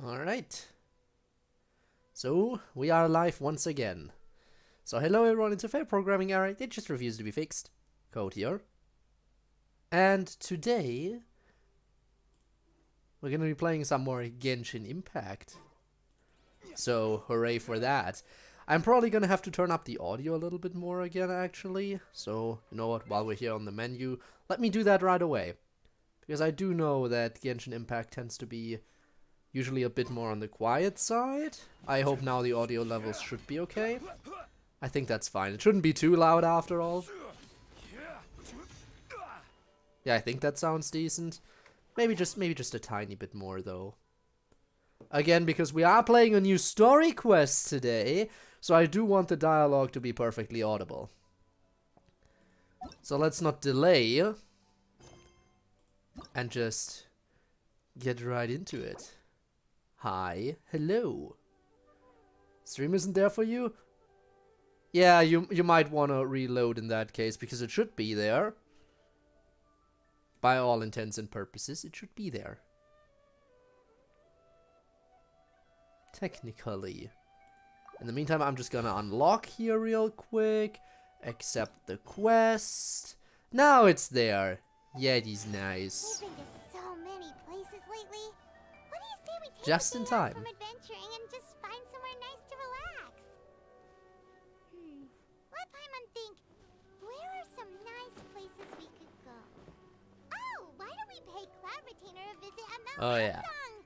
Alright. So, we are live once again. So hello everyone, it's a fair programming error, it just refuses to be fixed. CodeErr. And today, we're gonna be playing some more Genshin Impact. So, hooray for that. I'm probably gonna have to turn up the audio a little bit more again, actually. So, you know what, while we're here on the menu, let me do that right away. Because I do know that Genshin Impact tends to be usually a bit more on the quiet side. I hope now the audio levels should be okay. I think that's fine. It shouldn't be too loud after all. Yeah, I think that sounds decent. Maybe just a tiny bit more though. Again, because we are playing a new story quest today, so I do want the dialogue to be perfectly audible. So let's not delay and just get right into it. Hi, hello. Stream isn't there for you? Yeah, you might want to reload in that case, because it should be there. By all intents and purposes, it should be there. Technically. In the meantime, I'm just gonna unlock here real quick. Accept the quest. Now it's there. Yeah, it is nice. We've been to so many places lately. What do you say we take Just a in day off time. from adventuring and just find somewhere nice to relax? Let Paimon think. Where are some nice places we could go? Oh, why don't we pay Cloud Retainer a visit at Mount Oh yeah. Song?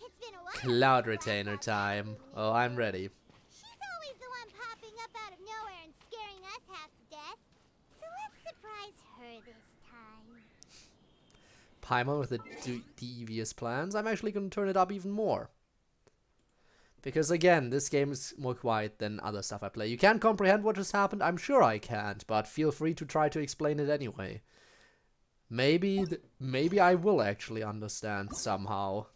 It's been a while. Cloud Retainer time. Oh, I'm ready. She's always the one popping up out of nowhere and scaring us half to death. So let's surprise her this time. Paimon with the devious plans. I'm actually going to turn it up even more. Because again, this game is more quiet than other stuff I play. You can't comprehend what just happened? I'm sure I can't, but feel free to try to explain it anyway. Maybe I will actually understand somehow.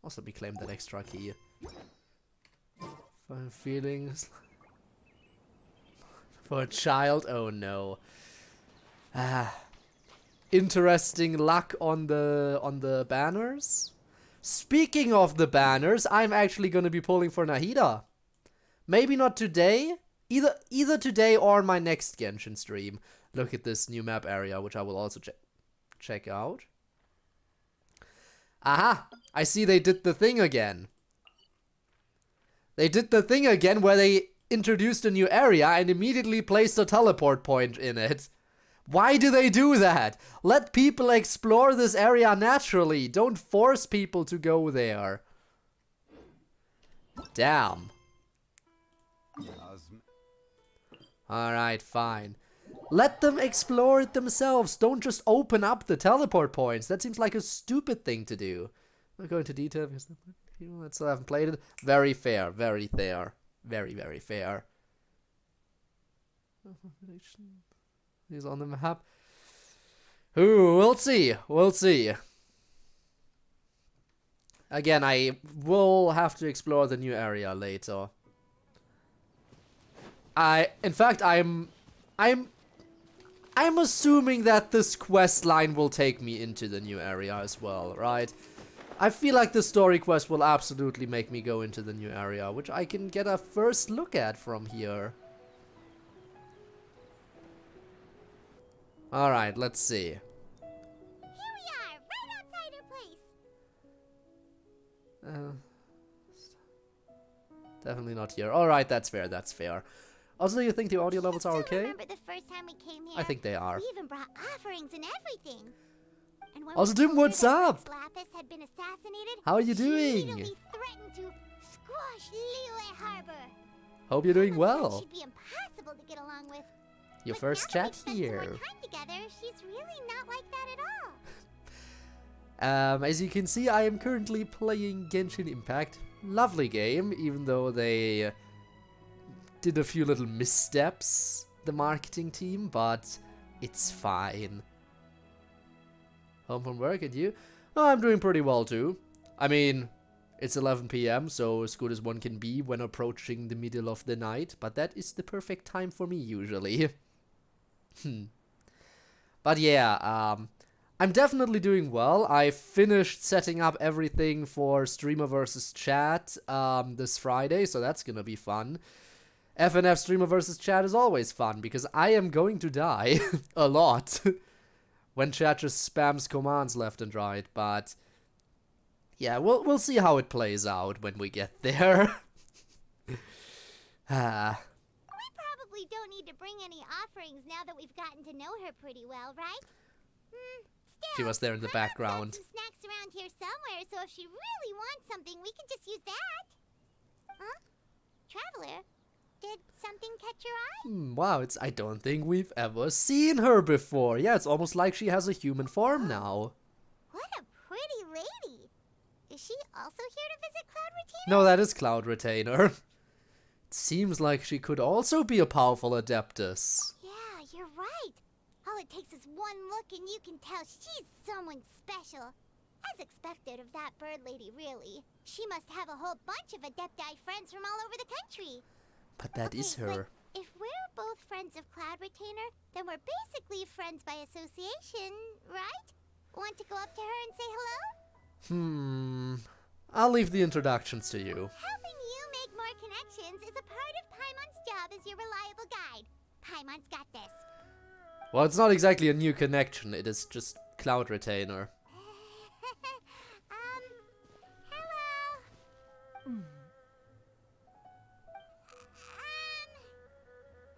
Also, let me claim that extra key. For feelings for a child? Oh no. Interesting luck on the banners. Speaking of the banners, I'm actually gonna be pulling for Nahida. Maybe not today. Either today or my next Genshin stream. Look at this new map area, which I will also check out. Aha! I see they did the thing again. They did the thing again where they introduced a new area and immediately placed a teleport point in it. Why do they do that? Let people explore this area naturally. Don't force people to go there. Damn. Alright, fine. Let them explore it themselves. Don't just open up the teleport points. That seems like a stupid thing to do. I'll go into detail because I still haven't played it. Very fair. Very fair. Very, very fair. He's on the map. Ooh, we'll see. We'll see. Again, I will have to explore the new area later. In fact, I'm assuming that this quest line will take me into the new area as well, right? I feel like the story quest will absolutely make me go into the new area, which I can get a first look at from here. Alright, let's see. Here we are, right outside her place. Definitely not here. Alright, that's fair, that's fair. Also, do you think the audio levels are okay? Remember the first time we came here? I think they are. We even brought offerings and everything. And when Also, we Doom, told her what's that up? Rex Lapis had been assassinated, How are you she doing? immediately threatened to squash Liyue Harbor. Hope you're doing Paimon well. said she'd be impossible to get along with. Your But first now that chat we've spent some more here. time together, she's really not like that at all. As you can see, I am currently playing Genshin Impact. Lovely game, even though they did a few little missteps, the marketing team, but it's fine. Home from work, and you? Oh, I'm doing pretty well too. I mean, it's 11 PM, so as good as one can be when approaching the middle of the night, but that is the perfect time for me usually. But yeah, I'm definitely doing well. I finished setting up everything for streamer versus chat this Friday, so that's gonna be fun. FNF streamer versus chat is always fun because I am going to die a lot when chat just spams commands left and right, but yeah, we'll see how it plays out when we get there. Ah. We probably don't need to bring any offerings now that we've gotten to know her pretty well, right? Still, She was there in the Mama's background. got some snacks around here somewhere, so if she really wants something, we can just use that. Huh? Traveler, did something catch your eye? Wow, I don't think we've ever seen her before. Yeah, it's almost like she has a human form now. What a pretty lady. Is she also here to visit Cloud Retainer? No, that is Cloud Retainer. It seems like she could also be a powerful Adeptus. Yeah, you're right. All it takes is one look and you can tell she's someone special. As expected of that bird lady, really. She must have a whole bunch of Adepti friends from all over the country. But that is her. But if we're both friends of Cloud Retainer, then we're basically friends by association, right? Want to go up to her and say hello? I'll leave the introductions to you. Helping you make more connections is a part of Paimon's job as your reliable guide. Paimon's got this. Well, it's not exactly a new connection, it is just Cloud Retainer. Hello.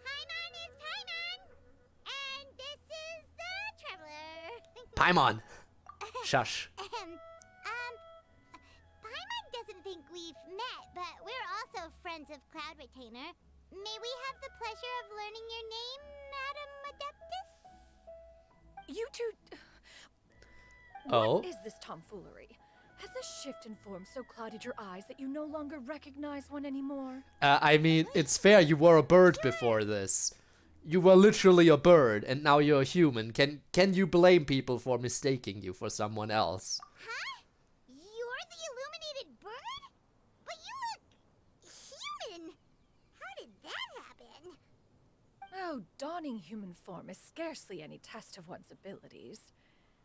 Paimon is Paimon, and this is the Traveler. Paimon! Shush. Paimon doesn't think we've met, but we're also friends of Cloud Retainer. May we have the pleasure of learning your name, Madam Adeptus? You two... Oh? What is this tomfoolery? Has this shift in form so clouded your eyes that you no longer recognize one anymore? I mean, it's fair you were a bird before this. You were literally a bird, and now you're a human. Can you blame people for mistaking you for someone else? Huh? You're the illuminated bird? But you look human. How did that happen? Oh, donning human form is scarcely any test of one's abilities.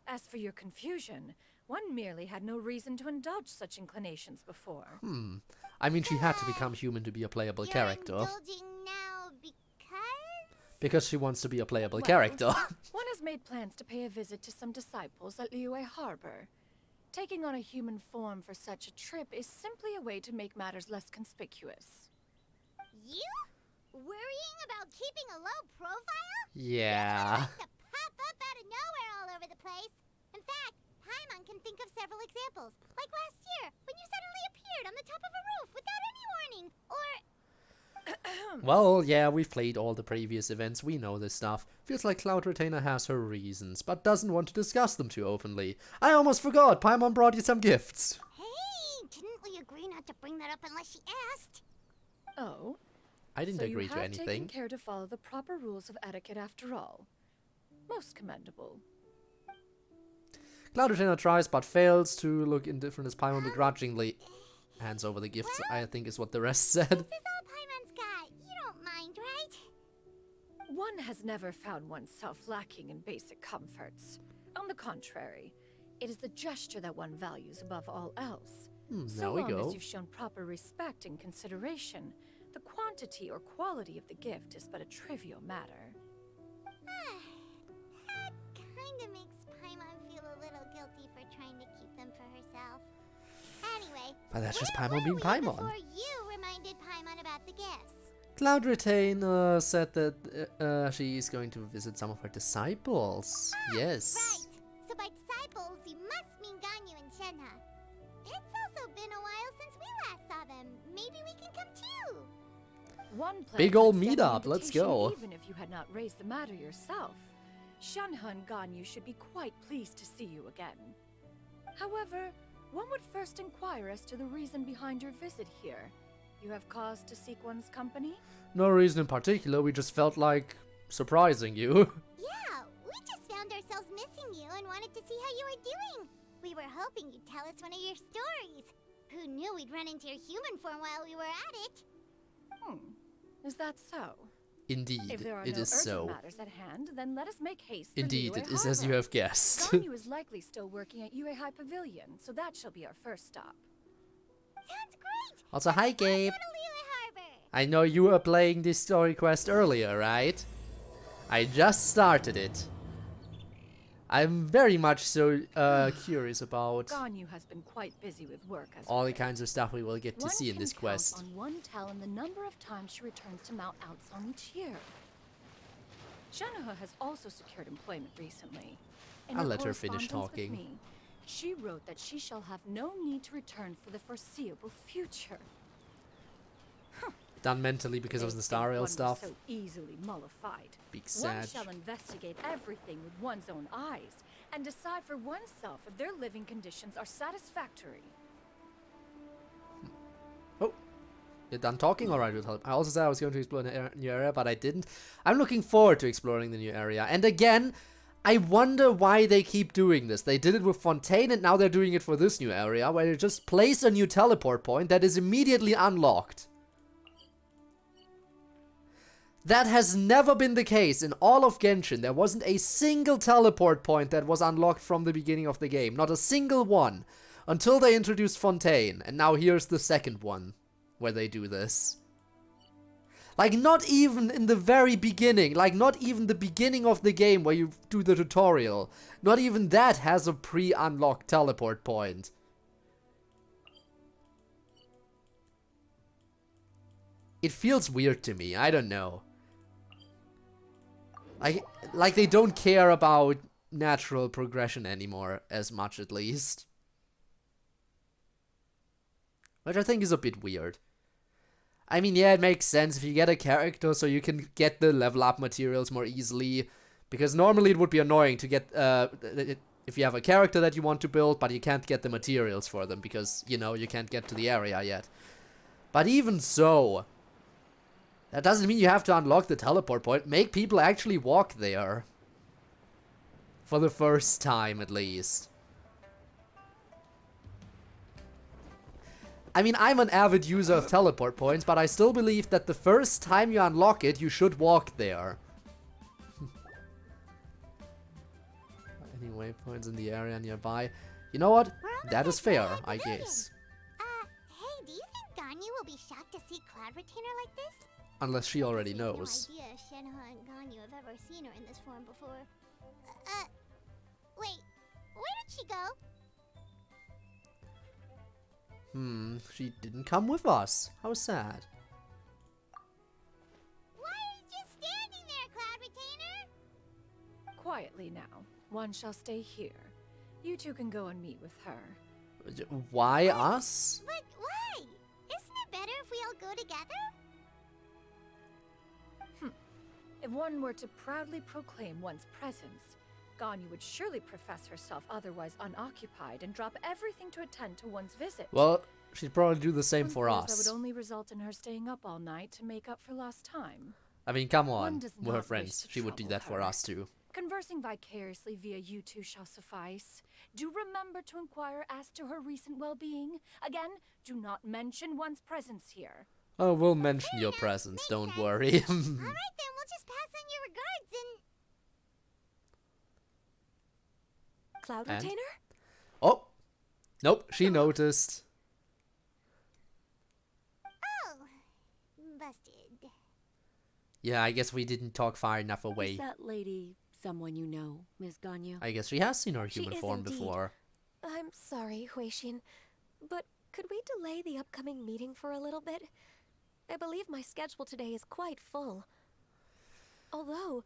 As for your confusion, one merely had no reason to indulge such inclinations before. I mean, she had to become human to be a playable You're character. indulging now because? Because she wants to be a playable Well, character. One has made plans to pay a visit to some disciples at Liyue Harbor. Taking on a human form for such a trip is simply a way to make matters less conspicuous. You? Worrying about keeping a low profile? Yeah. Like to pop up out of nowhere all over the place. In fact, Paimon can think of several examples. Like last year, when you suddenly appeared on the top of a roof without any warning. Or... Well, yeah, we've played all the previous events, we know this stuff. Feels like Cloud Retainer has her reasons, but doesn't want to discuss them too openly. I almost forgot, Paimon brought you some gifts. Hey, didn't we agree not to bring that up unless she asked? Oh? I didn't So agree you to have anything. taken care to follow the proper rules of etiquette after all. Most commendable. Cloud Retainer tries but fails to look indifferent as Paimon begrudgingly hands over the gifts, I think is what the rest said. This is all Paimon's got. You don't mind, right? One has never found oneself lacking in basic comforts. On the contrary, it is the gesture that one values above all else. There So we long go. as you've shown proper respect and consideration, the quantity or quality of the gift is but a trivial matter. That kinda makes Paimon feel a little guilty for trying to keep them for herself. Anyway, But that's just where Paimon were being we Paimon. before you reminded Paimon about the gifts? Cloud Retainer said that she is going to visit some of her disciples. Yes. Right. So by disciples, you must mean Ganyu and Shenhe. It's also been a while since we last saw them. Maybe we can come too. One plan Big to ol' extend the meetup, let's invitation go. Even if you had not raised the matter yourself, Shenhe and Ganyu should be quite pleased to see you again. However, one would first inquire as to the reason behind your visit here. You have cause to seek one's company? No reason in particular, we just felt like surprising you. Yeah, we just found ourselves missing you and wanted to see how you were doing. We were hoping you'd tell us one of your stories. Who knew we'd run into your human form while we were at it? Is that so? Indeed, If there are it no is urgent so. matters at hand, then let us make haste for Indeed, Liyue it is as you Harbor. have guessed. Ganyu is likely still working at Uhhh Pavilion, so that shall be our first stop. Sounds great! Also, hi Gabe. Go to Liyue Harbor! I know you were playing this story quest earlier, right? I just started it. I'm very much so curious about Ganyu has been quite busy with work as all of the late. kinds of stuff we will get to One see in can this count quest. on one talon the number of times she returns to Mount Outsong each year. Xianyun has also secured employment recently. In I'll her let her finish correspondence with talking. me, she wrote that she shall have no need to return for the foreseeable future. Done mentally because of They the think Star Rail one was stuff. so easily mollified. Big One Sag. shall investigate everything with one's own eyes and decide for oneself if their living conditions are satisfactory. Oh, you're done talking? Alright, I also said I was going to explore the new area, but I didn't. I'm looking forward to exploring the new area. And again, I wonder why they keep doing this. They did it with Fontaine, and now they're doing it for this new area, where they just place a new teleport point that is immediately unlocked. That has never been the case in all of Genshin. There wasn't a single teleport point that was unlocked from the beginning of the game. Not a single one. Until they introduced Fontaine. And now here's the second one where they do this. Like, not even in the very beginning. Like, not even the beginning of the game where you do the tutorial. Not even that has a pre-unlocked teleport point. It feels weird to me. I don't know. Like they don't care about natural progression anymore, as much at least. Which I think is a bit weird. I mean, yeah, it makes sense if you get a character so you can get the level up materials more easily. Because normally it would be annoying to get, if you have a character that you want to build, but you can't get the materials for them because, you know, you can't get to the area yet. But even so, that doesn't mean you have to unlock the teleport point. Make people actually walk there. For the first time, at least. I mean, I'm an avid user of teleport points, but I still believe that the first time you unlock it, you should walk there. Any waypoints in the area nearby? You know what? That is fair, I guess. Hey, do you think Ganyu will be shocked to see Cloud Retainer like this? Unless she already I knows. have no idea if Shenhe and Ganyu have ever seen her in this form before. Wait, where did she go? She didn't come with us. How sad. Why are you just standing there, Cloud Retainer? Quietly now. One shall stay here. You two can go and meet with her. Why us? But why? Isn't it better if we all go together? If one were to proudly proclaim one's presence, Ganyu would surely profess herself otherwise unoccupied and drop everything to attend to one's visit. Well, she'd probably do the same One for fears us. That would only result in her staying up all night to make up for lost time. I mean, come One on. does We're her not friends. wish to She would do trouble that for her. us too. Conversing vicariously via you two shall suffice. Do remember to inquire as to her recent well-being. Again, do not mention one's presence here. Oh, we'll mention Fair your enough. presence, Makes don't sense. worry. Alright then, we'll just pass on your regards and... Cloud And? Retainer? Oh! Nope, she noticed. Oh, busted. Yeah, I guess we didn't talk far enough away. Is that lady someone you know, Ms. Ganyu? I guess she has seen her She human is form indeed. before. I'm sorry, Huixin, but could we delay the upcoming meeting for a little bit? I believe my schedule today is quite full. Although,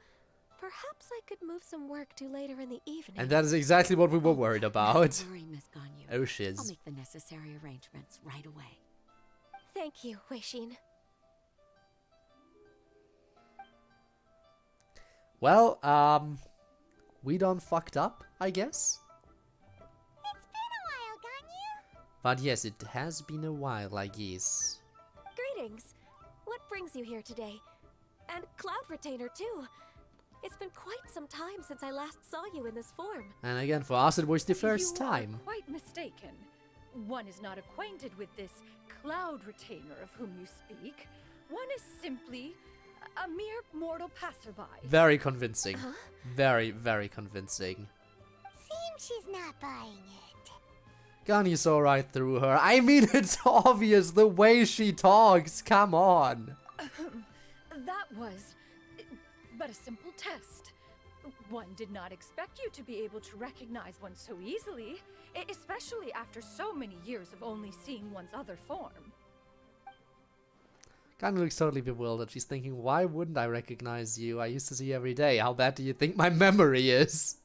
perhaps I could move some work to later in the evening. And that is exactly what we were worried Not about. to worry, Ms. Ganyu. Oh I'll shiz. make the necessary arrangements right away. Thank you, Huixin. Well, we done fucked up, I guess? It's been a while, Ganyu. But yes, it has been a while, I guess. Greetings. What brings you here today? And Cloud Retainer, too. It's been quite some time since I last saw you in this form. And again, for us it was the first You time. are quite mistaken. One is not acquainted with this Cloud Retainer of whom you speak. One is simply A mere mortal passerby. Very convincing. Huh? Very, very convincing. Seems she's not buying it. Ganyu saw right through her. I mean, it's obvious the way she talks. Come on. That was but a simple test. One did not expect you to be able to recognize one so easily, especially after so many years of only seeing one's other form. Ganyu looks totally bewildered. She's thinking, why wouldn't I recognize you? I used to see you every day. How bad do you think my memory is?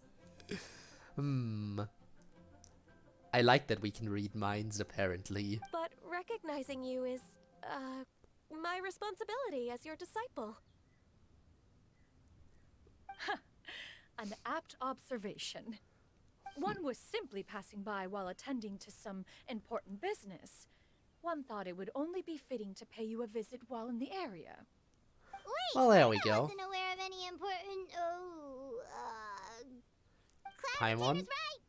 I like that we can read minds, apparently. But recognizing you is, my responsibility as your disciple. An apt observation. One was simply passing by while attending to some important business. One thought it would only be fitting to pay you a visit while in the area. Wait, Well, there we I go. wasn't aware of any important. Paimon? Is right.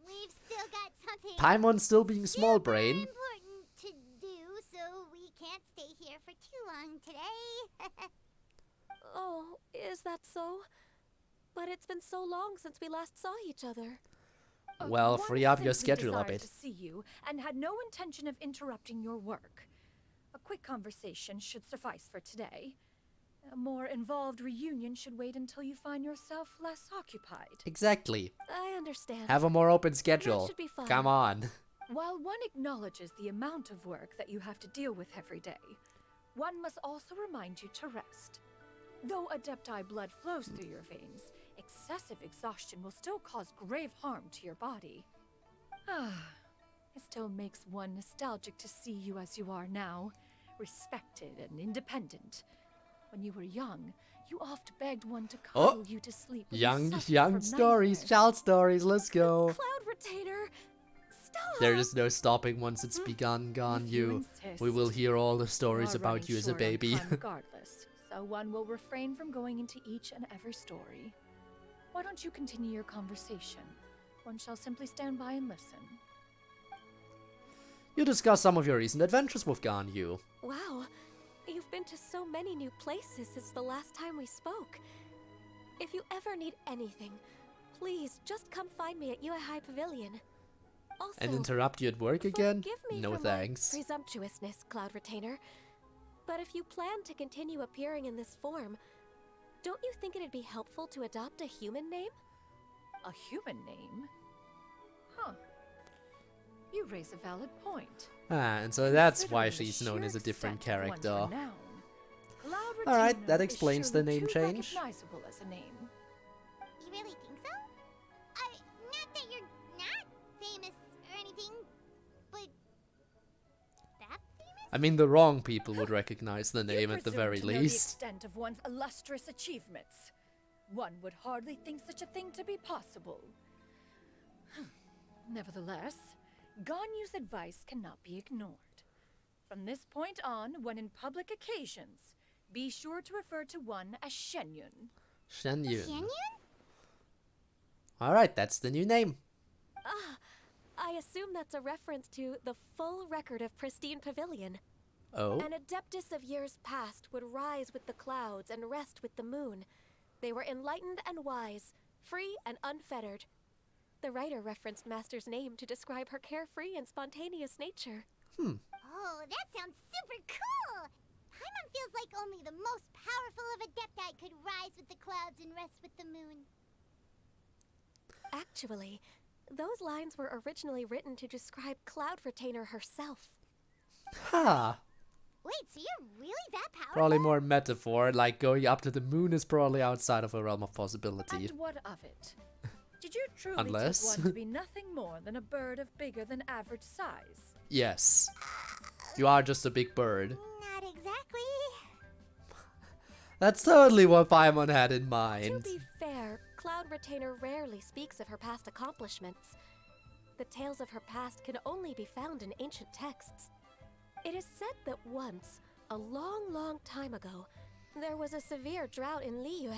We've still got something. Paimon still being small super brain. important to do, so we can't stay here for too long today. Oh, is that so? But it's been so long since we last saw each other. Well, One free up your simply schedule a desired bit. to see you and had no intention of interrupting your work. A quick conversation should suffice for today. A more involved reunion should wait until you find yourself less occupied. Exactly. I understand. Have a more open schedule. should be fine. Come on. While one acknowledges the amount of work that you have to deal with every day, one must also remind you to rest. Though Adepti blood flows through your veins, excessive exhaustion will still cause grave harm to your body. It still makes one nostalgic to see you as you are now, respected and independent. When you were young, you oft begged one to cuddle you to sleep. when you suffered Young from stories, nightmares. child stories, let's go. Cloud Retainer! Stop! There is no stopping once it's begun, If you Ganyu. insist, We will hear all the you stories are about running you as a short on baby. time regardless, so one will refrain from going into each and every story. Why don't you continue your conversation? One shall simply stand by and listen. You discuss some of your recent adventures with Ganyu. Wow, you've been to so many new places since the last time we spoke. If you ever need anything, please just come find me at uhhh Pavilion. Also, And interrupt you at work again? forgive me No for thanks. my presumptuousness, Cloud Retainer. But if you plan to continue appearing in this form, don't you think it'd be helpful to adopt a human name? A human name? Huh. You raise a valid point. And so that's why Considering the she's known sheer as a different extent of one's character. renown, Cloud Alright, Retainer that is explains the surely name too change. recognizable as a name. You really think so? Not that you're not famous or anything, but that famous? I mean, the wrong people would recognize the You name at the presume very to know the least. extent of one's illustrious achievements. One would hardly think such a thing to be possible. Nevertheless, Ganyu's advice cannot be ignored. From this point on, when in public occasions, be sure to refer to one as Xianyun. Xianyun. Xianyun? Alright, that's the new name. I assume that's a reference to the full record of Pristine Pavilion. Oh? An Adeptus of years past would rise with the clouds and rest with the moon. They were enlightened and wise, free and unfettered. The writer referenced Master's name to describe her carefree and spontaneous nature. Oh, that sounds super cool! Paimon feels like only the most powerful of Adepti could rise with the clouds and rest with the moon. Actually, those lines were originally written to describe Cloud Retainer herself. Ha! Wait, so you're really that powerful? Probably more metaphor, like going up to the moon is probably outside of a realm of possibility. And what of it? Did you truly Unless- take one to be nothing more than a bird of bigger than average size? Yes. You are just a big bird. Not exactly. That's totally what Paimon had in To mind. be fair, Cloud Retainer rarely speaks of her past accomplishments. The tales of her past can only be found in ancient texts. It is said that once, a long, long time ago, there was a severe drought in Liyue.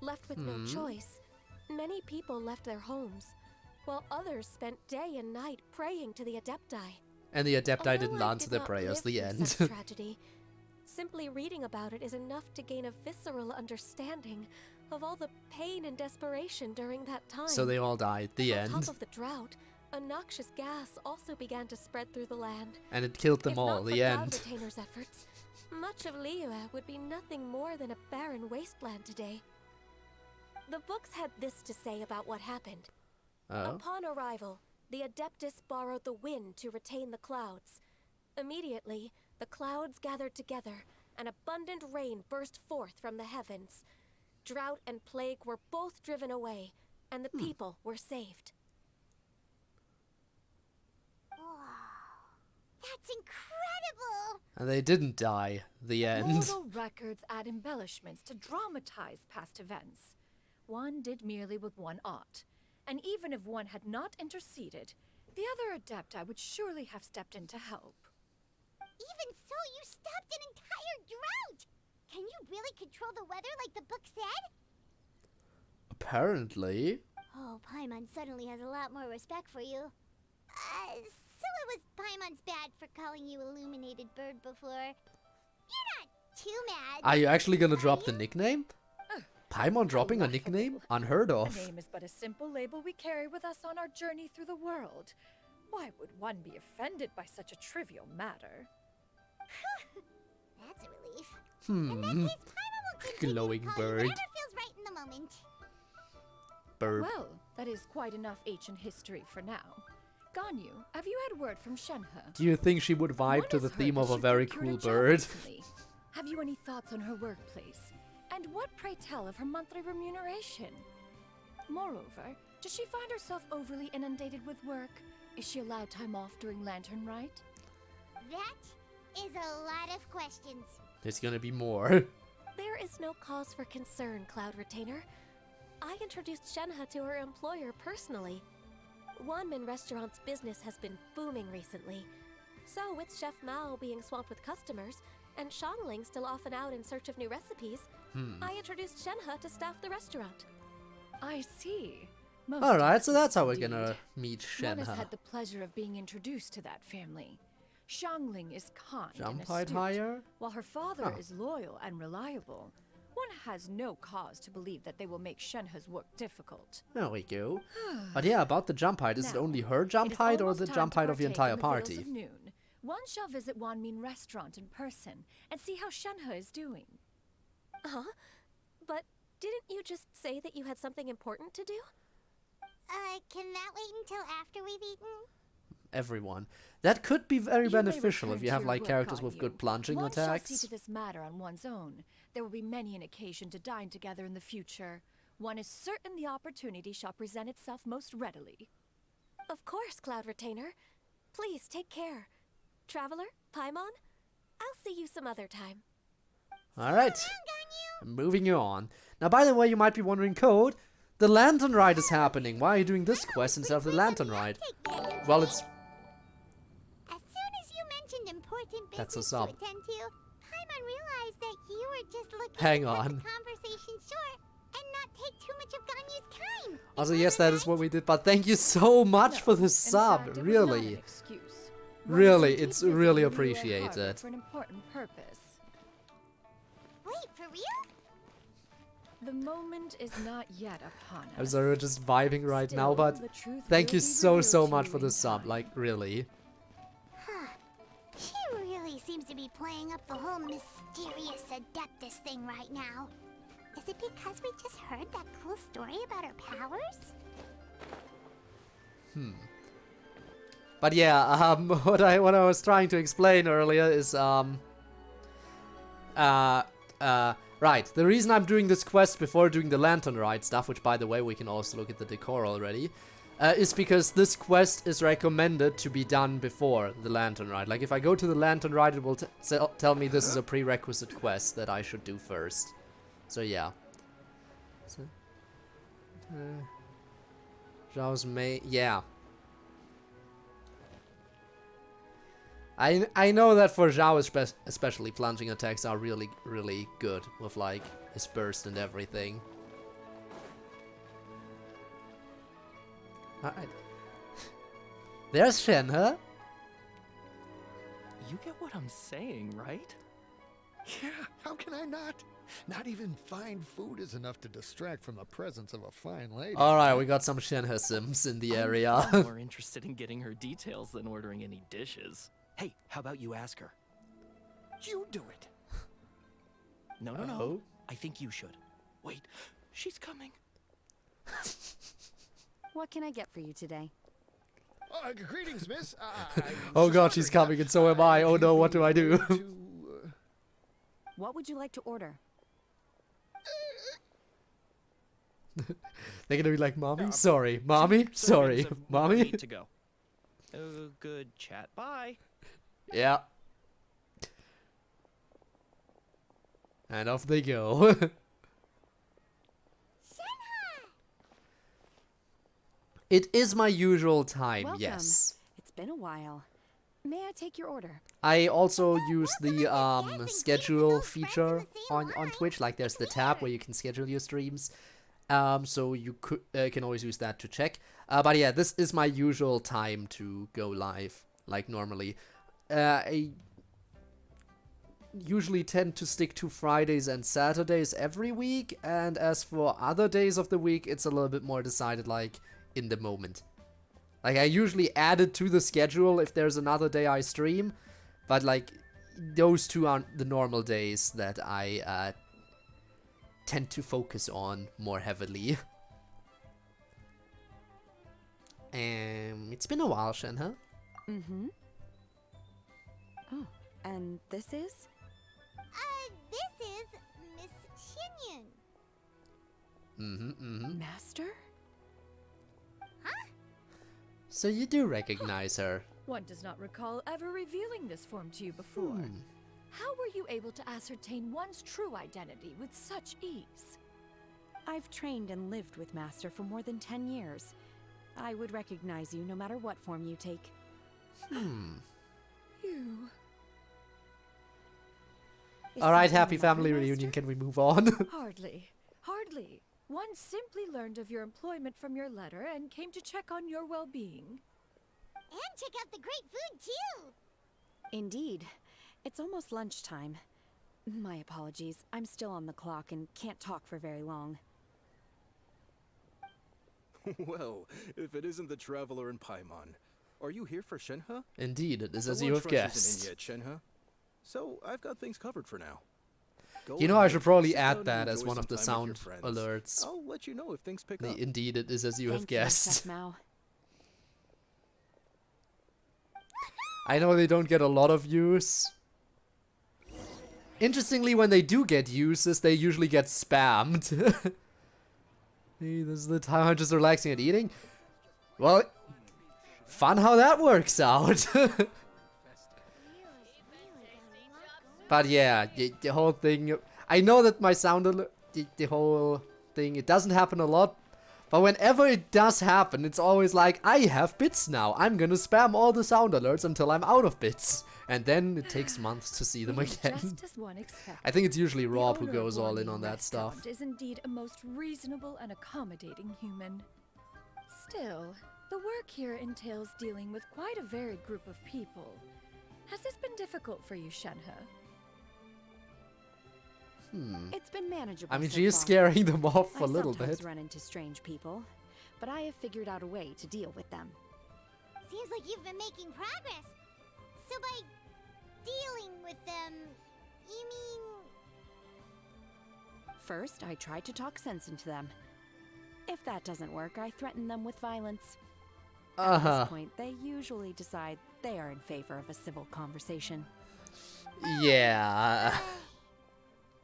Left with no choice, many people left their homes, while others spent day and night praying to the Adepti. And the Adepti Although didn't I answer did their not prayers, live the through end. such tragedy, Simply reading about it is enough to gain a visceral understanding of all the pain and desperation during that time. So they all died. The On end. top of the drought, a noxious gas also began to spread through the land. And it killed them If all. not for The Cloud end. Retainer's efforts, much of Liyue would be nothing more than a barren wasteland today. The books had this to say about what happened. Oh. Upon arrival, the Adeptus borrowed the wind to retain the clouds. Immediately, the clouds gathered together, and abundant rain burst forth from the heavens. Drought and plague were both driven away, and the people were saved. Wow. That's incredible! And they didn't die. The end. Mortal records add embellishments to dramatize past events. One did merely with one ought, and even if one had not interceded, the other Adepti would surely have stepped in to help. Even so, you stopped an entire drought! Can you really control the weather like the book said? Apparently. Oh, Paimon suddenly has a lot more respect for you. So it was Paimon's bad for calling you Illuminated Bird before. You're not too mad. Are you actually gonna drop the you? nickname? Paimon dropping a laughable. nickname? Unheard A of. name is but a simple label we carry with us on our journey through the world. Why would one be offended by such a trivial matter? That's a relief. In that case, Paimon will continue Glowing to call you bird. whatever feels right in the moment. Bird. Well, that is quite enough ancient history for now. Ganyu, have you had word from Shenhe? Do you think she would vibe One to has the heard theme that of a she very procured cool job bird? recently. Have you any thoughts on her workplace? And what, pray tell, of her monthly remuneration? Moreover, does she find herself overly inundated with work? Is she allowed time off during Lantern Rite? That is a lot of questions. There's gonna be more. There is no cause for concern, Cloud Retainer. I introduced Shenhe to her employer personally. Wanmin Restaurant's business has been booming recently. So, with Chef Mao being swamped with customers, and Shangling still off and out in search of new recipes, I introduced Shenhe to staff the restaurant. I see. Most Alright, so that's how we're indeed. gonna meet One has Shenhe. had the pleasure of being introduced to that family. Shangling is kind Jump and height astute, higher? while her father Huh. is loyal and reliable. One has no cause to believe that they will make Shenhe's work difficult. There we go. But yeah, about the jump height, is it Now, only her jump It is height or almost the time jump to height of the partake entire in the Victuals party? of Noon. One shall visit Wanmin Restaurant in person and see how Shenhe is doing. Huh? But didn't you just say that you had something important to do? Can that wait until after we've eaten? Everyone. That could be very You may beneficial return if you to have your like work, characters with Ganyu. good plunging One shall attacks. see to this matter on one's own. There will be many an occasion to dine together in the future. One is certain the opportunity shall present itself most readily. Of course, Cloud Retainer. Please take care. Traveler, Paimon, I'll see you some other time. Alright. Moving on. Now, by the way, you might be wondering, Code, the Lantern Rite is happening. Why are you doing this quest instead of the Lantern Rite? Well, it's... As soon as you mentioned important That's business a to sub. attend to, Paimon realized that you were just looking Hang to cut on. the conversation short and not take too much of Ganyu's time. Also, Isn't yes, that is right? what we did, but thank you so much No, for the in sub. fact, it was not an Really. excuse. One Really, is indeed it's really visiting Liyue appreciated. Harbor for an important purpose. Wait, for real? The moment is not yet upon us. I'm sorry, we're just vibing right now, Still, but the truth thank will you be so revealed to much you for the in sub. time. Like, really. Huh. She really seems to be playing up the whole mysterious Adeptus thing right now. Is it because we just heard that cool story about her powers? But yeah, what I was trying to explain earlier is right. The reason I'm doing this quest before doing the Lantern Rite stuff, which by the way we can also look at the decor already, is because this quest is recommended to be done before the Lantern Rite. Like if I go to the Lantern Rite, it will tell me this is a prerequisite quest that I should do first. So yeah. So, Zhao's Mei, yeah. I know that for Zhao especially plunging attacks are really good with like his burst and everything. Alright. There's Shenhe. You get what I'm saying, right? Yeah, how can I not? Not even fine food is enough to distract from the presence of a fine lady. Alright, we got some Shenhe Sims in the area. I'm far more interested in getting her details than ordering any dishes. Hey, how about you ask her? You do it. No. Oh. I think you should. Wait, she's coming. What can I get for you today? Greetings, miss. Oh god, she's coming and so am I. Oh no, what do I do? What would you like to order? They're gonna be like, Mommy? Sorry. Mommy? Sorry. Servants of Mommy? need to go. Good chat. Bye. Yeah. And off they go. It is my usual time, Welcome. yes. It's been a while. May I take your order? I also use the schedule feature on Twitch. Like there's the tab where you can schedule your streams. So you can always use that to check. But yeah, this is my usual time to go live, like normally. I usually tend to stick to Fridays and Saturdays every week, and as for other days of the week, it's a little bit more decided like in the moment. Like I usually add it to the schedule if there's another day I stream, but like those two aren't the normal days that I tend to focus on more heavily. It's been a while, Shenhe. Mm-hmm. Oh, and this is? This is Miss Xianyun. Master? So you do recognize her. One does not recall ever revealing this form to you before. How were you able to ascertain one's true identity with such ease? I've trained and lived with Master for more than 10 years. I would recognize you no matter what form you take. You... Is Alright, something happy the matter, family reunion, Master? can we move on? Hardly. Hardly. One simply learned of your employment from your letter and came to check on your well-being. And check out the great food, too. Indeed. It's almost lunchtime. My apologies. I'm still on the clock and can't talk for very long. Well, if it isn't the traveler in Paimon. Are you here for Shenhe? Indeed, it is The as you lunch have rush isn't in guessed. yet, Shenhe. So I've got things covered for now. Go You know, I ahead, should probably sit down add and that as enjoy one of the some time with sound your friends. alerts. I'll let you know if things pick up. Indeed, it is as you have Thank you, guessed. Chef Mao. I know they don't get a lot of views. Interestingly, when they do get uses, they usually get spammed. Hey, this is the time I'm just relaxing and eating. Well, fun how that works out. But yeah, the whole thing. I know that my sound alert, the whole thing, it doesn't happen a lot. But whenever it does happen, it's always like, I have bits now. I'm gonna spam all the sound alerts until I'm out of bits. And then it takes months to see them again. Just as one expected. I think it's usually The Rob who owner goes of all in Wanyu on that stuff. Restaurant is indeed a most reasonable and accommodating human. Still, the work here entails dealing with quite a varied group of people. Has this been difficult for you, Shenhe? It's been manageable. I mean, so she is far. scaring them off I a little sometimes bit. run into strange people, but I have figured out a way to deal with them. Seems like you've been making progress. So by dealing with them, you mean... First, I try to talk sense into them. If that doesn't work, I threaten them with violence. At this point, they usually decide they are in favor of a civil conversation. Yeah.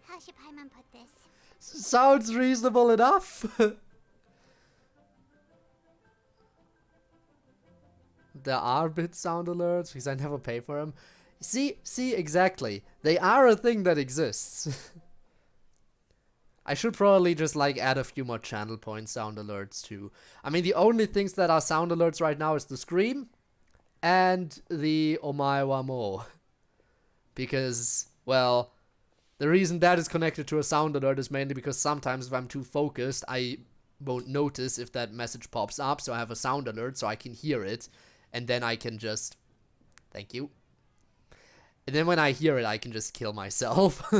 How should Paimon put this? Sounds reasonable enough. There are bit sound alerts because I never pay for them. See, exactly. They are a thing that exists. I should probably just like add a few more channel point sound alerts too. I mean, the only things that are sound alerts right now is the scream and the omae wa mo. Because, well, the reason that is connected to a sound alert is mainly because sometimes if I'm too focused, I won't notice if that message pops up, so I have a sound alert so I can hear it, and then I can just... Thank you. And then when I hear it, I can just kill myself.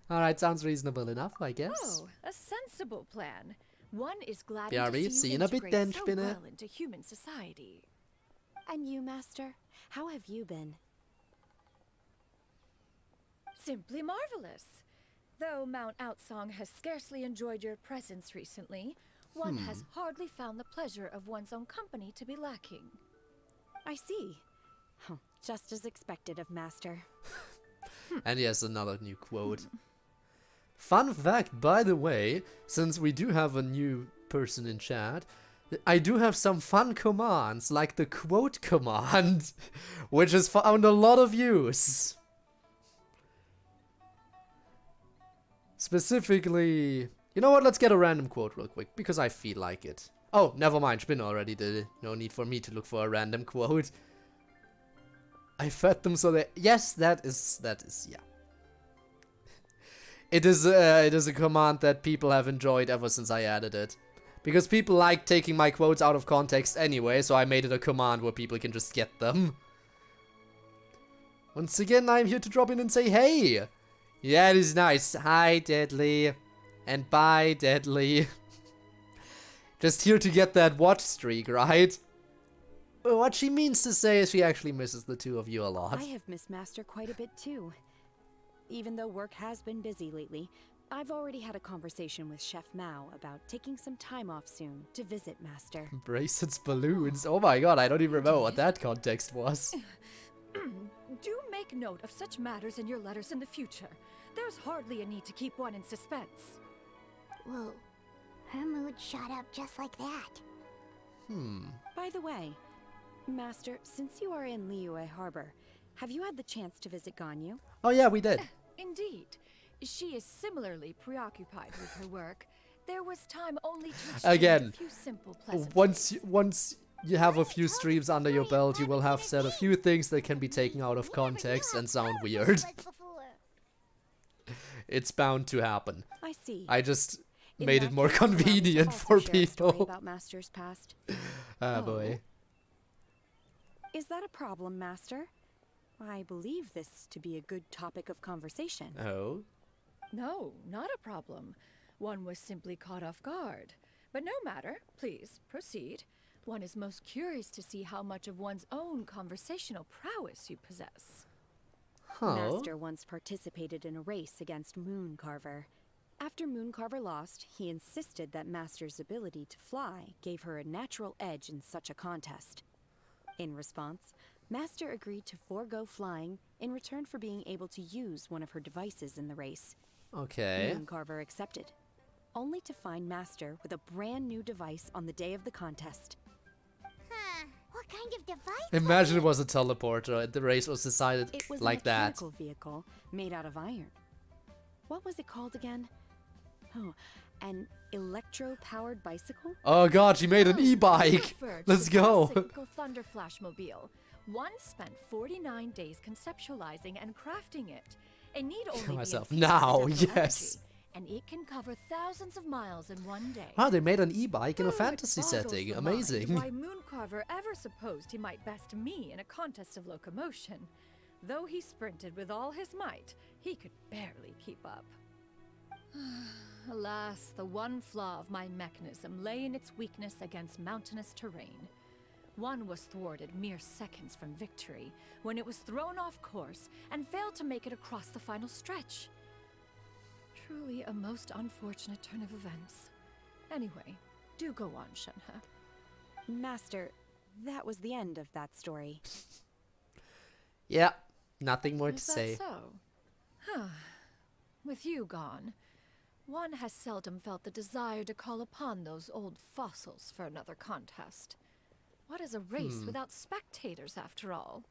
Alright, sounds reasonable enough, I guess. Oh, a sensible plan. One is glad BRB, to see see you you in a bit integrate then, so Spinner. well into human society. And you, Master? How have you been? Simply marvelous. Though Mount Outsong has scarcely enjoyed your presence recently, one has hardly found the pleasure of one's own company to be lacking. I see. Oh, just as expected of Master. And yes, another new quote. Fun fact, by the way, since we do have a new person in chat, I do have some fun commands, like the quote command, which has found a lot of use. Specifically, you know what, let's get a random quote real quick, because I feel like it. Oh, never mind, Spin already did it. No need for me to look for a random quote. I fed them so they... Yes, that is, yeah. It is a command that people have enjoyed ever since I added it. Because people like taking my quotes out of context anyway, so I made it a command where people can just get them. Once again, I'm here to drop in and say, hey! Yeah, it is nice. Hi, Deadly. And bye, Deadly. Just here to get that watch streak, right? What she means to say is she actually misses the two of you a lot. I have missed Master quite a bit too. Even though work has been busy lately, I've already had a conversation with Chef Mao about taking some time off soon to visit Master. Bracelets, balloons. Oh my god, I don't even remember what that context was. Do make note of such matters in your letters in the future. There's hardly a need to keep one in suspense. Whoa. Her mood shot up just like that. By the way, Master, since you are in Liyue Harbor, have you had the chance to visit Ganyu? Oh yeah, we did. Indeed. She is similarly preoccupied with her work. There was time only to exchange Again, a few simple pleasantries. once you have a few streams under your belt, you will have said a few things that can be taken out of context and sound weird. It's bound to happen. I see. I just In made that it more case, allow me to convenient also for share a story people. about Master's past. Ah, boy. Is that a problem, Master? I believe this to be a good topic of conversation. Oh? No, not a problem. One was simply caught off guard. But no matter, please, proceed. One is most curious to see how much of one's own conversational prowess you possess. Huh. Master once participated in a race against Mooncarver. After Mooncarver lost, he insisted that Master's ability to fly gave her a natural edge in such a contest. In response, Master agreed to forego flying in return for being able to use one of her devices in the race. Okay. Mooncarver accepted, only to find Master with a brand new device on the day of the contest. Huh. What kind of device? Imagine it was a teleporter and the race was decided It was like a that. mechanical vehicle made out of iron. What was it called again? Oh, an electro-powered bicycle? Oh god, she made an e-bike! Let's go! Cyclical Thunder Flashmobile. One spent 49 days conceptualizing and crafting it. It need only be myself. infused with Now, electro yes. energy, and it can cover thousands of miles in one day. Wow, they made an e-bike in a It fantasy boggles setting. the mind Amazing. Why Mooncarver ever supposed he might best me in a contest of locomotion. Though he sprinted with all his might, he could barely keep up. Alas, the one flaw of my mechanism lay in its weakness against mountainous terrain. One was thwarted mere seconds from victory, when it was thrown off course and failed to make it across the final stretch. Truly a most unfortunate turn of events. Anyway, do go on, Shenhe. Master, that was the end of that story. Yeah, nothing more to Is say. that so? Huh. With you gone, one has seldom felt the desire to call upon those old fossils for another contest. What is a race without spectators, after all?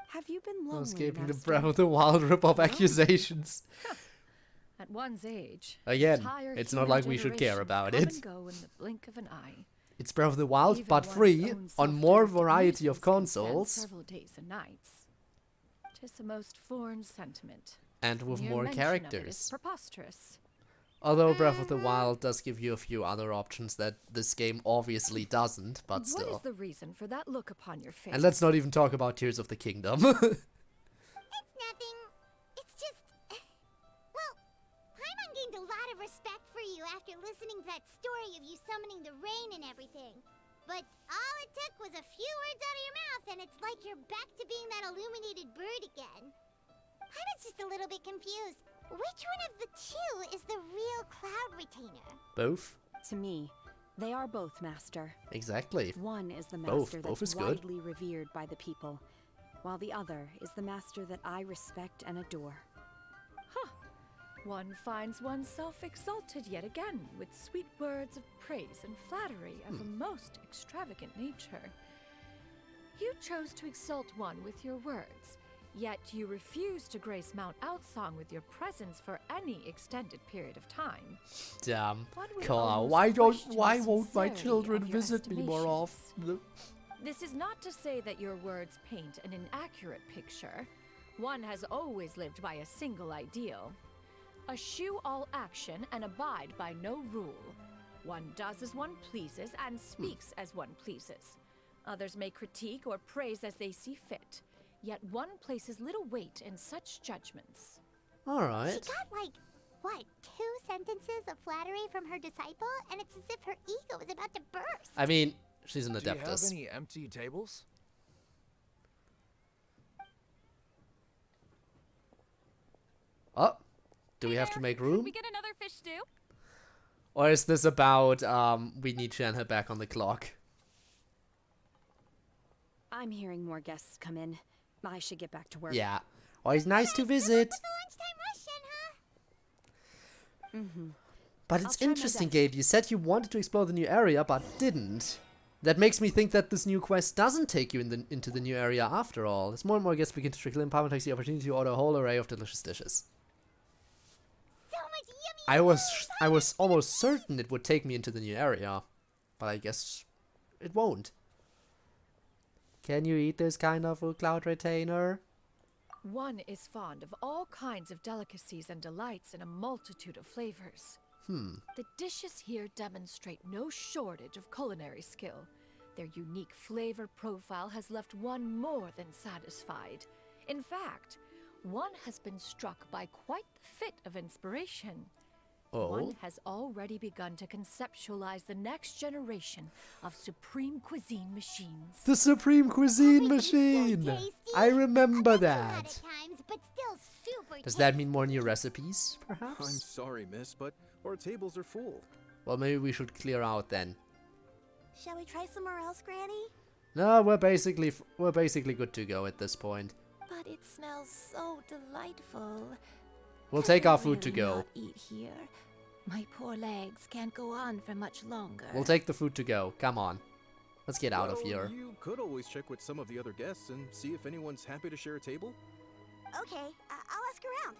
Have you been lonely, Escaping the Master? breath of the wild rip of accusations. At one's age, Again, entire it's not human like we should care generations about come it. and go in the blink of an eye. It's Breath of the Wild, Even but one's free, own on more self-directed variety of musings can span consoles, several days and nights. 'Tis a most foreign sentiment. and with Mere more mention of it is characters. preposterous. Although Breath of the Wild does give you a few other options that this game obviously doesn't, but What is still. the reason for that look upon your face? And let's not even talk about Tears of the Kingdom. It's nothing. It's just... well, Paimon gained a lot of respect for you after listening to that story of you summoning the rain and everything. But all it took was a few words out of your mouth and it's like you're back to being that illuminated bird again. Paimon's just a little bit confused. Which one of the two is the real Cloud Retainer? Both? To me, they are both master. Exactly. One is the Both. master Both that's is good. widely revered by the people, while the other is the master that I respect and adore. One finds oneself exalted yet again with sweet words of praise and flattery of a most extravagant nature. You chose to exalt one with your words, yet you refuse to grace Mount Outsong with your presence for any extended period of time. Damn. One would Carl, almost why question the won't my sincerity children of your visit me more estimations. often? This is not to say that your words paint an inaccurate picture. One has always lived by a single ideal. Eschew all action and abide by no rule. One does as one pleases and speaks as one pleases. Others may critique or praise as they see fit. Yet one places little weight in such judgments. Alright. She got like, what, 2 sentences of flattery from her disciple? And it's as if her ego is about to burst. I mean, she's an Do you have Adeptus. any empty tables? Oh, do we have to make room? We get another fish stew? Or is this about, we need Shanha back on the clock? I'm hearing more guests come in. I should get back to work. Yeah. Always nice to visit. The lunchtime rush, Shenhe. But I'll it's try my interesting, best. Gabe. You said you wanted to explore the new area, but didn't. That makes me think that this new quest doesn't take you into the new area after all. As more and more guests begin to trickle in, Paimon takes the opportunity to order a whole array of delicious dishes. So much yummy I was almost certain it would take me into the new area, but I guess it won't. Can you eat this kind of food, Cloud Retainer? One is fond of all kinds of delicacies and delights in a multitude of flavors. The dishes here demonstrate no shortage of culinary skill. Their unique flavor profile has left one more than satisfied. In fact, one has been struck by quite the fit of inspiration. One Oh, has already begun to conceptualize the next generation of supreme cuisine machines. the Supreme Cuisine Everything's so Machine! tasty. I remember Too hot that. at times, but still super Does that tasty. mean more new recipes, I'm perhaps? sorry, miss, but our tables are full. Well, maybe we should clear out then. Shall we try somewhere else, Granny? No, we're basically good to go at this point. But it smells so delightful. We'll Can take we our food to really go. not eat here? My poor legs can't go on for much longer. We'll take the food to go. Come on. Let's get out of Well, here. You could always check with some of the other guests and see if anyone's happy to share a table. Okay, I'll ask around.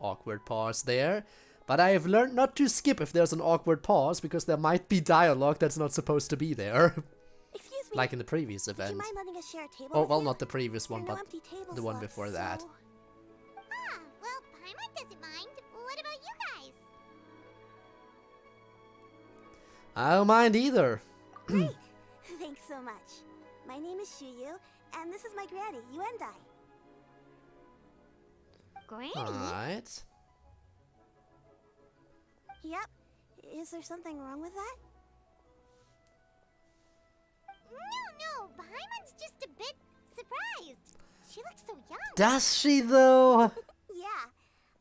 Awkward pause there. But I have learned not to skip if there's an awkward pause, because there might be dialogue that's not supposed to be there. Excuse me. Like in the previous Would you event. mind letting us share a table Oh, with well, you? not the previous There one, are no but empty tables the one left, before that. so- Ah, well, Paimon doesn't mind. What about you guys? I don't mind either. Great. Thanks so much. My name is Xianyun, and this is my granny, Yuendai. Granny? Alright. Yep. Is there something wrong with that? No. Paimon's just a bit surprised. She looks so young. Does she, though? Yeah.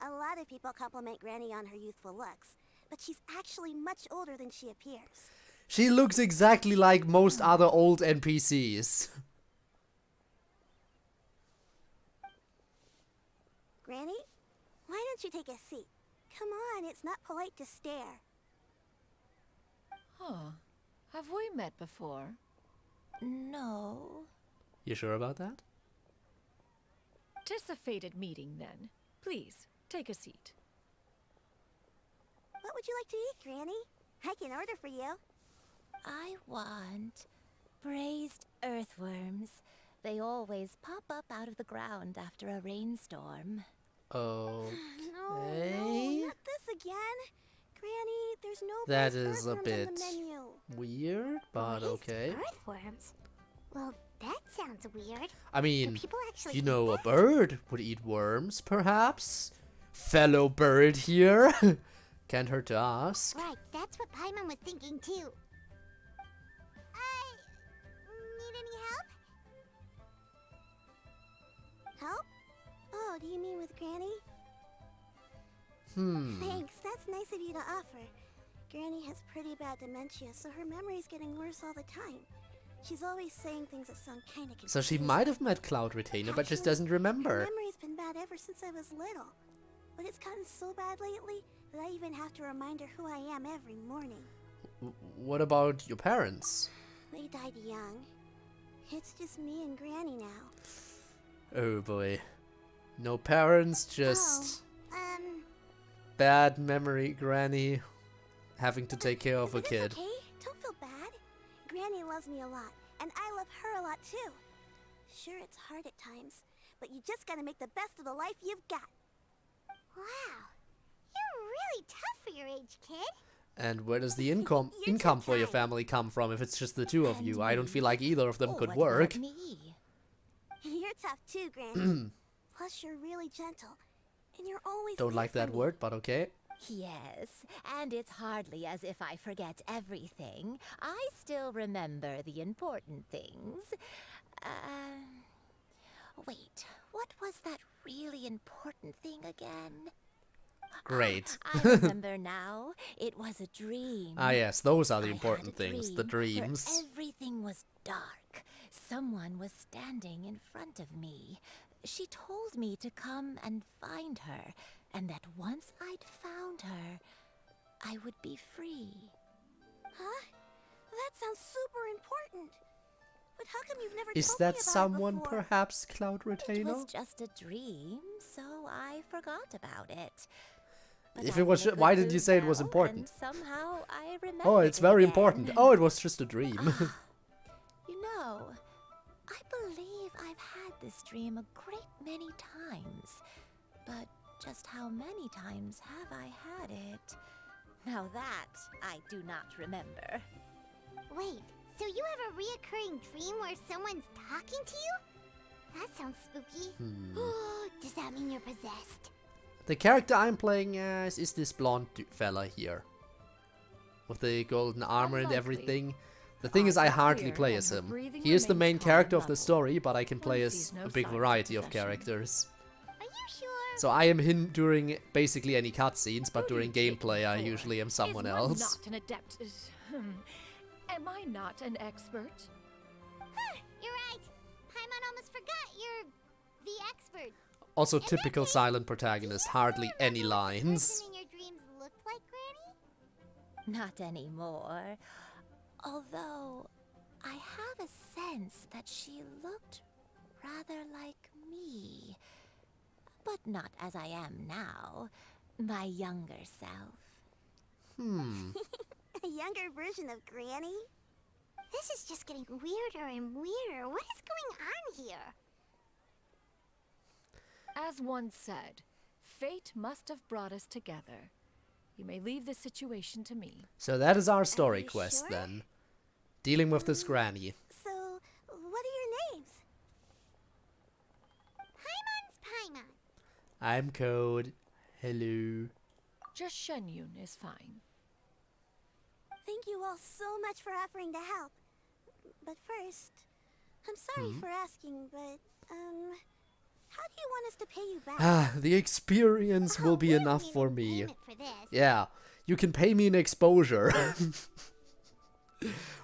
A lot of people compliment Granny on her youthful looks, but she's actually much older than she appears. She looks exactly like most other old NPCs. Granny? Why don't you take a seat? Come on, it's not polite to stare. Huh. Have we met before? No. You sure about that? 'Tis a fated meeting, then. Please, take a seat. What would you like to eat, Granny? I can order for you. I want braised earthworms, They always pop up out of the ground after a rainstorm. Oh. No, Hey? not this again. Granny, there's no That braised is a earthworms bit on the menu. weird, but Braised okay. Earthworms? Well, that sounds weird. I Do mean, people actually you eat know, a that? bird would eat worms, perhaps? Fellow bird here? Can't hurt to ask. Right, that's what Paimon was thinking too. Need any help? Help? Oh, do you mean with Granny? Thanks, that's nice of you to offer. Granny has pretty bad dementia, so her memory's getting worse all the time. She's always saying things that sound kind of confusing. So she might have met Cloud Retainer, but just doesn't Her remember. memory's been bad ever since I was little. But it's gotten so bad lately that I even have to remind her who I am every morning. What about your parents? They died young. It's just me and Granny now. Oh boy. No parents, just bad memory granny having to take care of a But kid. It's okay. Don't feel bad. Granny loves me a lot, and I love her a lot too. Sure, it's hard at times, but you just gotta make the best of the life you've got. Wow, you're really tough for your age, kid. And where does the You're income too for your kind. family come from if it's just the two of And you? I don't me. feel like either of them Oh, could what work. about me? You're tough too, Granny. Plus, you're really gentle, and you're always Don't there like for that me. word, but okay. Yes, and it's hardly as if I forget everything. I still remember the important things. Wait, what was that really important thing again? Great. I remember now. It was a dream. Ah yes, those are the I had important a things, the dream where dreams. everything was dark. Someone was standing in front of me. She told me to come and find her, and that once I'd found her, I would be free. Huh? That sounds super important. But how come you've never Is told me that about someone it before? perhaps Cloud It Retainer? was just a dream, so I forgot about it. But If I'm it was in a ju- why good did you mood say it was now, important? and somehow I remembered Oh, it's it very again. important. Oh, it was just a dream. You know, I believe I've had this dream a great many times. But just how many times have I had it? Now that I do not remember. Wait, so you have a reoccurring dream where someone's talking to you? That sounds spooky. Does that mean you're possessed? The character I'm playing as is this blonde fella here. With the golden armor and Unlikely. everything. The Her thing is, eyes I are hardly clear play and as her him. breathing He is the remains main calm character and of the level. story, but I can One play as sees no a big signs of variety of possession. characters. Are you sure? So I am him during basically any cutscenes, but Who do during you take me gameplay I for? usually am someone Is else. One not an adept? Am I not an expert? You're right. Paimon almost forgot you're the expert. Also In that typical case, silent protagonist, do you hardly still any remember what the lines. person in your dreams looked like, Granny? Not anymore. Although, I have a sense that she looked rather like me. But not as I am now. My younger self. A younger version of Granny? This is just getting weirder and weirder. What is going on here? As one said, fate must have brought us together. You may leave this situation to me. So that is our story you quest sure? then. Dealing with this granny. So, what are your names? Paimon's Paimon. I'm Code. Hello. Just Xianyun is fine. Thank you all so much for offering to help. But first, I'm sorry for asking, but, how do you want us to pay you back? Ah, the experience will be we don't enough need for any me. payment for this. Yeah, you can pay me in exposure.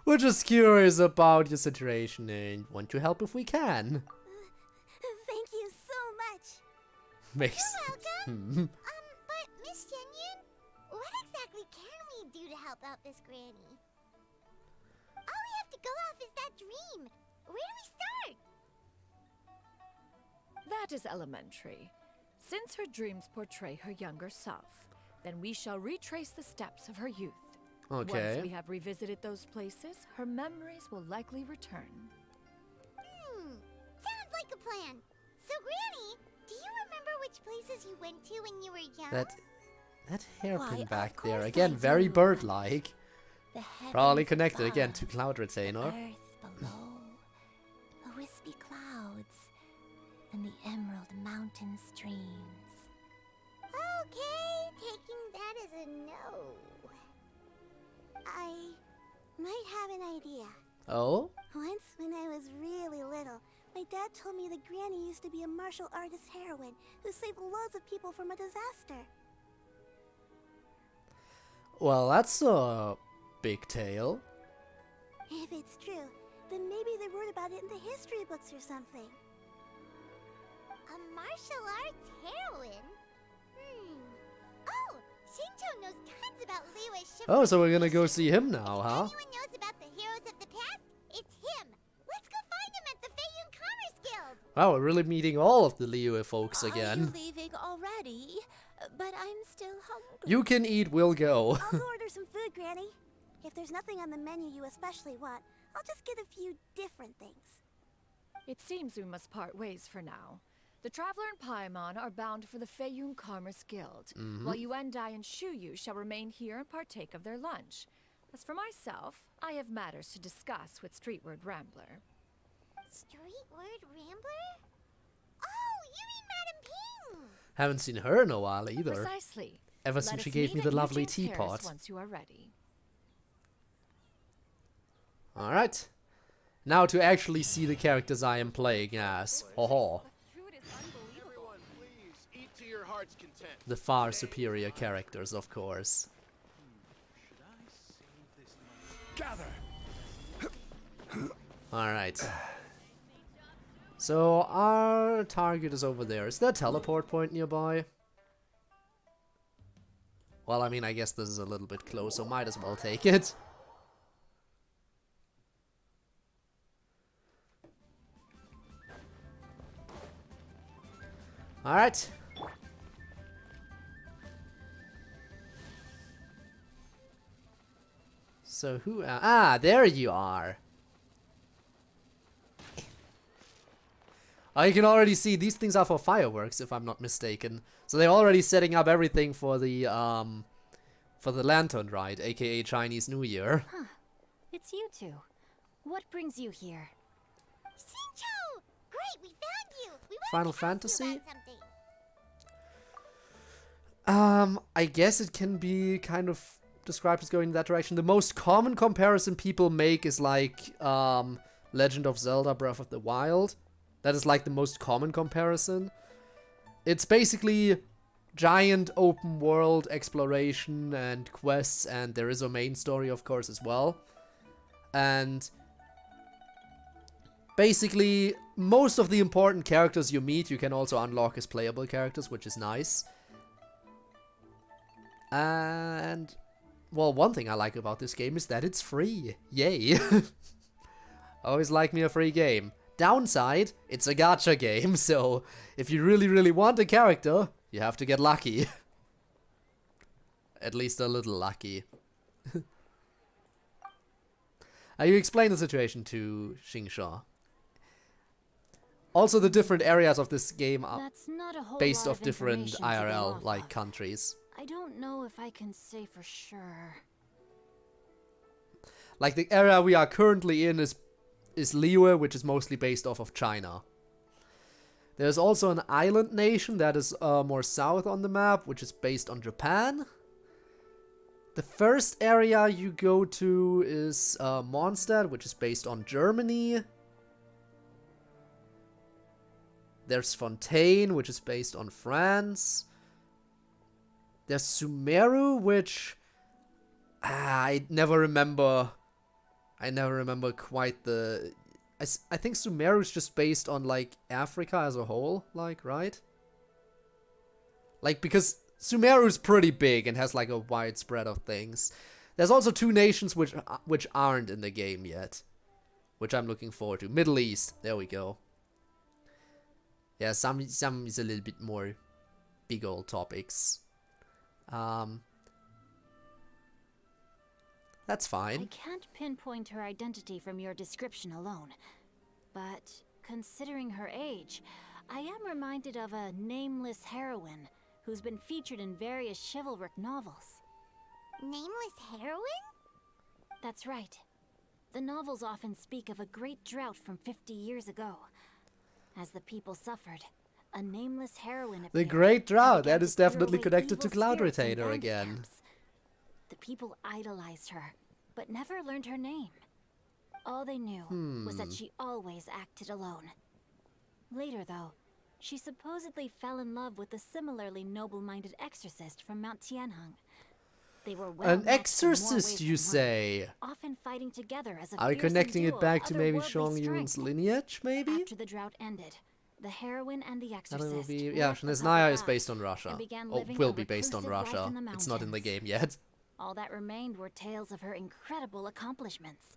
We're just curious about your situation and want to help if we can. Thank you so much. Makes. Welcome. But Miss Xianyun, what exactly can we do to help out this granny? All we have to go off is that dream. Where do we start? That is elementary. Since her dreams portray her younger self, then we shall retrace the steps of her youth. Okay. Once we have revisited those places, her memories will likely return. plan. So, Granny, do you remember which places you went to when you were young? That hairpin Why, back of there, course again, I very do. bird-like. The heavens Probably connected above, again to Cloud the Retainer. earth below, the wispy clouds, and the emerald mountain streams. Okay, taking that as a no. I might have an idea. Oh? Once, when I was really little, my dad told me that Granny used to be a martial artist heroine who saved loads of people from a disaster. Well, that's a big tale. If it's true, then maybe they wrote about it in the history books or something. A martial arts heroine? Oh, Xingqiu knows tons about Liyue's chivalry. Oh, so we're gonna go see him now, If huh? anyone knows about the heroes of the past, it's him. Let's go find him at the Feiyun Commerce Guild. Wow, we're really meeting all of the Liyue folks Are you again. leaving already? But I'm still hungry. You can eat, we'll go. I'll go order some food, Granny. If there's nothing on the menu you especially want, I'll just get a few different things. It seems we must part ways for now. The Traveler and Paimon are bound for the Feiyun Commerce Guild, while Yuendai and Shuyu shall remain here and partake of their lunch. As for myself, I have matters to discuss with Streetward Rambler. Streetward Rambler? Oh, you mean Madame Ping! Haven't seen her in a while either. Precisely. Ever Let since us she gave me meet the at lovely Eugene's Terrace teapot. once you are ready. Alright. Now to actually see the characters I am playing as. Ho-ho. Everyone, please, eat to your heart's content. The far superior characters, of course. Gather! Alright. So, our target is over there. Is there a teleport point nearby? Well, I mean, I guess this is a little bit close, so might as well take it. Alright. So who... ah, there you are. Oh, you can already see these things are for fireworks, if I'm not mistaken. So they're already setting up everything for the Lantern Rite, aka Chinese New Year. Huh. It's you two. What brings you here? Xingqiu! Great, we found you! We wanted Final to ask you Fantasy? about something. I guess it can be kind of described as going in that direction. The most common comparison people make is like Legend of Zelda Breath of the Wild. That is like the most common comparison. It's basically giant open world exploration and quests, and there is a main story of course as well. And basically most of the important characters you meet you can also unlock as playable characters, which is nice. And well, one thing I like about this game is that it's free. Yay. Always like me a free game. Downside, it's a gacha game, so if you really, really want a character, you have to get lucky. At least a little lucky. You explain the situation to Xingxia. Also, the different areas of this game are That's not a whole based lot off of different information to go IRL, off like of. countries. I don't know if I can say for sure. Like the area we are currently in is Liyue, which is mostly based off of China. There's also an island nation that is more south on the map, which is based on Japan. The first area you go to is Mondstadt, which is based on Germany. There's Fontaine, which is based on France. There's Sumeru, which I never remember quite the... I think Sumeru is just based on, like, Africa as a whole, like, right? Like, because Sumeru is pretty big and has, like, a wide spread of things. There's also two nations which aren't in the game yet, which I'm looking forward to. Middle East, there we go. Yeah, some is a little bit more big old topics. That's fine. I can't pinpoint her identity from your description alone. But considering her age, I am reminded of a nameless heroine who's been featured in various chivalric novels. Nameless heroine? That's right. The novels often speak of a great drought from 50 years ago. As the people suffered, a nameless heroine appeared. The Great Drought, and began that is to clear definitely away connected to evil Cloud spirits and Retainer bandit again. camps. The people idolized her, but never learned her name. All they knew was that she always acted alone. Later, though, she supposedly fell in love with a similarly noble-minded exorcist from Mount Tianheng. They were well An matched in more exorcist, ways you than one, say? often fighting together as a Are you fearsome connecting duo it back of to maybe otherworldly Xianyun's strength. lineage, maybe? After the drought ended, the heroine and the And exorcist it will be, left yeah, the public Snezhnaya is eye based on Russia. and began Or living will a be based on reclusive life Russia. in the It's not in the mountains. game yet. All that remained were tales of her incredible accomplishments.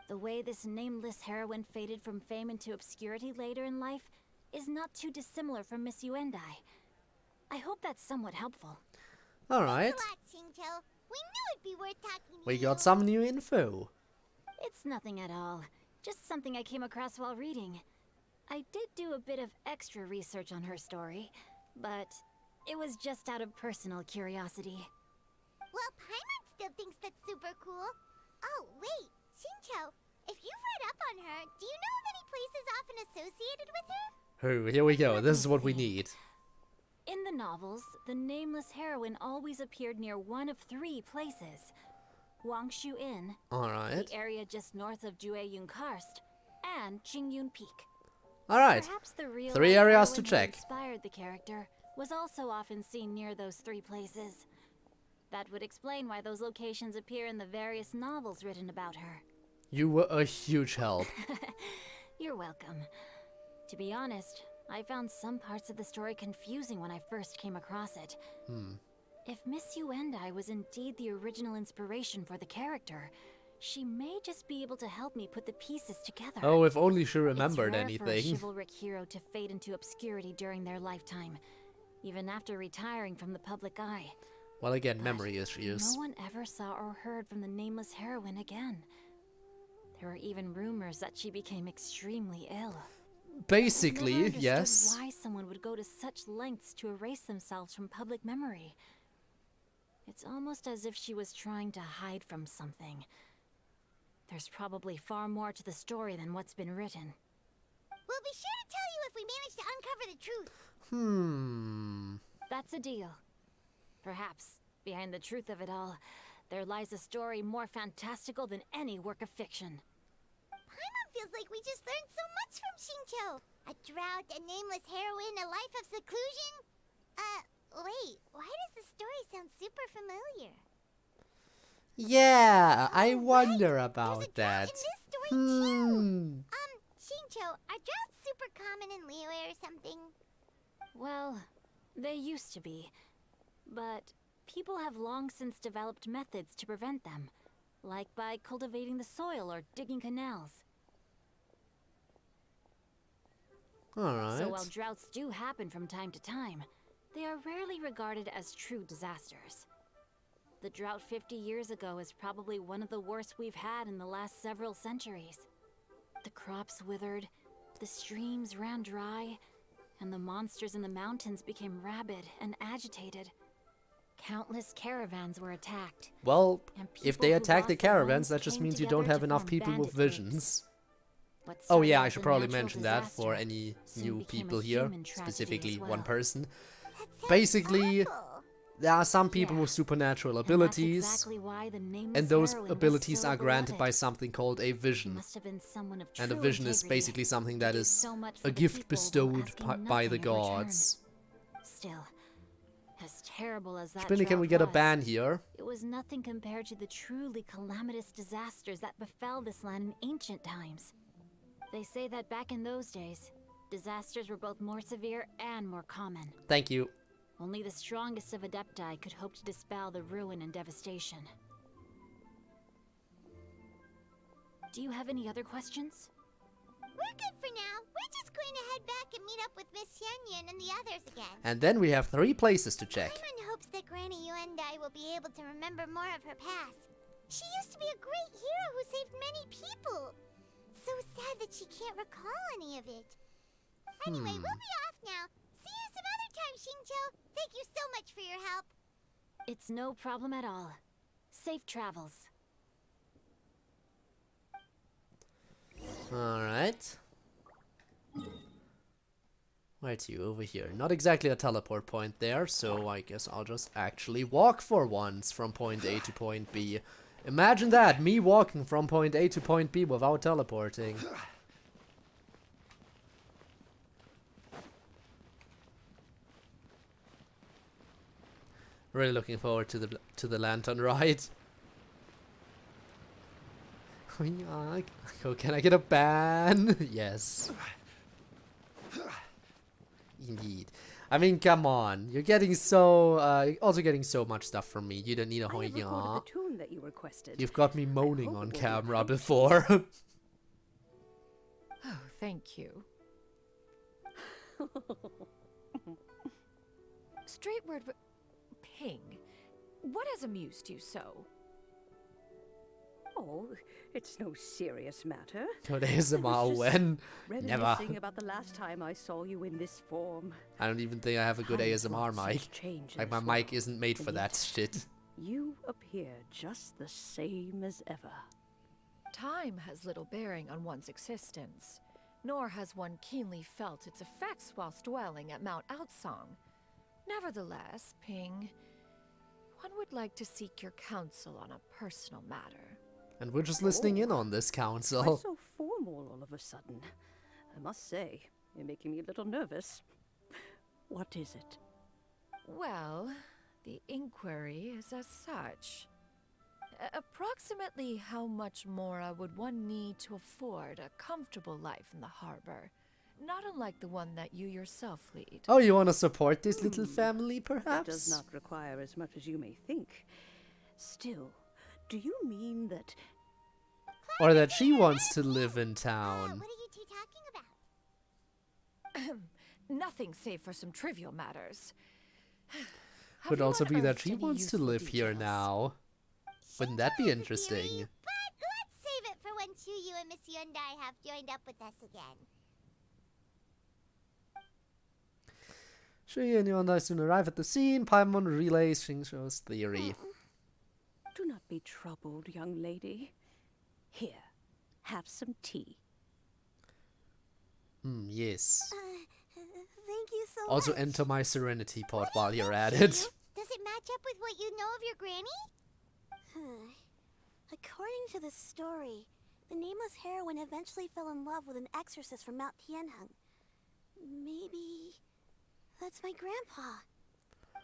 The way this nameless heroine faded from fame into obscurity later in life is not too dissimilar from Miss Yuendai. I hope that's somewhat helpful. Alright. Thanks a lot, Xingqiu. We knew it'd be worth talking to We you. got some new info. It's nothing at all. Just something I came across while reading. I did do a bit of extra research on her story, but it was just out of personal curiosity. Well, Paimon still thinks that's super cool. Oh, wait, Xingqiu, if you've read up on her, do you know of any places often associated with her? Oh, here we go. This is what we need. In the novels, the nameless heroine always appeared near one of 3 places. Wangshu Inn, Alright. the area just north of Jueyun Karst, and Qingyun Peak. Alright. Perhaps the real 3 areas to heroine who check. inspired the character was also often seen near those 3 places. That would explain why those locations appear in the various novels written about her. You were a huge help. You're welcome. To be honest, I found some parts of the story confusing when I first came across it. If Miss Yuendai was indeed the original inspiration for the character, she may just be able to help me put the pieces together. Oh, if only she remembered It's rare for a anything. chivalric hero to fade into obscurity during their lifetime, even after retiring from the public eye. Well, again, But memory issues. no one ever saw or heard from the nameless heroine again. There were even rumors that she became extremely ill. Basically, Never understood yes. why someone would go to such lengths to erase themselves from public memory. It's almost as if she was trying to hide from something. There's probably far more to the story than what's been written. We'll be sure to tell you if we manage to uncover the truth. That's a deal. Perhaps, behind the truth of it all, there lies a story more fantastical than any work of fiction. Paimon feels like we just learned so much from Xingqiu. A drought, a nameless heroine, a life of seclusion. Wait, why does the story sound super familiar? Yeah, I Oh, wonder right. about There's a drought that. in this story too. Xingqiu, are droughts super common in Liyue or something? Well, they used to be. But people have long since developed methods to prevent them, like by cultivating the soil or digging canals. Alright. So while droughts do happen from time to time, they are rarely regarded as true disasters. The drought 50 years ago is probably one of the worst we've had in the last several centuries. The crops withered, the streams ran dry, and the monsters in the mountains became rabid and agitated. Countless caravans were attacked. Well, And if people they who attack the lost their caravans, homes that just came means you don't together have to enough form people with bandit groups. visions. What Oh started yeah, I as should a probably natural mention that for disaster any soon new became people a here, human tragedy specifically as one well. person. That sounds Basically, awful. there are some people Yeah. with supernatural And abilities, that's exactly why the nameless and those heroine was abilities so are granted by beloved. something called a She vision. must have been someone of And a true vision is integrity, basically something who that did is so much for a the gift people while bestowed asking by the nothing in return. gods. Still, as terrible as that Spinny, can we drought get a was, ban here? it was nothing compared to the truly calamitous disasters that befell this land in ancient times. They say that back in those days, disasters were both more severe and more common. Thank you. Only the strongest of Adepti could hope to dispel the ruin and devastation. Do you have any other questions? We're good for now. We're just going to head back and meet up with Miss Xianyun and the others again. And then we have 3 places to check. Paimon hopes that Granny Yuendai will be able to remember more of her past. She used to be a great hero who saved many people. so sad that she can't recall any of it. Anyway, we'll be off now. See you some other time, Xingqiu. Thank you so much for your help. It's no problem at all. Safe travels. Alright. Where to? Over here. Not exactly a teleport point there, so I guess I'll just actually walk for once from point A to point B. Imagine that, me walking from point A to point B without teleporting. Really looking forward to the Lantern Rite. Oh, can I get a ban? Yes. Indeed. I mean, come on. You're getting so, also getting so much stuff from me. You don't need a I have recorded hoya. the tune that you requested. You've got me moaning hope on it will be camera helpful. before. Oh, thank you. Straight word, Ping. What has amused you so? Oh, it's no serious matter. Code ASMR when? Never. Reminiscing about the last time I saw you in this form. I don't even think I have a good Time has ASMR wrought mic. such change in Like, my this mic world, isn't made for and that yet shit. You appear just the same as ever. Time has little bearing on one's existence, nor has one keenly felt its effects whilst dwelling at Mount Outsong. Nevertheless, Ping, one would like to seek your counsel on a personal matter. And we're just listening in on this Why council. so formal all of a sudden? I must say, you're making me a little nervous. What is it? Well, the inquiry is as such. Approximately how much more would one need to afford a comfortable life in the harbor, not unlike the one that you yourself lead? Oh, you want to support this little family, It perhaps? does not require as much as you may think. Still, do you mean that... Or that she wants to live in town. What are you two talking about? Nothing save for some trivial matters. Have Could you also be that unearthed she any wants to useful live here details? now. Wouldn't that be Theory, interesting? but let's save it for when Chuyu and Miss Yundai have joined up with us again. Xianyun and I soon arrive at the scene. Paimon relays Xingqiu's theory. Do not be troubled, young lady. Here, have some tea. Yes. Thank you so Also much. enter my serenity pod What do while you you're think, at it. Chuyu? Does it match up with what you know of your granny? According to the story, the nameless heroine eventually fell in love with an exorcist from Mount Tianheng. Maybe that's my grandpa.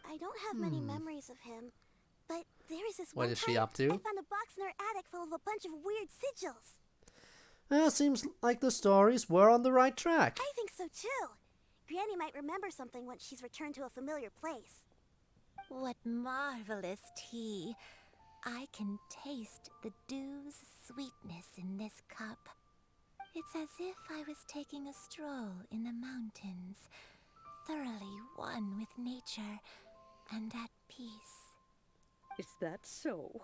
I don't have many memories of him, but there is this What one is she time up to? I found a box in her attic full of a bunch of weird sigils. Seems like the stories were on the right track. I think so too. Granny might remember something once she's returned to a familiar place. What marvelous tea. I can taste the dew's sweetness in this cup. It's as if I was taking a stroll in the mountains, thoroughly one with nature and at peace. Is that so?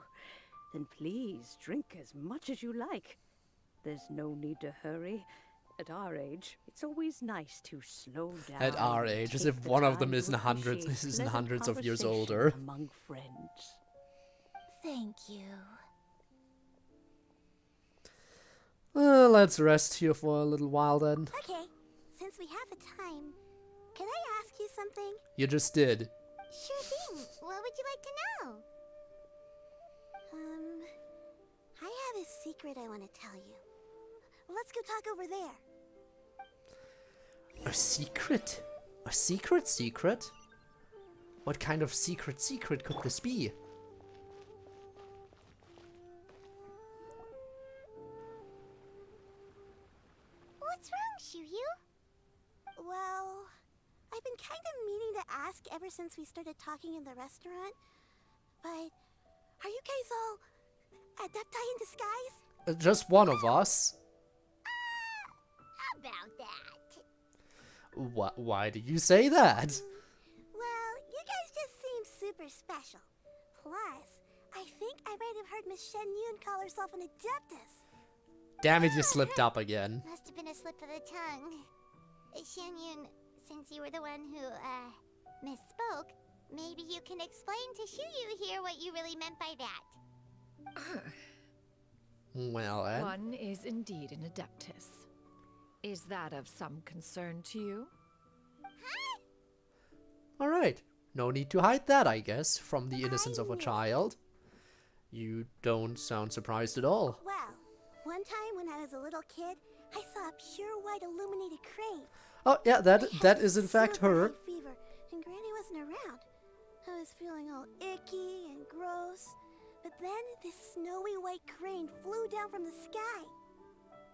Then please drink as much as you like. There's no need to hurry. At our age, it's always nice to slow down. At our and age, as take if the one of time them to isn't hundreds, appreciate isn't pleasant hundreds of years conversation older. among friends. Thank you. Let's rest here for a little while then. Okay, since we have the time, can I ask you something? You just did. Sure thing. What would you like to know? I have a secret I want to tell you. Let's go talk over there. A secret? A secret secret? What kind of secret secret could this be? What's wrong, Shuyu? Well, I've been kind of meaning to ask ever since we started talking in the restaurant, but are you guys all adepti in disguise? Just one of us? How about that? Why did you say that? Well, you guys just seem super special. Plus, I think I might have heard Miss Xianyun call herself an Adeptus. Damn it, you slipped up again. Must have been a slip of the tongue. Xianyun, since you were the one who, misspoke, maybe you can explain to Xiyu here what you really meant by that. Well, then. One is indeed an Adeptus. Is that of some concern to you? Huh? Alright. No need to hide that, I guess, from the innocence of a child. You don't sound surprised at all. Well, one time when I was a little kid, I saw a pure white illuminated crane. Oh, yeah, that is in fact her. Fever, and Granny wasn't around. I was feeling all icky and gross. But then this snowy white crane flew down from the sky.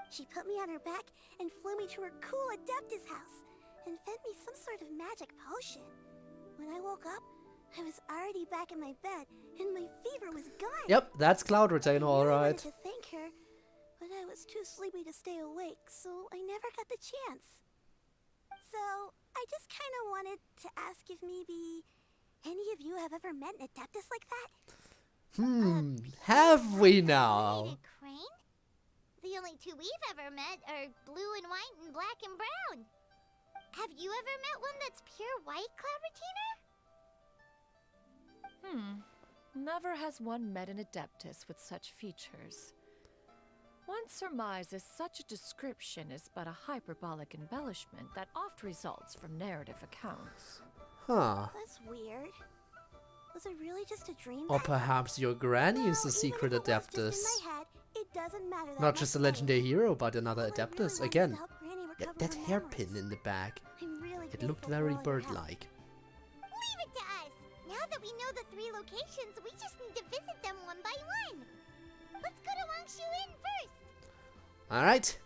She put me on her back and flew me to her cool Adeptus house and fed me some sort of magic potion. When I woke up, I was already back in my bed and my fever was gone. Yep, that's Cloud Retainer, I alright. wanted to thank her, but I was too sleepy to stay awake, so I never got the chance. So I just kind of wanted to ask if maybe any of you have ever met an Adeptus like that? Have we now? Illuminated crane? The only two we've ever met are blue and white and black and brown. Have you ever met one that's pure white, Cloud Retainer? Never has one met an Adeptus with such features. One surmises such a description is but a hyperbolic embellishment that oft results from narrative accounts. Huh. That's weird. Was it really just a dream? Or perhaps your granny is a secret Adeptus. Not just a legendary hero, but another Adeptus. Again, that hairpin in the back. It looked very bird-like. Leave it to us! Now that we know the 3 locations, we just need to visit them one by one. Let's go to Wangshu Inn first. Alright.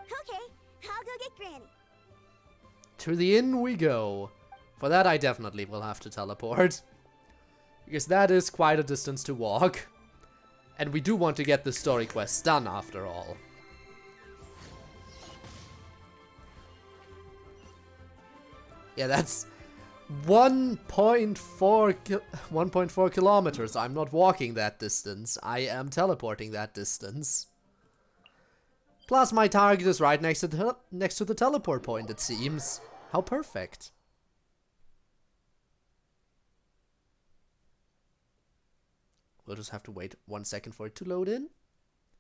Okay, I'll go get Granny. To the inn we go. For that I definitely will have to teleport. Because that is quite a distance to walk. And we do want to get the story quest done after all. Yeah, that's 1.4 kilometers. I'm not walking that distance. I am teleporting that distance. Plus my target is right next to the teleport point, it seems. How perfect. We'll just have to wait 1 second for it to load in.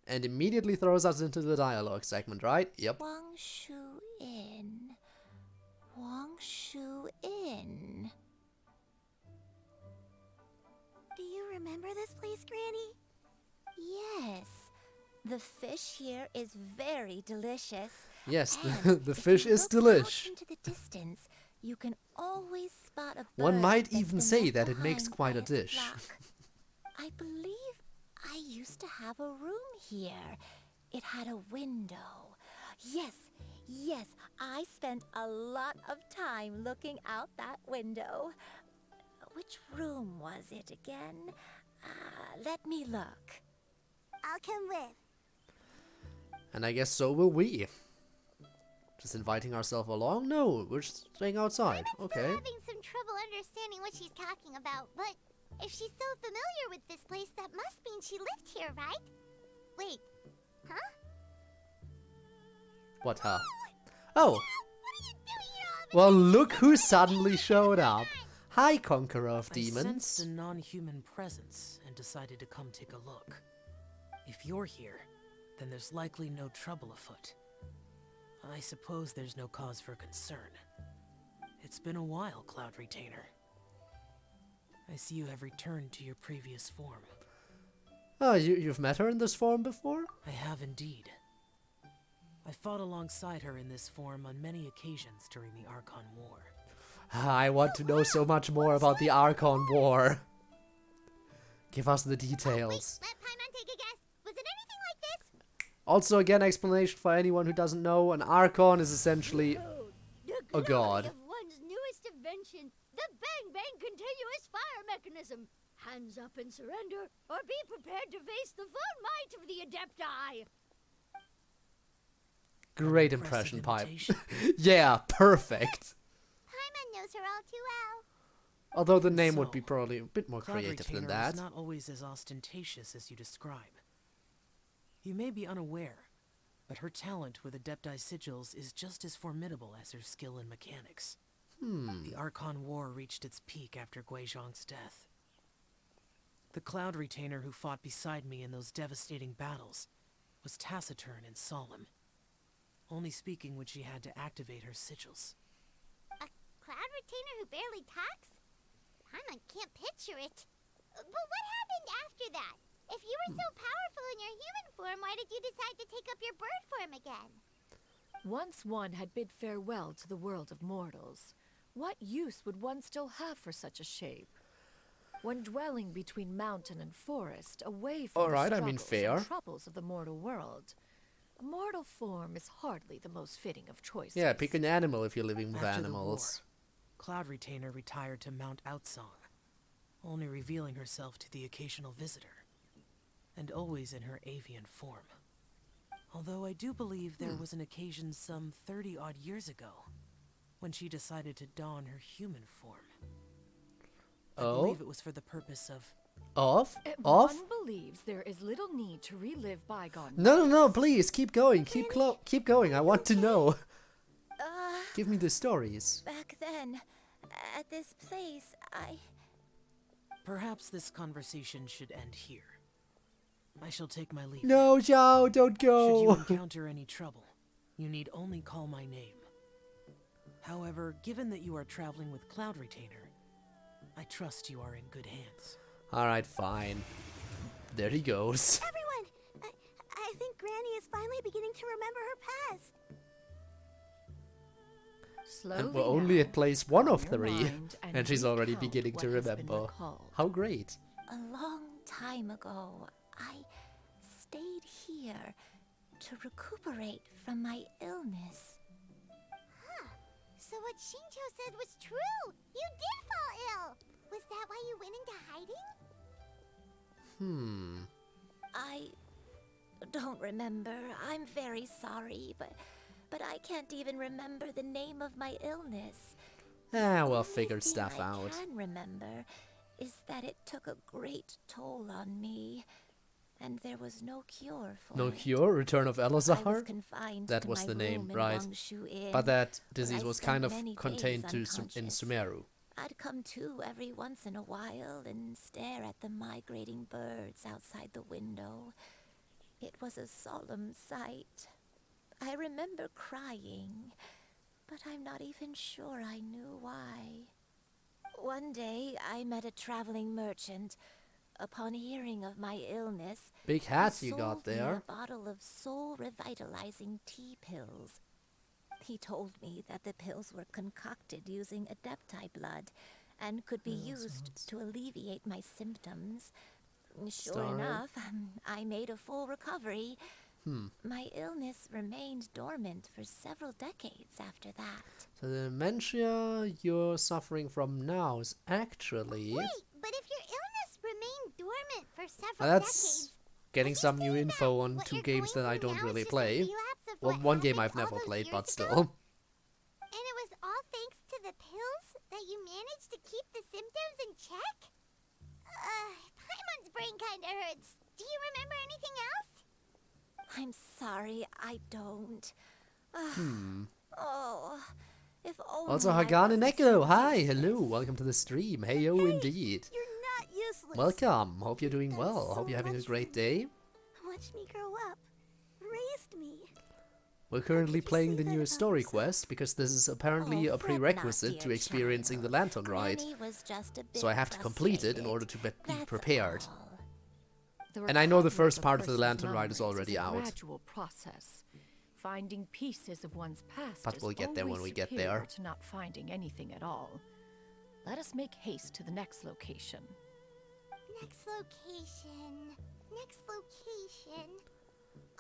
And immediately throws us into the dialogue segment, right? Yep. Wangshu Inn. Wangshu Inn. Do you remember this place, Granny? Yes. The fish here is very delicious. Yes, And the if fish you is look out delish. into the distance, you can always spot a One bird might that's even been say left that it makes behind quite by a its dish. flock. I believe I used to have a room here. It had a window. Yes, I spent a lot of time looking out that window. Which room was it again? Let me look. I'll come with. And I guess so will we. Just inviting ourselves along? No, we're just staying outside. Okay. I'm having some trouble understanding what she's talking about, but if she's so familiar with this place, that must mean she lived here, right? Wait, huh? What, huh? Oh! Well, look who suddenly showed up. Hi, Conqueror of I sensed Demons. a non-human presence and decided to come take a look. If you're here, then there's likely no trouble afoot. I suppose there's no cause for concern. It's been a while, Cloud Retainer. I see you have returned to your previous form. Oh, you've met her in this form before? I have indeed. I fought alongside her in this form on many occasions during the Archon War. I want to know so much more about the Archon War. Give us the details. Let Paimon take a guess. Was it anything like this? Also, again, explanation for anyone who doesn't know, an Archon is essentially a god. Of one's newest invention, the Bang Bang continuous fire mechanism. Hands up and surrender, or be prepared to face the full might of the Adepti. Great impression, Pipe. Yeah, perfect. Paimon knows her all too well. Although the name would be probably a bit more Cloud creative than Retainer is that. not always as ostentatious as you describe. You may be unaware, but her talent with Adepti sigils is just as formidable as her skill in mechanics. The Archon War reached its peak after Guizhong's death. The Cloud Retainer who fought beside me in those devastating battles was taciturn and solemn, only speaking when she had to activate her sigils. A cloud retainer who barely talks? Paimon can't picture it. But what happened after that? If you were so powerful in your human form, why did you decide to take up your bird form again? Once one had bid farewell to the world of mortals, what use would one still have for such a shape? When dwelling between mountain and forest, away from the struggles and troubles of the mortal world, a mortal form is hardly the most fitting of choices. Yeah, pick an animal if you're living with After animals. The war, Cloud Retainer retired to Mount Outsong, only revealing herself to the occasional visitor, and always in her avian form. Although I do believe there was an occasion some 30-odd years ago when she decided to don her human form. I believe it was for the purpose of... One believes there is little need to relive bygone... No, please, keep going, keep going, I want to know. Give me the stories. Back then, at this place, Perhaps this conversation should end here. I shall take my leave. No, Zhao, don't go. Should you encounter any trouble, you need only call my name. However, given that you are traveling with Cloud Retainer, I trust you are in good hands. Alright, fine. There he goes. Everyone! I think Granny is finally beginning to remember her past. And we're only at place 1 of 3, and she's already beginning to remember. How great. A long time ago, I stayed here to recuperate from my illness. Huh. So what Xingqiu said was true! You did fall ill! Was that why you went into hiding? I don't remember. I'm very sorry, but I can't even remember the name of my illness. We'll figure stuff out. What I can remember is that it took a great toll on me, and there was no cure for it. No cure? Return of Elazar? I was confined That to was my the name, room in right. Wangshu Inn, But that where disease I was spent kind of many contained days to in unconscious. Sumeru. I'd come to every once in a while and stare at the migrating birds outside the window. It was a solemn sight. I remember crying, but I'm not even sure I knew why. One day, I met a traveling merchant. Upon hearing of my illness, Big hat he you got sold me there. a bottle of soul-revitalizing tea pills. He told me that the pills were concocted using Adepti blood and could be used to alleviate my symptoms. Sure enough, I made a full recovery. My illness remained dormant for several decades after that. So the dementia you're suffering from now is actually... Wait, but if your illness remained dormant for several That's decades... getting some new info on 2 games that I don't really play. Well, 1 game I've never played, but still. And it was all thanks to the pills that you managed to keep the symptoms in check? Paimon's brain kinda hurts. Do you remember anything else? I'm sorry, I don't. Oh, if only Also, I Hagan and wasn't Echo, so hi, useless. hello, welcome to the stream. Heyo, indeed. You're not useless. Welcome, hope you're doing well. Hope you're having a great day. Watched me grow up. Raised me. We're currently playing the newest story quest, because this is apparently a prerequisite to experiencing the Lantern Rite. Granny was just a bit So I have to complete it in order to be That's prepared. all. And I know the first part of the Lantern Rite is already out. Gradual process. Finding pieces of one's past But is we'll get there when always we get superior there. to not finding anything at all. Let us make haste to the next location. Next location.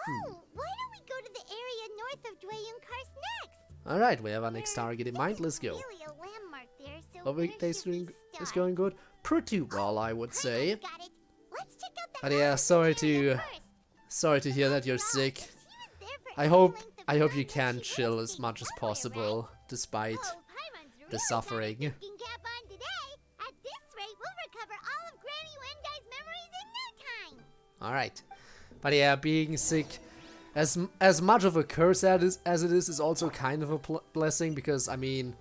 Oh, why don't we go to the area north of Dwayunkar's next? Alright, we have our next target in mind, let's go. Really a landmark there, so Hope where your day's should we is start? going good. Pretty well, I would say. Got it. Let's check out the But yeah, sorry to hear that you're sick. I hope you can chill as much as possible, despite the suffering. Cap on today. At this rate, we'll recover all of Granny Wendai's memories in no time. Alright. But yeah, being sick As much of a curse as it is also kind of a blessing, because I mean,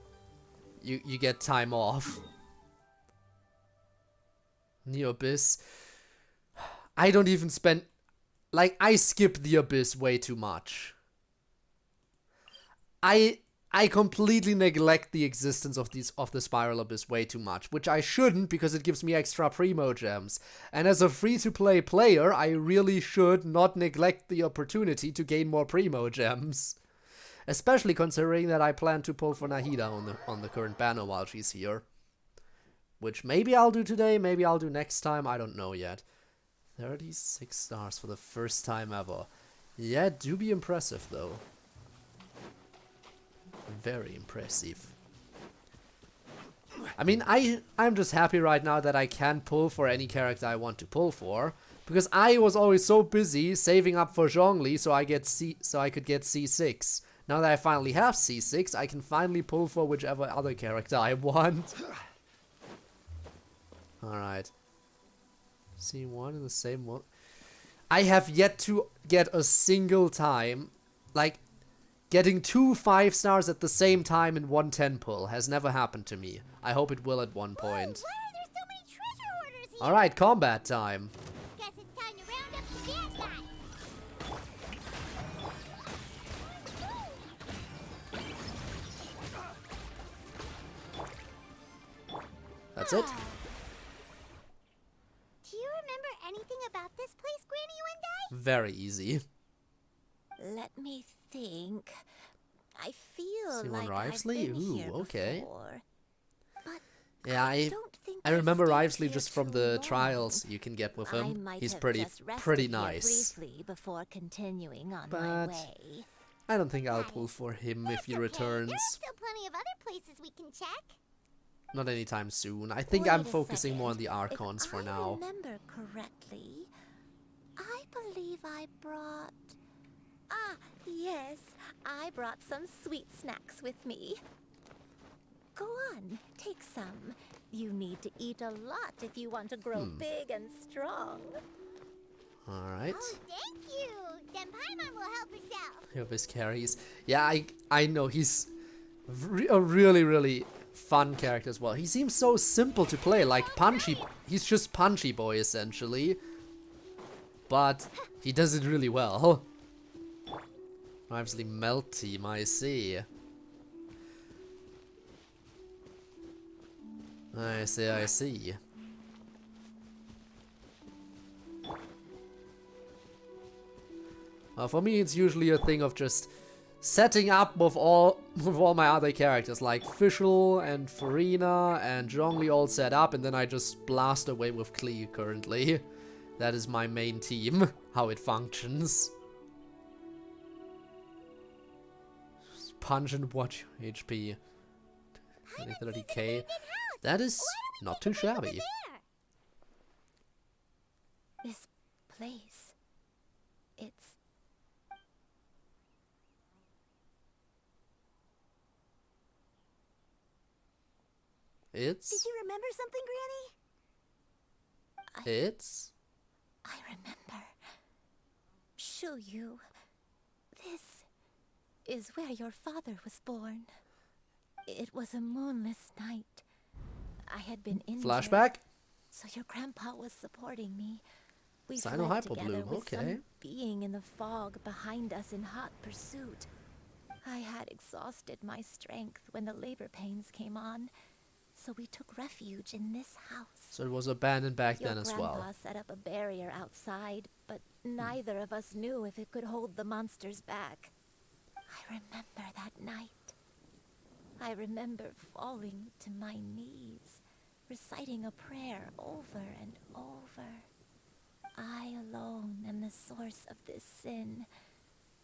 you get time off. The Abyss. I don't even spend, like, I skip the Abyss way too much. I completely neglect the existence of the Spiral Abyss way too much, which I shouldn't, because it gives me extra primo gems. And as a free-to-play player, I really should not neglect the opportunity to gain more primo gems. Especially considering that I plan to pull for Nahida on the current banner while she's here. Which maybe I'll do today, maybe I'll do next time, I don't know yet. 36 stars for the first time ever. Yeah, do be impressive though. Very impressive. I mean, I'm just happy right now that I can pull for any character I want to pull for, because I was always so busy saving up for Zhongli so I could get C6. Now that I finally have C6, I can finally pull for whichever other character I want. Alright. C1 in the same one. I have yet to get a single time, like, getting 2 5 stars at the same time in one 10 pull has never happened to me. I hope it will at one point. Alright, combat time. Guess it's time to round up the bad guys. That's it. Do you remember anything about this place, Granny Wendai? Very easy. Let me think. I feel C1 like Rivesley? I've been Ooh, here okay. before. But Yeah, I remember Rivesley just from the trials you can get with him. He's pretty nice. Briefly before continuing on my But way. I don't think I'll pull for him if he returns. There are still plenty of other places we can check. Not anytime soon. I think Wait I'm a focusing second. more on the Archons for now. If I remember correctly, I believe I brought... Ah, yes, I brought some sweet snacks with me. Go on, take some. You need to eat a lot if you want to grow big and strong. Alright. Oh, thank you. Then Paimon will help herself. His carries. Yeah, I know he's a really fun character as well. He seems so simple to play, like punchy. He's just punchy boy essentially, but he does it really well. Obviously melt team, I see. I see. For me, it's usually a thing of just setting up with all my other characters, like Fischl and Farina and Zhongli all set up, and then I just blast away with Klee currently. That is my main team, how it functions. Just punch and watch HP. 30k. That is not too shabby. This place, it's... It's... Did you remember something, Granny? It's... I remember. Xianyun. This is where your father was born. It was a moonless night. I had been injured. Flashback? So your grandpa was supporting me. We fled Sino-hypo together bloom, with okay. some being in the fog behind us in hot pursuit. I had exhausted my strength when the labor pains came on, so we took refuge in this house. So it was abandoned back then as Your well. grandpa set up a barrier outside, but neither of us knew if it could hold the monsters back. I remember that night. I remember falling to my knees, reciting a prayer over and over. I alone am the source of this sin.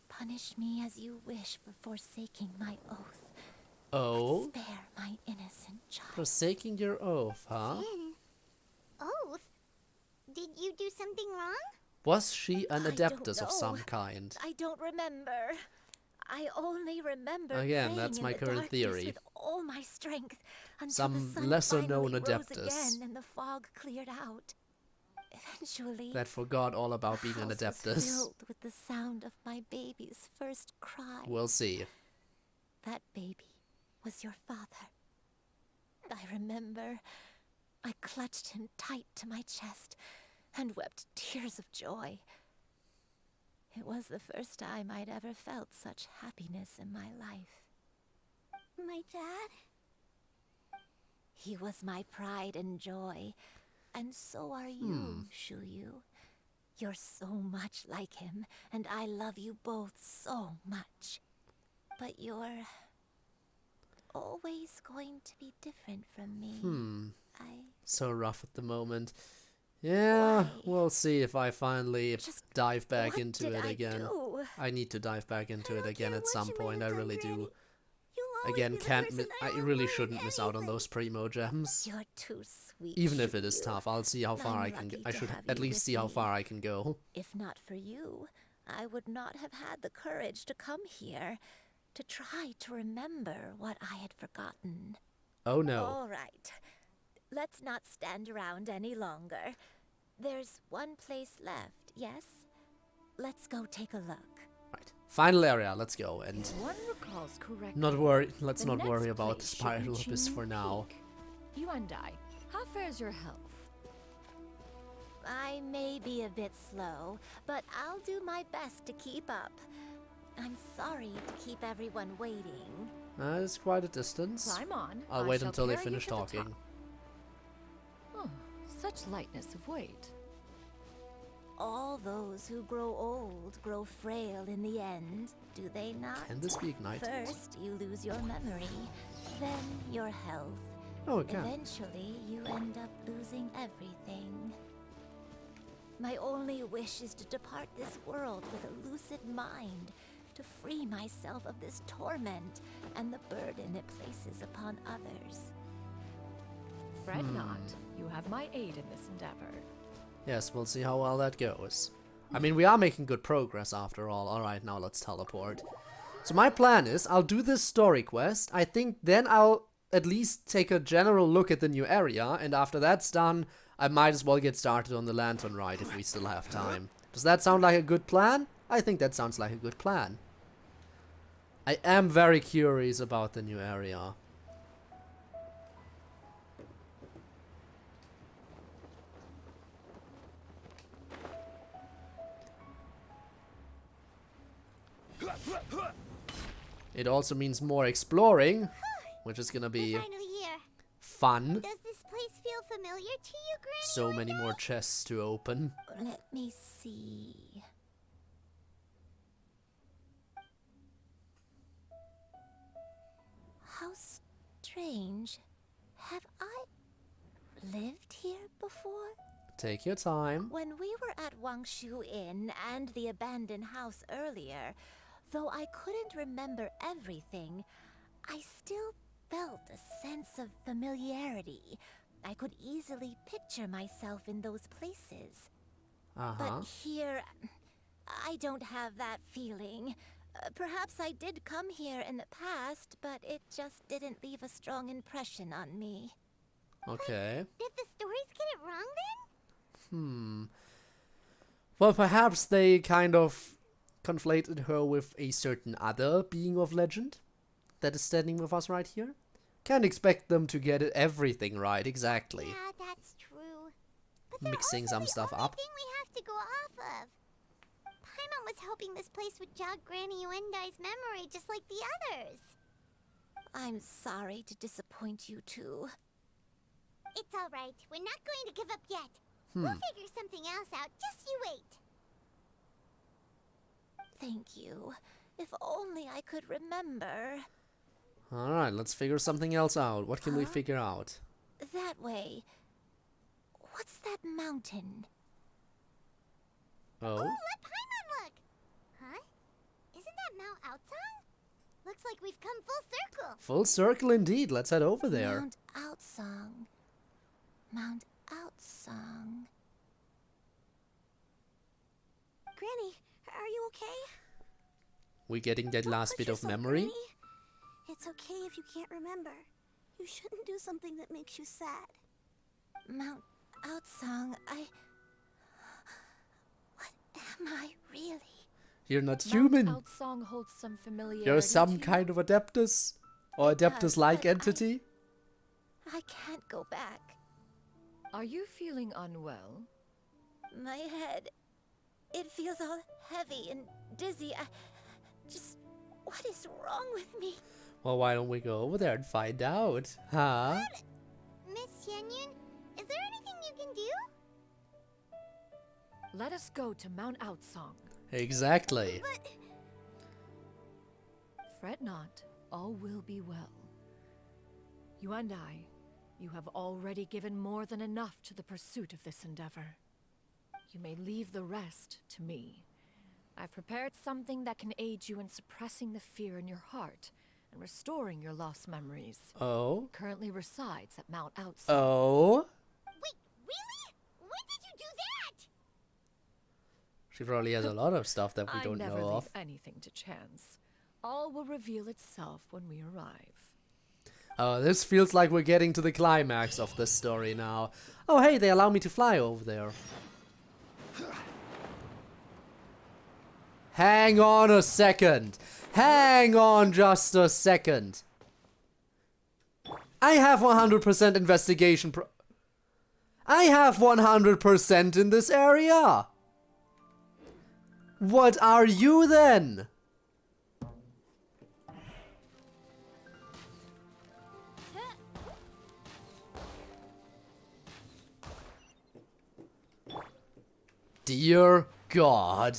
Punish me as you wish for forsaking my oath. Oh? But spare my innocent child. Forsaking your oath, huh? Sin? Oath? Did you do something wrong? Was she an I Adeptus don't of some know. kind? I don't remember. I only remember Again, praying that's in my the current darkness theory. with all my strength until Some the sun lesser-known finally rose Adeptus. again and the fog cleared out. Eventually, that forgot all about being an the house was Adeptus. filled with the sound of my baby's first cry. We'll see. That baby was your father. I remember I clutched him tight to my chest and wept tears of joy. It was the first time I'd ever felt such happiness in my life. My dad? He was my pride and joy, and so are you, Xianyun. You're so much like him, and I love you both so much. But you're always going to be different from me. So rough at the moment. Yeah, we'll see if I finally dive back into it again. I need to dive back into it again at some point. I really do. Again, I really shouldn't miss out on those primo gems. You're too sweet. Even if it is tough, I'll see how far I can. I should at least see how far I can go. If not for you, I would not have had the courage to come here, to try to remember what I had forgotten. Oh no. All right. Let's not stand around any longer. There's one place left, yes? Let's go take a look. Right. Final area, let's go. And If one recalls correctly, let's the not next worry about place should Spiral be Abyss for Xianyun now. Peak. You and I, how fares your health? I may be a bit slow, but I'll do my best to keep up. I'm sorry to keep everyone waiting. It's quite a distance. Climb on. I'll I wait shall until they carry you finish to the talking. top. Oh, such lightness of weight. All those who grow old grow frail in the end, do they not? Can this be ignited? First, you lose your memory, then your health. Oh, it can. Eventually, you end up losing everything. My only wish is to depart this world with a lucid mind, to free myself of this torment and the burden it places upon others. Fret not. You have my aid in this endeavor. Yes, we'll see how well that goes. I mean, we are making good progress after all. Alright, now let's teleport. So my plan is, I'll do this story quest. I think then I'll at least take a general look at the new area. And after that's done, I might as well get started on the Lantern Rite if we still have time. Does that sound like a good plan? I think that sounds like a good plan. I am very curious about the new area. It also means more exploring, which is gonna be Finally here. fun. Does this place feel familiar to you, Granny? So many more chests to open. Let me see. How strange. Have I lived here before? Take your time. When we were at Wangshu Inn and the abandoned house earlier, though I couldn't remember everything, I still felt a sense of familiarity. I could easily picture myself in those places. But here, I don't have that feeling. Perhaps I did come here in the past, but it just didn't leave a strong impression on me. Okay. Did the stories get it wrong then? Well, perhaps they kind of conflated her with a certain other being of legend that is standing with us right here. Can't expect them to get everything right, exactly. Yeah, that's true. But they're Mixing also some the stuff only up. thing we have to go off of. Paimon was hoping this place would jog Granny Yuendai's memory just like the others. I'm sorry to disappoint you too. It's alright. We're not going to give up yet. We'll figure something else out. Just you wait. Thank you. If only I could remember. Alright, let's figure something else out. What can we figure out? That way. What's that mountain? Oh? Let Paimon look! Huh? Isn't that Mount Outsong? Looks like we've come full circle. Full circle indeed. Let's head over there. Mount Outsong. Mount Outsong. Granny, are you okay? We getting that last Put bit of yourself, memory? Granny. It's okay if you can't remember. You shouldn't do something that makes you sad. Mount Outsong, Am I really? You're not Mount human. Outsong holds some familiarity You're some to you? kind of Adeptus. Or It does, Adeptus-like but entity. I can't go back. Are you feeling unwell? My head, it feels all heavy and dizzy. What is wrong with me? Well, why don't we go over there and find out? Huh? Miss Xianyun, is there anything you can do? Let us go to Mount Outsong. Exactly. But Fret not, all will be well. You and I, you have already given more than enough to the pursuit of this endeavor. You may leave the rest to me. I've prepared something that can aid you in suppressing the fear in your heart and restoring your lost memories. Oh? It currently resides at Mount Outsong. Oh? wait, really? When did you do that? She probably has a lot of stuff that we don't I never know leave of. anything to chance. All will reveal itself when we arrive. Oh, this feels like we're getting to the climax of this story now. Oh, hey, they allow me to fly over there. Hang on a second. Hang on just a second. I have 100% investigation I have 100% in this area. What are you then? Dear God.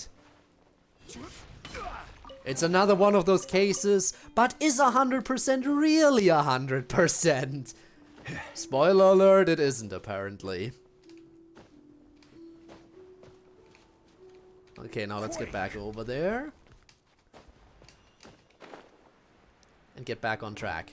It's another one of those cases, but is 100% really 100%? Spoiler alert, it isn't apparently. Okay, now let's get back over there. And get back on track.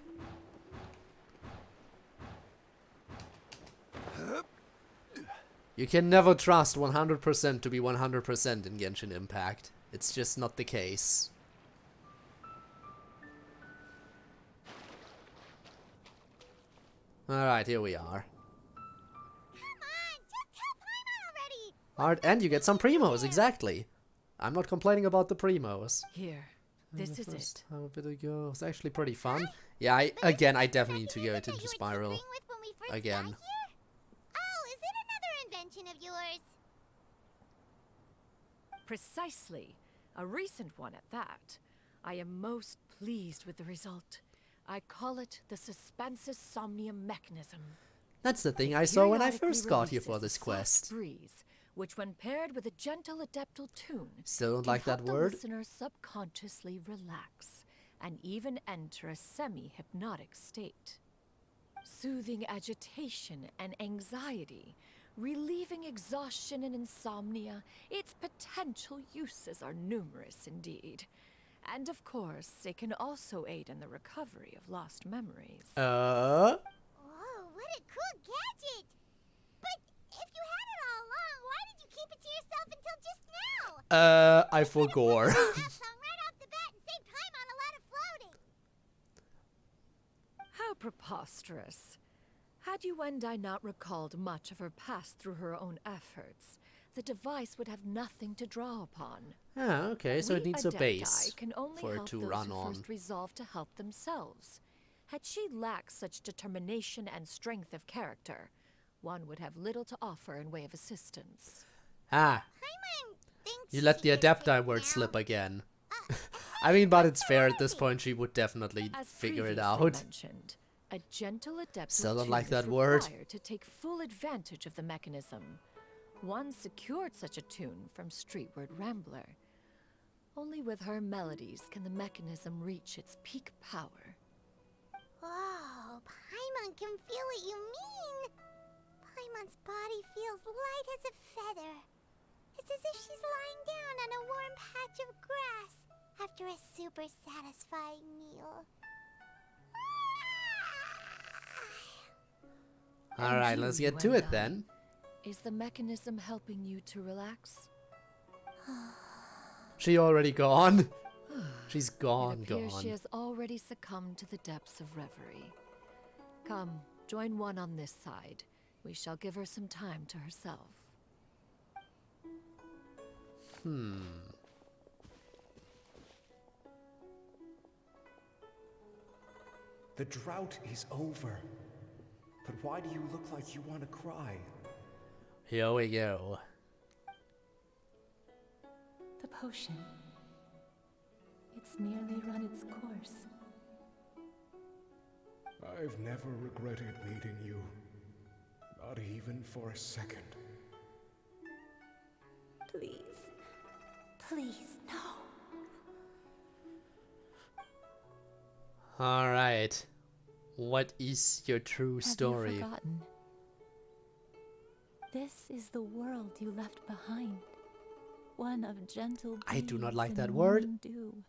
You can never trust 100% to be 100% in Genshin Impact. It's just not the case. Alright, here we are. Come on, just tell Paimon already. Alright, and you get some primos, exactly. I'm not complaining about the primos. Here, this is it. Time a bit ago. It's actually pretty fun. Yeah, I definitely need to go into Spiral again. Oh, is it another invention of yours? Precisely. A recent one at that. I am most pleased with the result. I call it the Suspensus Somnium mechanism. That's the thing I saw when I first got here for this quest. Breeze, which when paired with a gentle adeptal tune, Still don't can like that help the word. listener subconsciously relax and even enter a semi-hypnotic state. Soothing agitation and anxiety, relieving exhaustion and insomnia, its potential uses are numerous indeed. And of course, it can also aid in the recovery of lost memories. Whoa, what a cool gadget! But if you had it all along, why did you keep it to yourself until just now? I forgot. That song right off the bat and save time on a lot of floating. How preposterous. Had you and I not recalled much of her past through her own efforts, the device would have nothing to draw upon. Ah, okay, so it needs a Adepti base can only for it help to those run who on. first resolve to help themselves. Had she lacked such determination and strength of character, one would have little to offer in way of assistance. Ah, Paimon thinks you let she the gets Adepti it word now. slip again. I mean, but it's fair at this point, she would definitely As figure it previously out. mentioned, a gentle adeptal Still don't tune like is that word. required to take full advantage of the mechanism. One secured such a tune from Streetward Rambler. Only with her melodies can the mechanism reach its peak power. Whoa, Paimon can feel what you mean. Paimon's body feels light as a feather. It's as if she's lying down on a warm patch of grass after a super satisfying meal. Alright, And let's you get to and it then. Is the mechanism helping you to relax? She already gone? She's It gone, appears gone. she has already succumbed to the depths of reverie. Come, join one on this side. We shall give her some time to herself. The drought is over. But why do you look like you want to cry? Here we go. The potion. It's nearly run its course. I've never regretted meeting you. Not even for a second. Please. Please, no. Alright. What is your true story? Have you forgotten? This is the world you left behind. One of gentle I do not breeze like and that word. morning dew,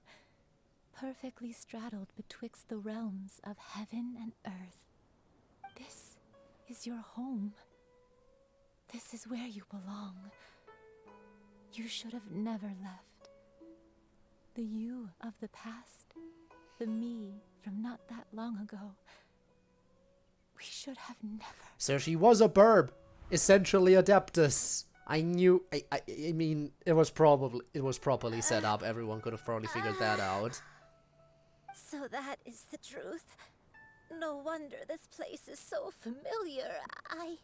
perfectly straddled betwixt the realms of heaven and earth. This is your home. This is where you belong. You should have never left. The you of the past, the me from not that long ago. We should have never. So she was a burb, essentially Adeptus. I knew. I mean, it was properly set up. Everyone could have probably figured that out. So that is the truth. No wonder this place is so familiar. Granny!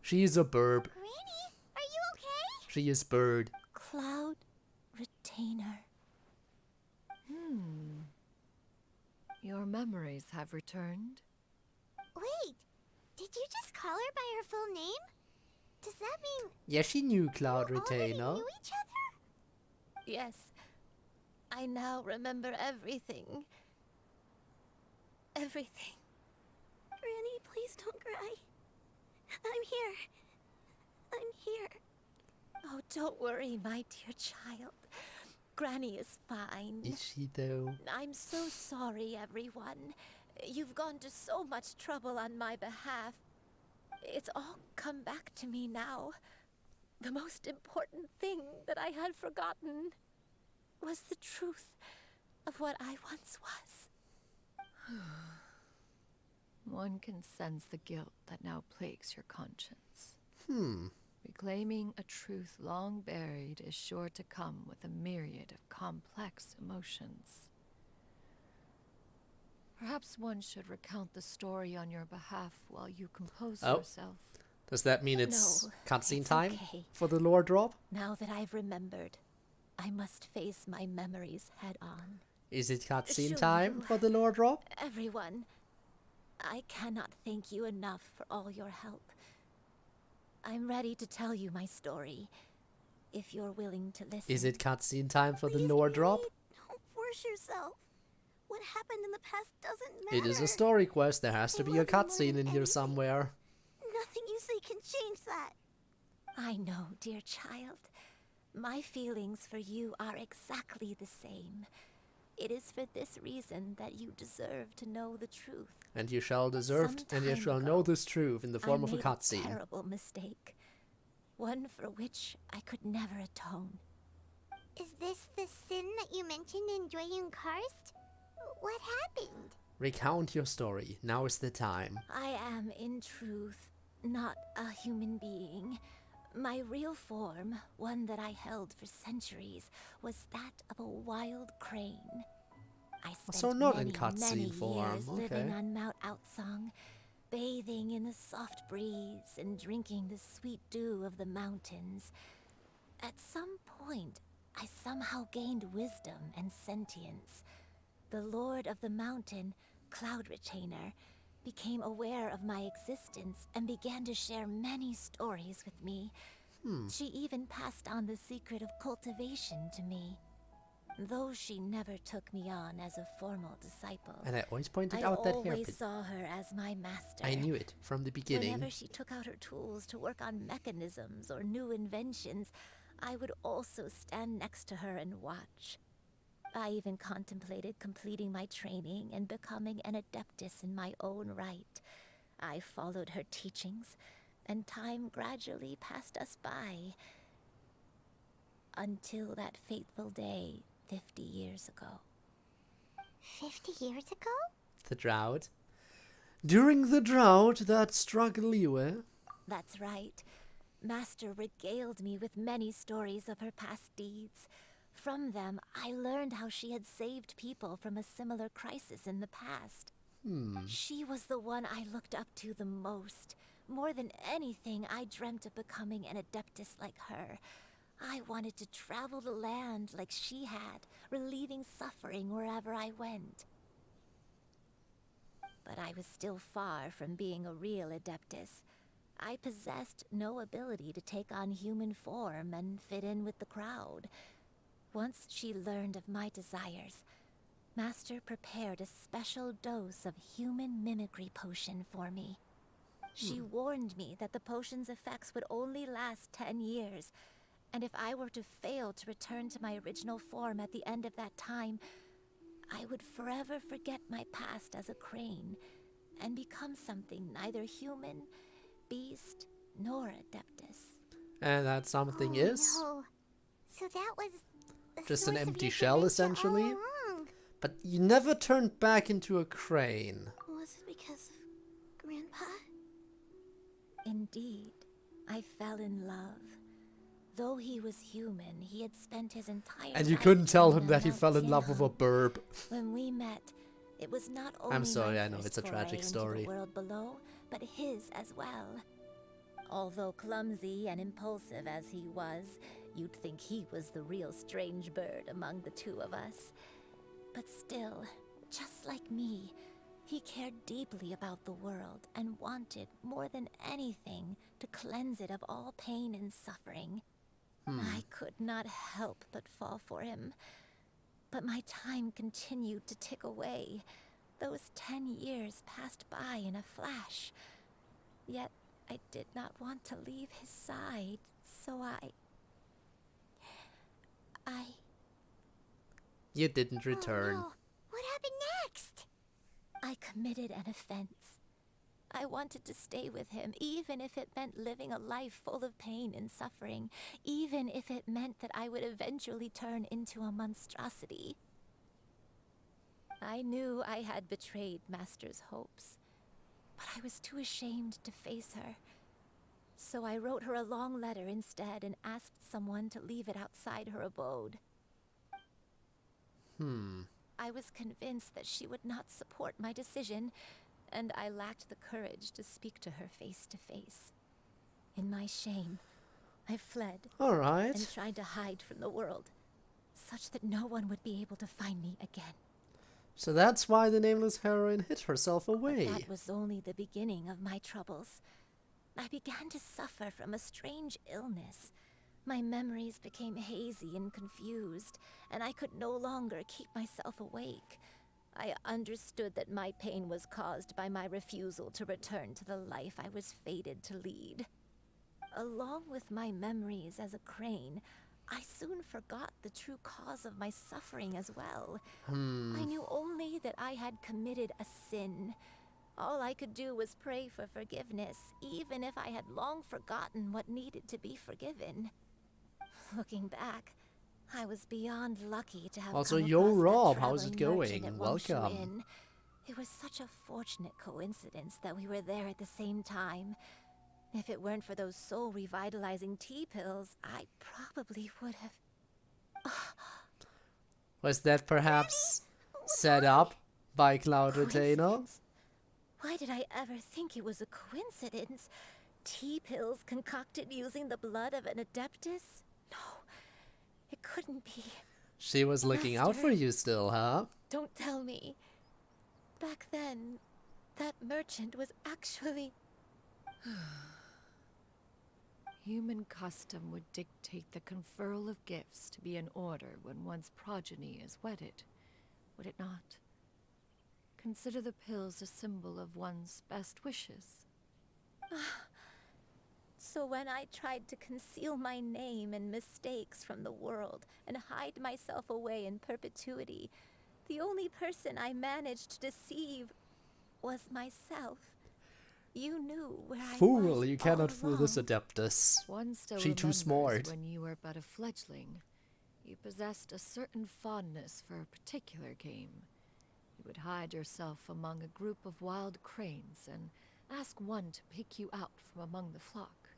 She is a burb. Granny, are you okay? She is bird. Cloud Retainer. Your memories have returned. Wait, did you just call her by her full name? Does that mean Yeah, she knew Cloud you Retainer. already knew each other? Yes. I now remember everything. Everything. Granny, please don't cry. I'm here. I'm here. Oh, don't worry, my dear child. Granny is fine. Is she though? I'm so sorry, everyone. You've gone to so much trouble on my behalf. It's all come back to me now. The most important thing that I had forgotten was the truth of what I once was. One can sense the guilt that now plagues your conscience. Reclaiming a truth long buried is sure to come with a myriad of complex emotions. Perhaps one should recount the story on your behalf while you compose yourself. Does that mean it's No, cutscene it's time okay. for the lore drop? Now that I've remembered, I must face my memories head on. Is it cutscene Sure time you- for the lore drop? Everyone, I cannot thank you enough for all your help. I'm ready to tell you my story, if you're willing to listen. Is it cutscene time for the Please, lore Granny, drop? Don't force yourself. What happened in the past doesn't matter. It is a story quest. There has to I be a love you more cutscene than in here anything. somewhere. Nothing you say can change that. I know, dear child. My feelings for you are exactly the same. It is for this reason that you deserve to know the truth. And you shall deserve, Some and you time shall ago, know this truth in the form I of a made cutscene. terrible mistake. One for which I could never atone. Is this the sin that you mentioned in Xianyun Karst? What happened? Recount your story. Now is the time. I am, in truth, not a human being. My real form, one that I held for centuries, was that of a wild crane. I spent So not in many, cutscene many form, years living okay. on Mount Outsong, bathing in the soft breeze and drinking the sweet dew of the mountains. At some point, I somehow gained wisdom and sentience. The Lord of the Mountain, Cloud Retainer, became aware of my existence and began to share many stories with me. She even passed on the secret of cultivation to me. Though she never took me on as a formal disciple, And I always pointed I out that always hairpin. saw her as my master. I knew it from the beginning. Whenever she took out her tools to work on mechanisms or new inventions, I would also stand next to her and watch. I even contemplated completing my training and becoming an Adeptus in my own right. I followed her teachings, and time gradually passed us by. Until that fateful day 50 years ago. 50 years ago? The drought. During the drought that struck Liyue. That's right. Master regaled me with many stories of her past deeds. From them, I learned how she had saved people from a similar crisis in the past. She was the one I looked up to the most. More than anything, I dreamt of becoming an Adeptus like her. I wanted to travel the land like she had, relieving suffering wherever I went. But I was still far from being a real Adeptus. I possessed no ability to take on human form and fit in with the crowd. Once she learned of my desires, Master prepared a special dose of human mimicry potion for me. She warned me that the potion's effects would only last 10 years, and if I were to fail to return to my original form at the end of that time, I would forever forget my past as a crane and become something neither human, beast, nor Adeptus. And that something is No. So that was the just an source of empty your shell, dementia all essentially. along. But you never turned back into a crane. Was it because of Grandpa? Indeed, I fell in love. Though he was human, he had spent his entire And you life couldn't tell on him the that he fell in love with a Mount burb. When we met, it was not only I'm sorry, my I know, first it's a foray tragic into story. the world below, but his as well. Although clumsy and impulsive as he was, you'd think he was the real strange bird among the two of us. But still, just like me, he cared deeply about the world and wanted, more than anything, to cleanse it of all pain and suffering. I could not help but fall for him. But my time continued to tick away. Those 10 years passed by in a flash. Yet I did not want to leave his side, so You didn't return. Oh, no. What happened next? I committed an offense. I wanted to stay with him, even if it meant living a life full of pain and suffering, even if it meant that I would eventually turn into a monstrosity. I knew I had betrayed Master's hopes, but I was too ashamed to face her. So I wrote her a long letter instead and asked someone to leave it outside her abode. I was convinced that she would not support my decision, and I lacked the courage to speak to her face to face. In my shame, I fled Alright. and tried to hide from the world, such that no one would be able to find me again. So that's why the nameless heroine hid herself away. But that was only the beginning of my troubles. I began to suffer from a strange illness. My memories became hazy and confused, and I could no longer keep myself awake. I understood that my pain was caused by my refusal to return to the life I was fated to lead. Along with my memories as a crane, I soon forgot the true cause of my suffering as well. I knew only that I had committed a sin. All I could do was pray for forgiveness, even if I had long forgotten what needed to be forgiven. Looking back, I was beyond lucky to have Also, come yo, across that Rob, how's it traveling merchant going? at Wangshu Welcome. Inn. It was such a fortunate coincidence that we were there at the same time. If it weren't for those soul-revitalizing tea pills, I probably would have... Was that perhaps set up by Cloud Retainer? Coincidence? Why did I ever think it was a coincidence? Tea pills concocted using the blood of an Adeptus? No, it couldn't be. She was looking out for you still, huh? Don't tell me. Back then, that merchant was actually... Human custom would dictate the conferral of gifts to be in order when one's progeny is wedded, would it not? Consider the pills a symbol of one's best wishes. So when I tried to conceal my name and mistakes from the world and hide myself away in perpetuity, the only person I managed to deceive was myself. You knew where I was. Fool, you cannot all fool this along. Adeptus. One still She too remembers smart. when you were but a fledgling. You possessed a certain fondness for a particular game. You would hide yourself among a group of wild cranes and ask one to pick you out from among the flock.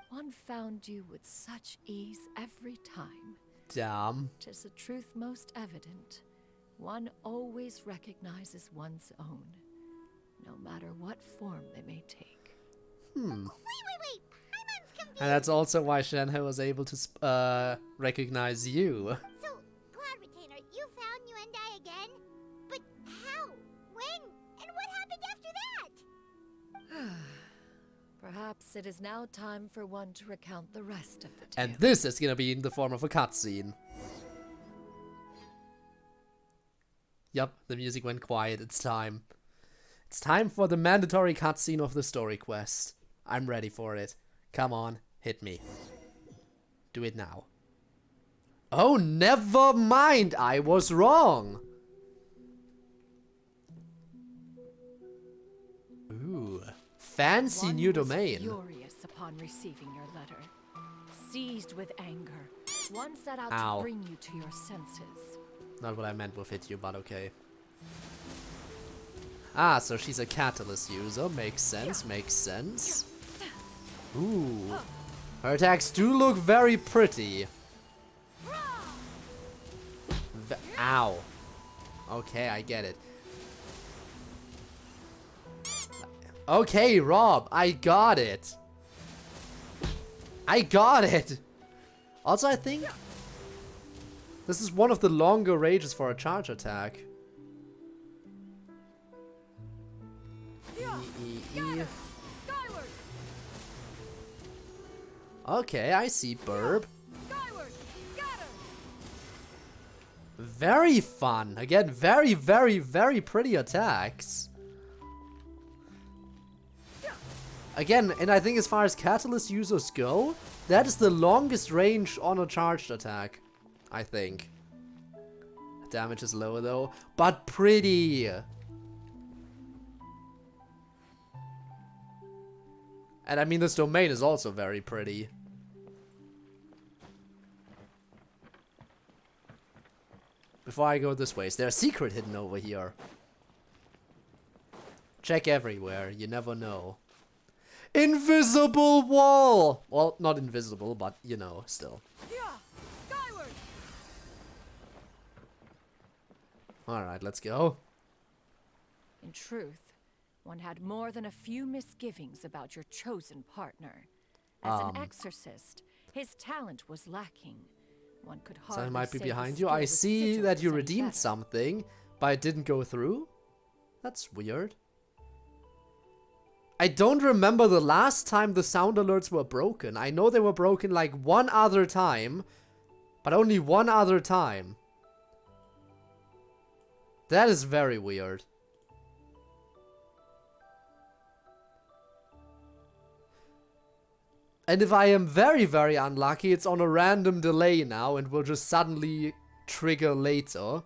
one found you with such ease every time. Damn. 'Tis a truth most evident. One always recognizes one's own, no matter what form they may take. Hmm. Wait. Paimon's confused. And that's also why Shenhe was able to recognize you. So, Cloud Retainer, you found Yuendai again? But how? When? And what happened after that? Perhaps it is now time for one to recount the rest of the tale. And this is gonna be in the form of a cutscene. Yup, the music went quiet. It's time. It's time for the mandatory cutscene of the story quest. I'm ready for it. Come on, hit me. Do it now. Oh, never mind. I was wrong. Ooh, fancy new domain. Furious upon receiving your letter, seized with anger, one set out Ow. to bring you to your senses. Not what I meant with hit you, but okay. Ah, so she's a catalyst user. Makes sense, makes sense. Ooh. Her attacks do look very pretty. Ow. Okay, I get it. Okay, Rob, I got it. I got it. Also, I think this is one of the longer ranges for a charge attack. Okay, I see Burb. Very fun. Again, very, very, very pretty attacks. Again, and I think as far as catalyst users go, that is the longest range on a charged attack. I think. Damage is lower though, but pretty. And I mean, this domain is also very pretty. Before I go this way, is there a secret hidden over here? Check everywhere, you never know. Invisible wall! Well, not invisible, but you know, still. Alright, let's go. In truth, one had more than a few misgivings about your chosen partner. As an exorcist, his talent was lacking. One could hardly Something might be say behind his you. skill I with see sigils that you was any redeemed better. something, but it didn't go through. That's weird. I don't remember the last time the sound alerts were broken. I know they were broken like one other time, but only one other time. That is very weird. And if I am very, very unlucky, it's on a random delay now and will just suddenly trigger later.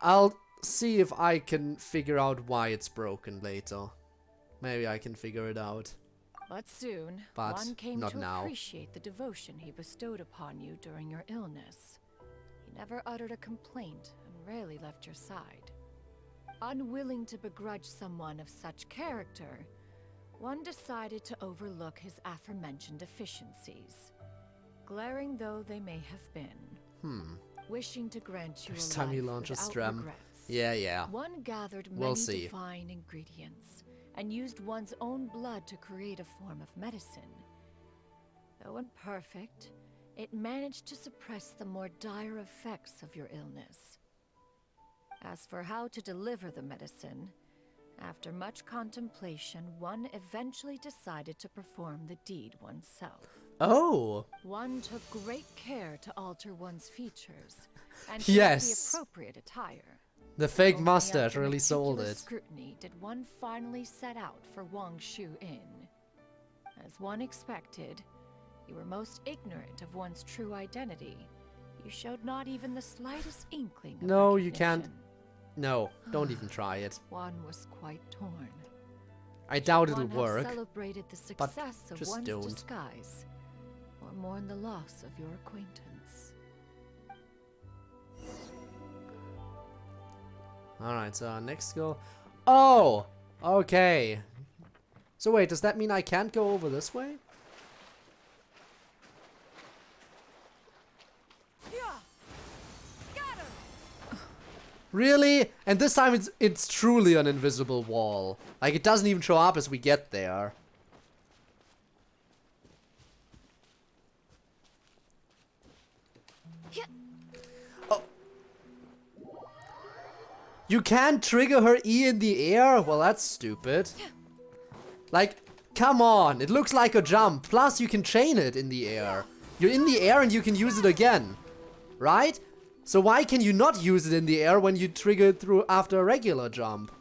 I'll see if I can figure out why it's broken later. Maybe I can figure it out. But soon, But one came not to now. appreciate the devotion he bestowed upon you during your illness. He never uttered a complaint and rarely left your side. Unwilling to begrudge someone of such character, one decided to overlook his aforementioned deficiencies, glaring though they may have been. Wishing to grant you First a time life you launch a without strem. regrets. Yeah. One gathered We'll many see. divine ingredients and used one's own blood to create a form of medicine. Though imperfect, it managed to suppress the more dire effects of your illness. As for how to deliver the medicine, after much contemplation, one eventually decided to perform the deed oneself. Oh! One took great care to alter one's features and Yes. the appropriate attire. The fake Only mustache after really sold meticulous it. scrutiny did one finally set out for Wangshu Inn. As one expected, you were most ignorant of one's true identity. You showed not even the slightest inkling of No, you can't. recognition. No, don't even try it. One was quite torn. I doubt Should it'll one have work. celebrated the but success of just one's don't. disguise, or mourn the loss of your acquaintance. Alright, so our next skill. Oh! Okay. So wait, does that mean I can't go over this way? Really? And this time it's truly an invisible wall. Like, it doesn't even show up as we get there. Oh. You can't trigger her E in the air? Well, that's stupid. Like, come on. It looks like a jump. Plus, you can chain it in the air. You're in the air and you can use it again. Right? So why can you not use it in the air when you trigger it through after a regular jump?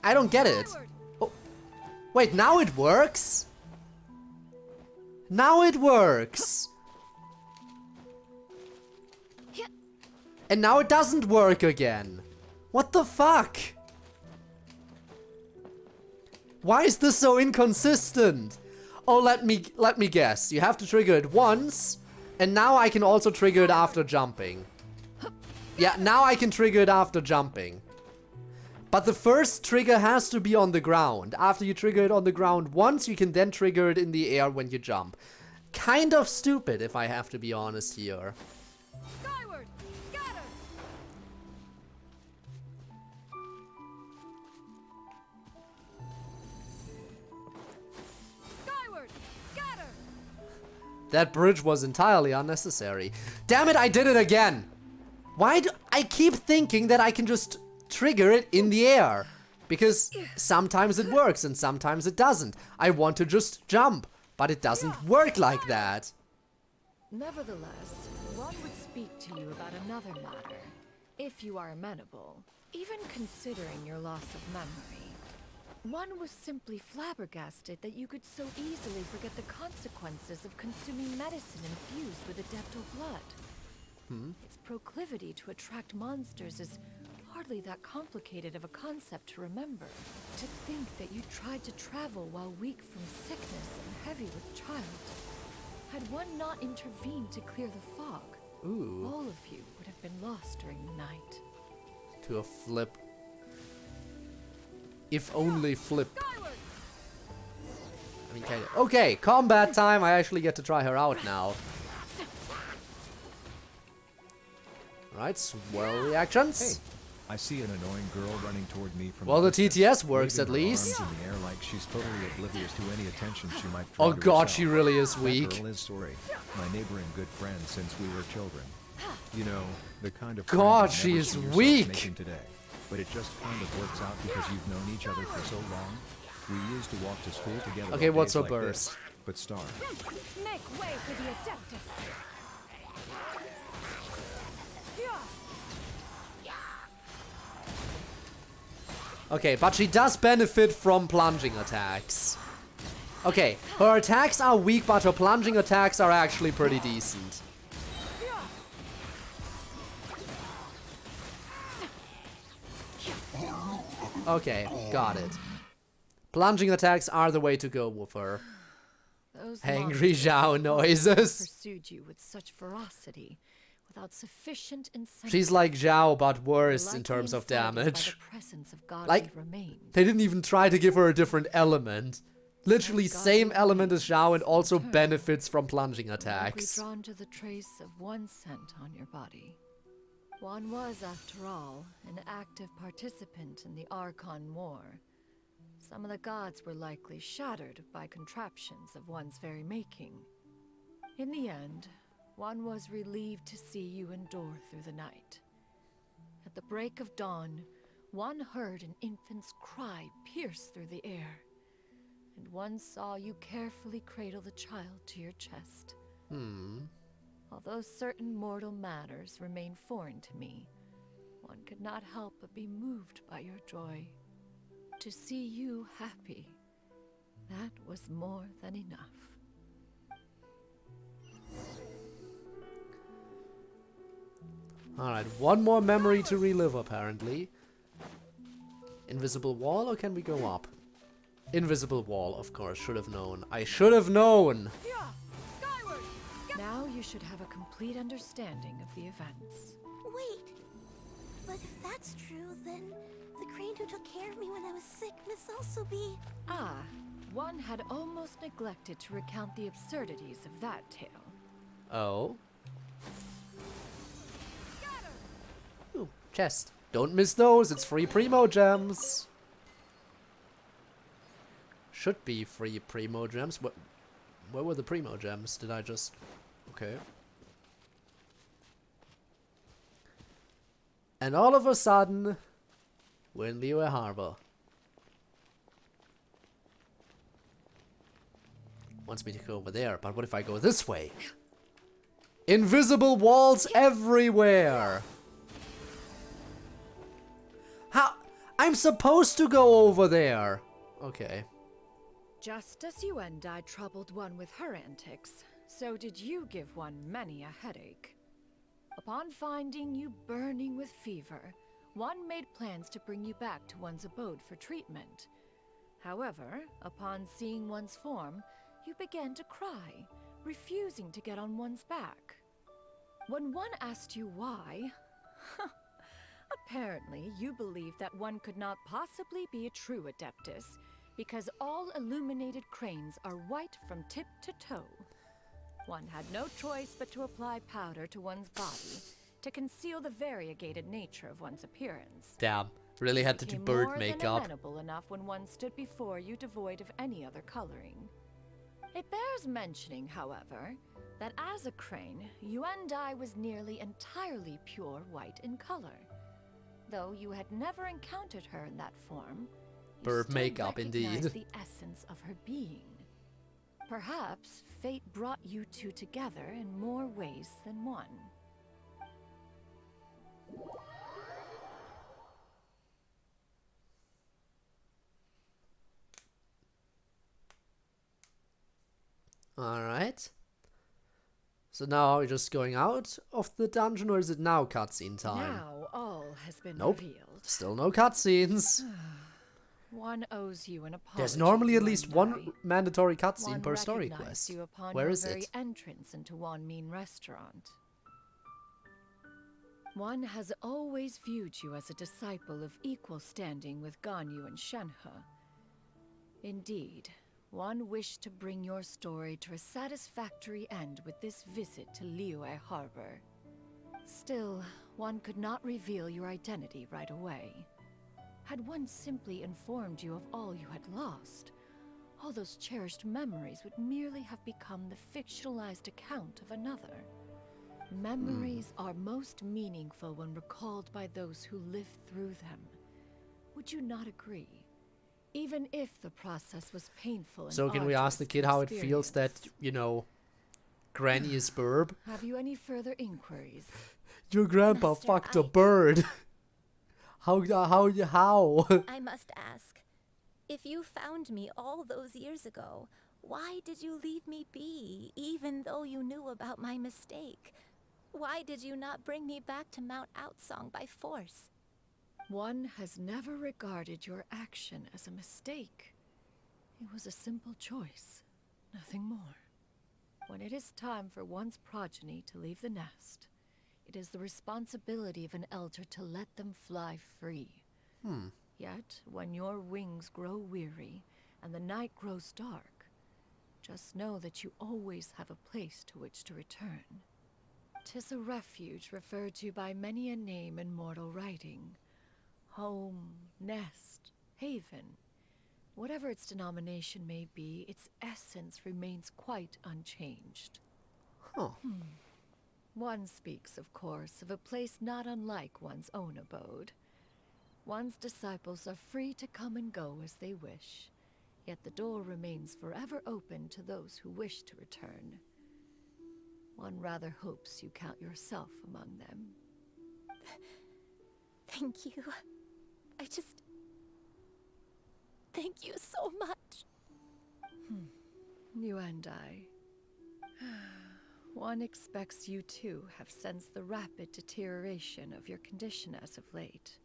I don't get it. Oh. Wait, now it works? Now it works. And now it doesn't work again. What the fuck? Why is this so inconsistent? Oh, let me guess. You have to trigger it once, and now I can also trigger it after jumping. Yeah, now I can trigger it after jumping. But the first trigger has to be on the ground. After you trigger it on the ground once, you can then trigger it in the air when you jump. Kind of stupid, if I have to be honest here. Skyward, scatter. Skyward, scatter. That bridge was entirely unnecessary. Damn it, I did it again! Why do I keep thinking that I can just trigger it in the air? Because sometimes it works and sometimes it doesn't. I want to just jump, but it doesn't work like that. Nevertheless, one would speak to you about another matter, if you are amenable. Even considering your loss of memory, one was simply flabbergasted that you could so easily forget the consequences of consuming medicine infused with Adeptal blood. Its proclivity to attract monsters is hardly that complicated of a concept to remember. To think that you tried to travel while weak from sickness and heavy with child. Had one not intervened to clear the fog, all of you would have been lost during the night. To a flip. If only flip. I mean, kind of. Okay, combat time. I actually get to try her out now. Right, swirl reactions. Hey, I see an annoying girl running toward me from. Well, the TTS works at least. Arms in the air like she's totally oblivious to any attention she might draw Oh to god, herself. she really is That weak. girl is Sori, my neighbor and good friend since we were children. You know, the kind of God, friend you she never is see yourself weak. making today. But it just kind of works out because you've known each other for so long. We used to walk to school together. Okay, on what's days her like burst? this. But Star, Make way for the Adeptus. Okay, but she does benefit from plunging attacks. Okay, her attacks are weak, but her plunging attacks are actually pretty decent. Okay, got it. Plunging attacks are the way to go with her. Those Angry monsters Zhao noises. pursued you with such ferocity, without sufficient incentive. She's like Zhao, but worse in Likely terms of incited by damage. the presence of godly Like, remains. they didn't even try to give her a different element. Literally same element as Zhao and also benefits from plunging attacks. Likely drawn to the trace of one scent on your body. One was, after all, an active participant in the Archon War. Some of the gods were likely shattered by contraptions of one's very making. In the end, one was relieved to see you endure through the night. At the break of dawn, one heard an infant's cry pierce through the air, and one saw you carefully cradle the child to your chest. Although certain mortal matters remain foreign to me, one could not help but be moved by your joy. To see you happy, that was more than enough. Alright, one more memory to relive apparently. Invisible wall, or can we go up? Invisible wall, of course, should have known. I should have known! Now you should have a complete understanding of the events. Wait, but if that's true, then The crane who took care of me when I was sick must also be... Ah, one had almost neglected to recount the absurdities of that tale. Oh. Ooh, chest. Don't miss those, it's free Primo Gems. Should be free Primo Gems. Where were the Primo Gems? Did I just... Okay. And all of a sudden, we're in Liyue Harbor. Wants me to go over there, but what if I go this way? Invisible walls everywhere! How? I'm supposed to go over there! Okay. Just as you and I troubled one with her antics, so did you give one many a headache. Upon finding you burning with fever, one made plans to bring you back to one's abode for treatment. However, upon seeing one's form, you began to cry, refusing to get on one's back. When one asked you why, apparently you believed that one could not possibly be a true Adeptus, because all illuminated cranes are white from tip to toe. One had no choice but to apply powder to one's body to conceal the variegated nature of one's appearance. Damn, really had to do bird More than makeup. amenable enough when one stood before you devoid of any other coloring. It bears mentioning, however, that as a crane, Yuendai was nearly entirely pure white in color. Though you had never encountered her in that form, you Bird still makeup, indeed. recognized the essence of her being. Perhaps fate brought you two together in more ways than one. Alright. So now are we just going out of the dungeon, or is it now cutscene time? Now all has been Nope. revealed. Still no cutscenes. One owes you an apology. There's normally at least one Yuendai. mandatory cutscene One per story recognized quest. you upon Where your is very it? entrance into Wanmin Restaurant. One has always viewed you as a disciple of equal standing with Ganyu and Shenhe. Indeed, one wished to bring your story to a satisfactory end with this visit to Liyue Harbor. Still, one could not reveal your identity right away. Had one simply informed you of all you had lost, all those cherished memories would merely have become the fictionalized account of another. Memories are most meaningful when recalled by those who lived through them. Would you not agree? Even if the process was painful and So can we ask the kid how it feels that, you know, Granny is burb? Have you any further inquiries? Your grandpa Master, fucked a bird. How? I must ask, if you found me all those years ago, why did you leave me be, even though you knew about my mistake? Why did you not bring me back to Mount Outsong by force? One has never regarded your action as a mistake. It was a simple choice, nothing more. When it is time for one's progeny to leave the nest, it is the responsibility of an elder to let them fly free. Yet, when your wings grow weary and the night grows dark, just know that you always have a place to which to return. 'Tis a refuge referred to by many a name in mortal writing. Home, nest, haven. Whatever its denomination may be, its essence remains quite unchanged. Huh. One speaks, of course, of a place not unlike one's own abode. One's disciples are free to come and go as they wish, yet the door remains forever open to those who wish to return. One rather hopes you count yourself among them. Thank you. Thank you so much. You and I. One expects you too have sensed the rapid deterioration of your condition as of late.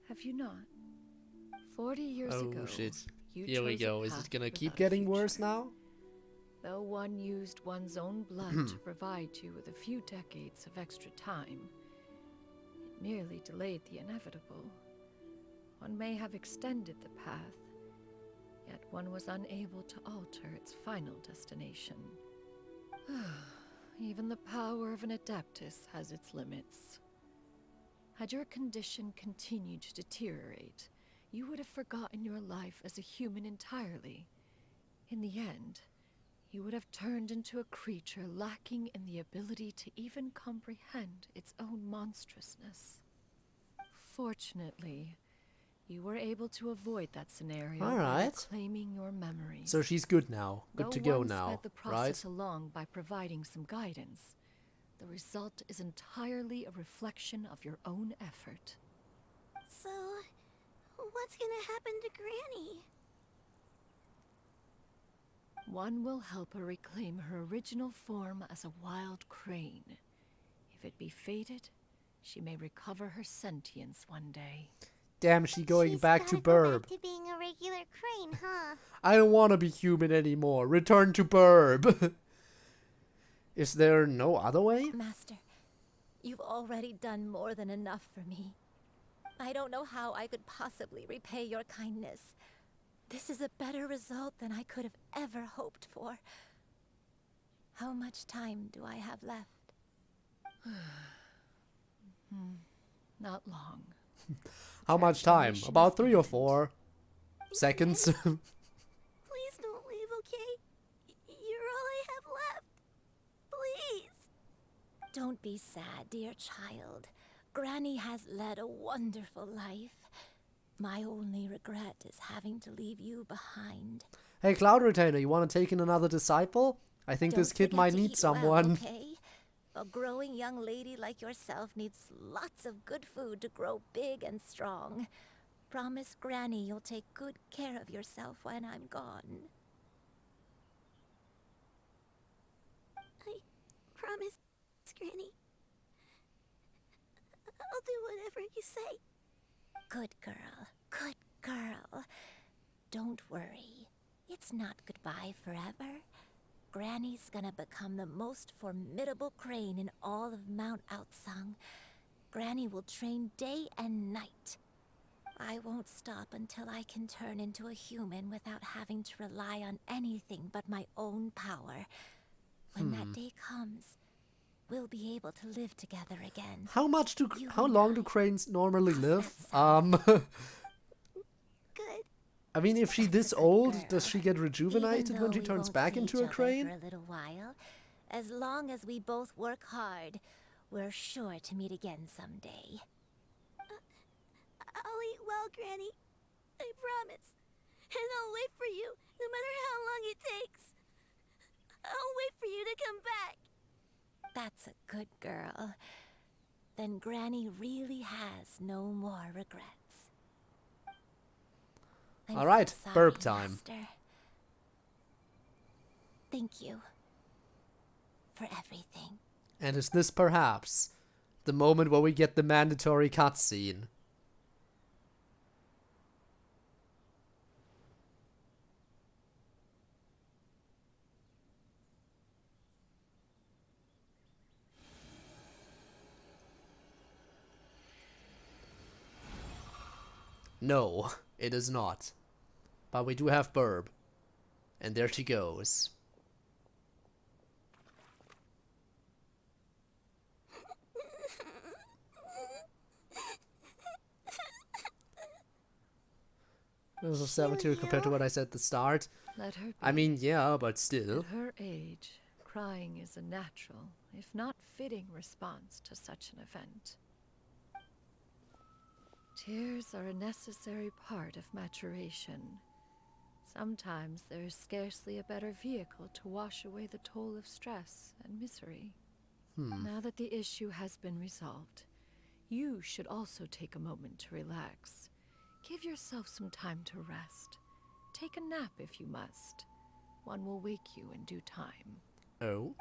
Have you not? 40 years ago, Oh shit. you Here we chose a go. Is path it gonna keep without a getting future. worse now? Though one used one's own blood to provide you with a few decades of extra time, it merely delayed the inevitable. one may have extended the path, yet one was unable to alter its final destination. Even the power of an Adeptus has its limits. Had your condition continued to deteriorate, you would have forgotten your life as a human entirely. In the end, you would have turned into a creature lacking in the ability to even comprehend its own monstrousness. Fortunately, you were able to avoid that scenario by reclaiming your memories. So she's good now. Good to go now, sped the process along by providing some guidance. The result is entirely a reflection of your own effort. So, what's gonna happen to Granny? One will help her reclaim her original form as a wild crane. If it be fated, she may recover her sentience one day. Damn, she going back to Burb. Back to being a regular crane, huh? I don't want to be human anymore. Return to Burb. Is there no other way? Master, you've already done more than enough for me. I don't know how I could possibly repay your kindness. This is a better result than I could have ever hoped for. How much time do I have left? Not long. How much time? About 3 or 4 seconds. Please don't leave, okay? You're all I have left. Please. Don't be sad, dear child. Granny has led a wonderful life. My only regret is having to leave you behind. Hey, Cloud Retainer, you want to take in another disciple? I think this kid might need someone. Well, okay? A growing young lady like yourself needs lots of good food to grow big and strong. Promise Granny you'll take good care of yourself when I'm gone. I promise, Granny. I'll do whatever you say. Good girl, good girl. Don't worry. It's not goodbye forever. Granny's gonna become the most formidable crane in all of Mount Outsung. Granny will train day and night. I won't stop until I can turn into a human without having to rely on anything but my own power. When that day comes, we'll be able to live together again. How long do cranes normally live? Good. I mean, if she's this old, does she get rejuvenated when she turns back into a crane? For a little while, as long as we both work hard, we're sure to meet again someday. I'll eat well, Granny. I promise. And I'll wait for you, no matter how long it takes. I'll wait for you to come back. That's a good girl. Then Granny really has no more regrets. All right, burp time. Master. Thank you for everything. And is this perhaps the moment where we get the mandatory cutscene? No, it is not. But we do have Burb. And there she goes. This is 72 compared to what I said at the start. Let her be. I mean, yeah, but still. At her age, crying is a natural, if not fitting, response to such an event. Tears are a necessary part of maturation. Sometimes there is scarcely a better vehicle to wash away the toll of stress and misery. Now that the issue has been resolved, you should also take a moment to relax. Give yourself some time to rest. Take a nap if you must. One will wake you in due time. Oh?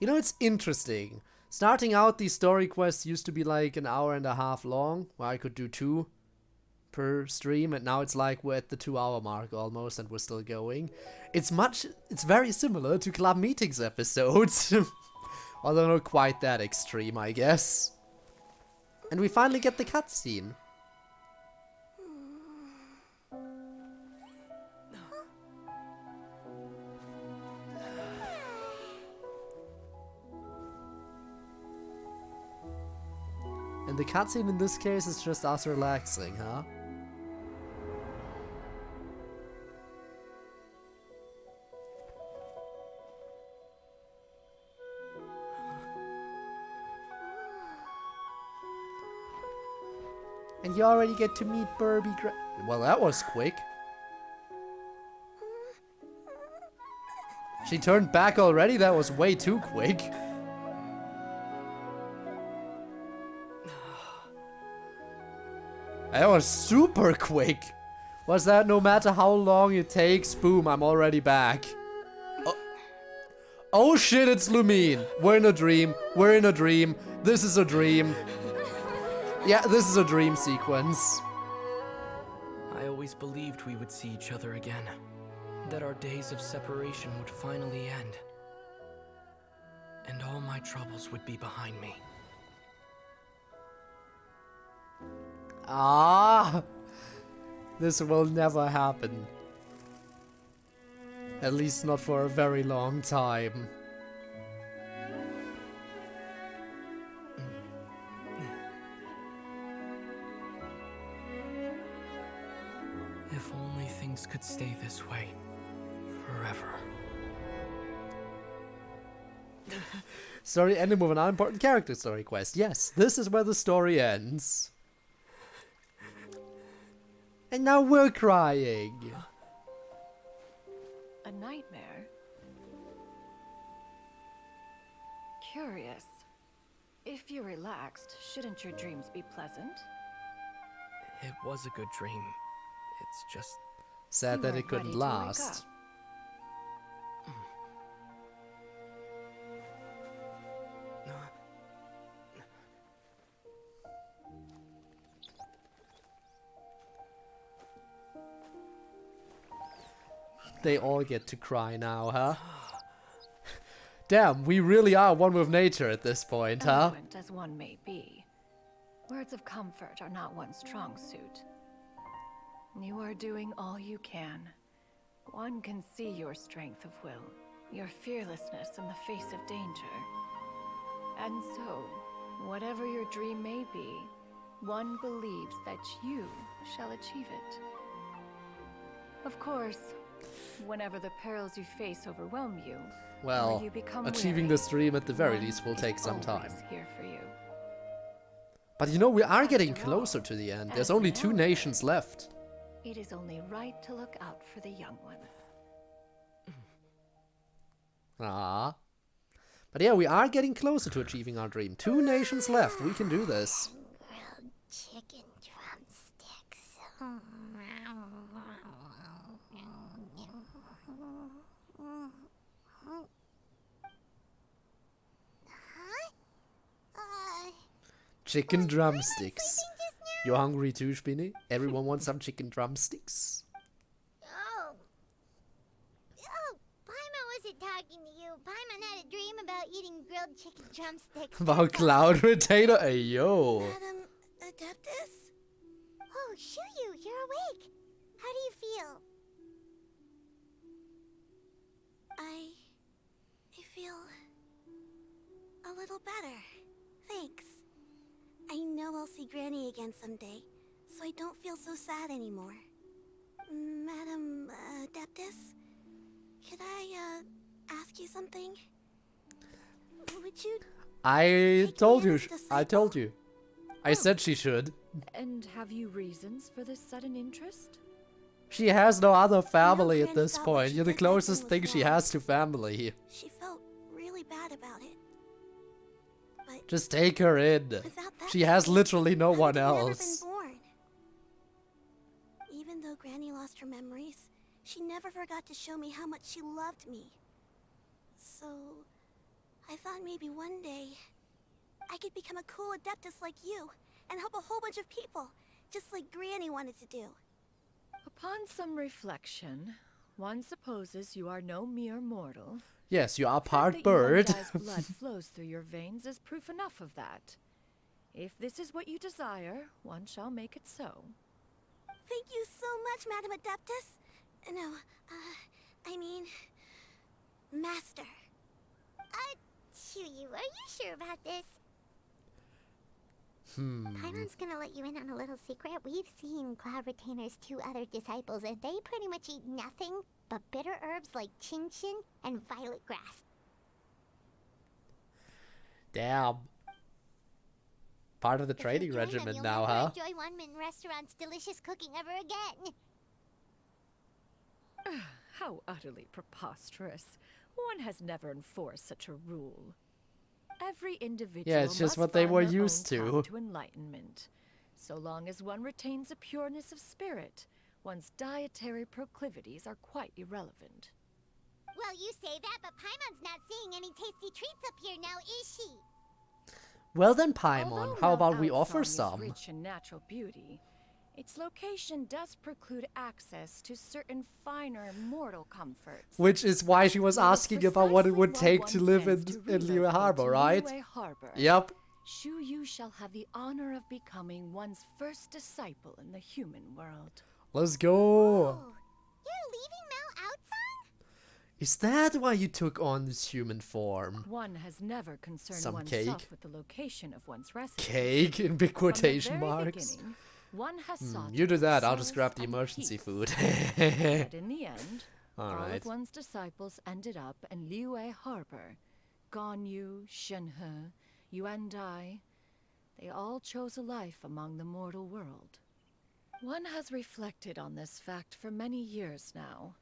You know, it's interesting. Starting out, these story quests used to be like an hour and a half long, where I could do 2 per stream, and now it's like we're at the 2-hour mark almost, and we're still going. It's very similar to Club Meetings episodes. Although not quite that extreme, I guess. And we finally get the cutscene. And the cutscene in this case is just us relaxing, huh? And you already get to meet Burby well, that was quick. She turned back already? That was way too quick. That was super quick. Was that no matter how long it takes, boom, I'm already back. Oh shit, it's Lumine. We're in a dream. We're in a dream. This is a dream. Yeah, this is a dream sequence. I always believed we would see each other again. That our days of separation would finally end. And all my troubles would be behind me. Ah, this will never happen. At least not for a very long time. If only things could stay this way forever. Story ending with an unimportant character story quest. Yes, this is where the story ends. And now we're crying. A nightmare? Curious. If you're relaxed, shouldn't your dreams be pleasant? It was a good dream. It's just sad You that weren't it couldn't ready to wake last. up. They all get to cry now, huh? Damn, we really are one with nature at this point, huh? Eloquent as one may be, words of comfort are not one's strong suit. You are doing all you can. One can see your strength of will, your fearlessness in the face of danger. And so, whatever your dream may be, one believes that you shall achieve it. Of course, whenever the perils you face overwhelm you, Well, or you become achieving weary, this dream at the very one least will is take some time. always here for you. But you know, we are getting closer to the end. There's as only an 2 elder, nations left. It is only right to look out for the young ones. Ah. But yeah, we are getting closer to achieving our dream. 2 nations left. We can do this. Grilled chicken drumsticks. Chicken drumsticks. You hungry too, Spinny? Everyone wants some chicken drumsticks? Oh, Paimon wasn't talking to you. Paimon had a dream about eating grilled chicken drumsticks. About Cloud Retainer? Hey, yo. Madam Adeptus? Oh, Xianyun, you're awake. How do you feel? I feel a little better. Thanks. I know I'll see Granny again someday, so I don't feel so sad anymore. Madam Adeptus, could I ask you something? Would you? I told you. I told you. I said she should. And have you reasons for this sudden interest? She has no other family at this point. You're the closest thing she has to family. She felt really bad about it. But Just take her in. She has literally no one never else. been born. Even though Granny lost her memories, she never forgot to show me how much she loved me. So, I thought maybe one day I could become a cool Adeptus like you and help a whole bunch of people, just like Granny wanted to do. Upon some reflection, one supposes you are no mere mortal. Yes, you are part That bird. you undyes blood flows through your veins is proof enough of that. If this is what you desire, one shall make it so. Thank you so much, Madam Adeptus. No, I mean, Master. Xianyun, are you sure about this? Paimon's gonna let you in on a little secret. We've seen Cloud Retainer's 2 other disciples, and they pretty much eat nothing but bitter herbs like chin-chin and violet grass. Damn. Part of the If you training join them, regimen you'll now, never huh? enjoy One-Min Restaurant's delicious cooking ever again. How utterly preposterous. One has never enforced such a rule. Every individual Yeah, it's just must what they find were their own used to. path to enlightenment. So long as one retains a pureness of spirit, one's dietary proclivities are quite irrelevant. Well, you say that, but Paimon's not seeing any tasty treats up here now, is she? Well then, Paimon, Although how Mount about we Alphon offer is some? rich in natural beauty, its location does preclude access to certain finer mortal comforts. Which is why she was That is asking about what it would precisely take why to one live in plans to Liyue relocate Harbor, to right? Liyue Harbor. Yep. Yu shall have the honor of becoming one's first disciple in the human world. Let's go. You're leaving Mount Outside? Is that why you took on this human form? One has never concerned Some oneself cake? with the location of one's residence. Cake in big quotation From the very marks. beginning, one has sought You do that, I'll solace just grab the and emergency peace. food. But in the end, all Alright. of one's disciples ended up in Liyue Harbor. Ganyu, Shenhe, Yuandai, they all chose a life among the mortal world. One has reflected on this fact for many years now.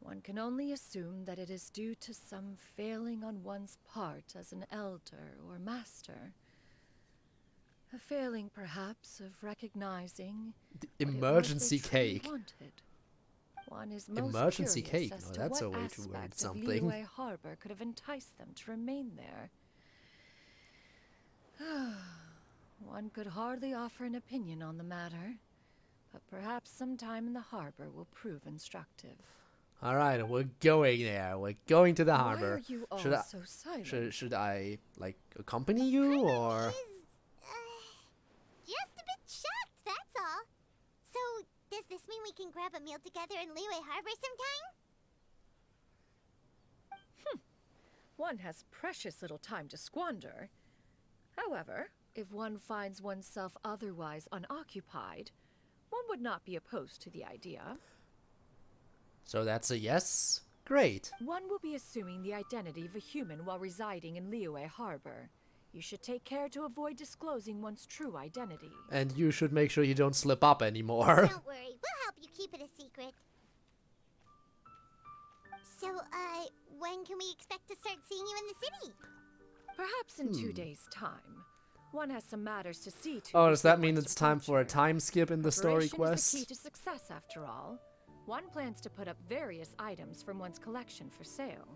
One can only assume that it is due to some failing on one's part as an elder or master. A failing, perhaps, of recognizing Emergency what it was they truly cake. wanted. One is most Emergency curious cake? as No, to that's what a way to word aspect of something. Liyue Harbor could have enticed them to remain there. One could hardly offer an opinion on the matter, but perhaps sometime in the harbor will prove instructive. Alright, we're going there. We're going to the Why harbor. are you all should I, so silent? should I, like, accompany you, or? Just a bit shocked, that's all. So, does this mean we can grab a meal together in Liyue Harbor sometime? One has precious little time to squander. However, if one finds oneself otherwise unoccupied, one would not be opposed to the idea. So that's a yes? Great. One will be assuming the identity of a human while residing in Liyue Harbor. You should take care to avoid disclosing one's true identity. And you should make sure you don't slip up anymore. Don't worry, we'll help you keep it a secret. So, when can we expect to start seeing you in the city? Perhaps in 2 days' time. One has some matters to see to. Oh, does that before mean one's it's time for a departure. time skip in the story Preparation is the key quest? to success, after all. One plans to put up various items from one's collection for sale.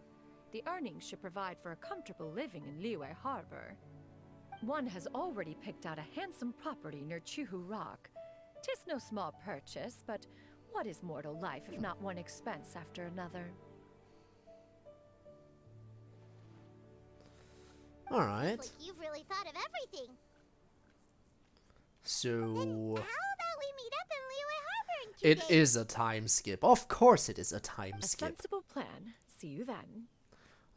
The earnings should provide for a comfortable living in Liyue Harbor. One has already picked out a handsome property near Chuhu Rock. 'Tis no small purchase, but what is mortal life if not one expense after another? Alright. Looks like you've really thought of everything. So... How about we meet up in Liyue Harbor in 2 It days? is a time skip. Of course it is a time A skip. sensible plan. See you then.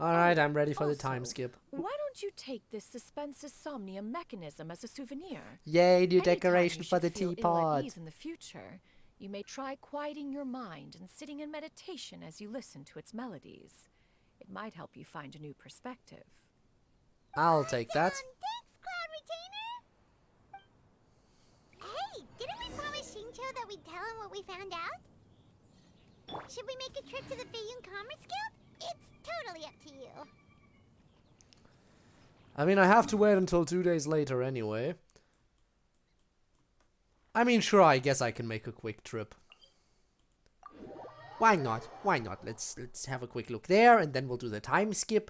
Alright, I'm ready for the Also, time skip. Why don't you take this suspensus somnium mechanism as a souvenir? Yay, new Anytime decoration you for should the feel ill at teapot. ease in the future, you may try quieting your mind and sitting in meditation as you listen to its melodies. It might help you find a new perspective. I'll take that. Thanks, Cloud Retainer! Hey, didn't we promise Shincho that we'd tell him what we found out? Should we make a trip to the Feiyun Commerce Guild? It's totally up to you. I mean, I have to wait until 2 days later anyway. I mean, sure, I guess I can make a quick trip. Why not? Why not? Let's have a quick look there, and then we'll do the time skip.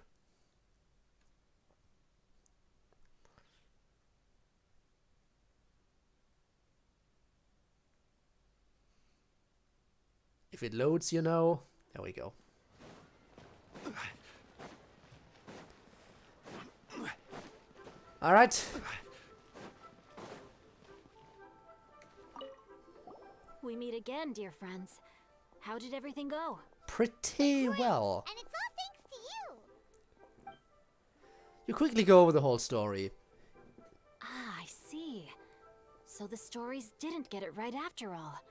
If it loads, you know. There we go. Alright. We meet again, dear friends. How did everything go? Pretty well. And it's all thanks to you. You quickly go over the whole story. Ah, I see. So the stories didn't get it right after all.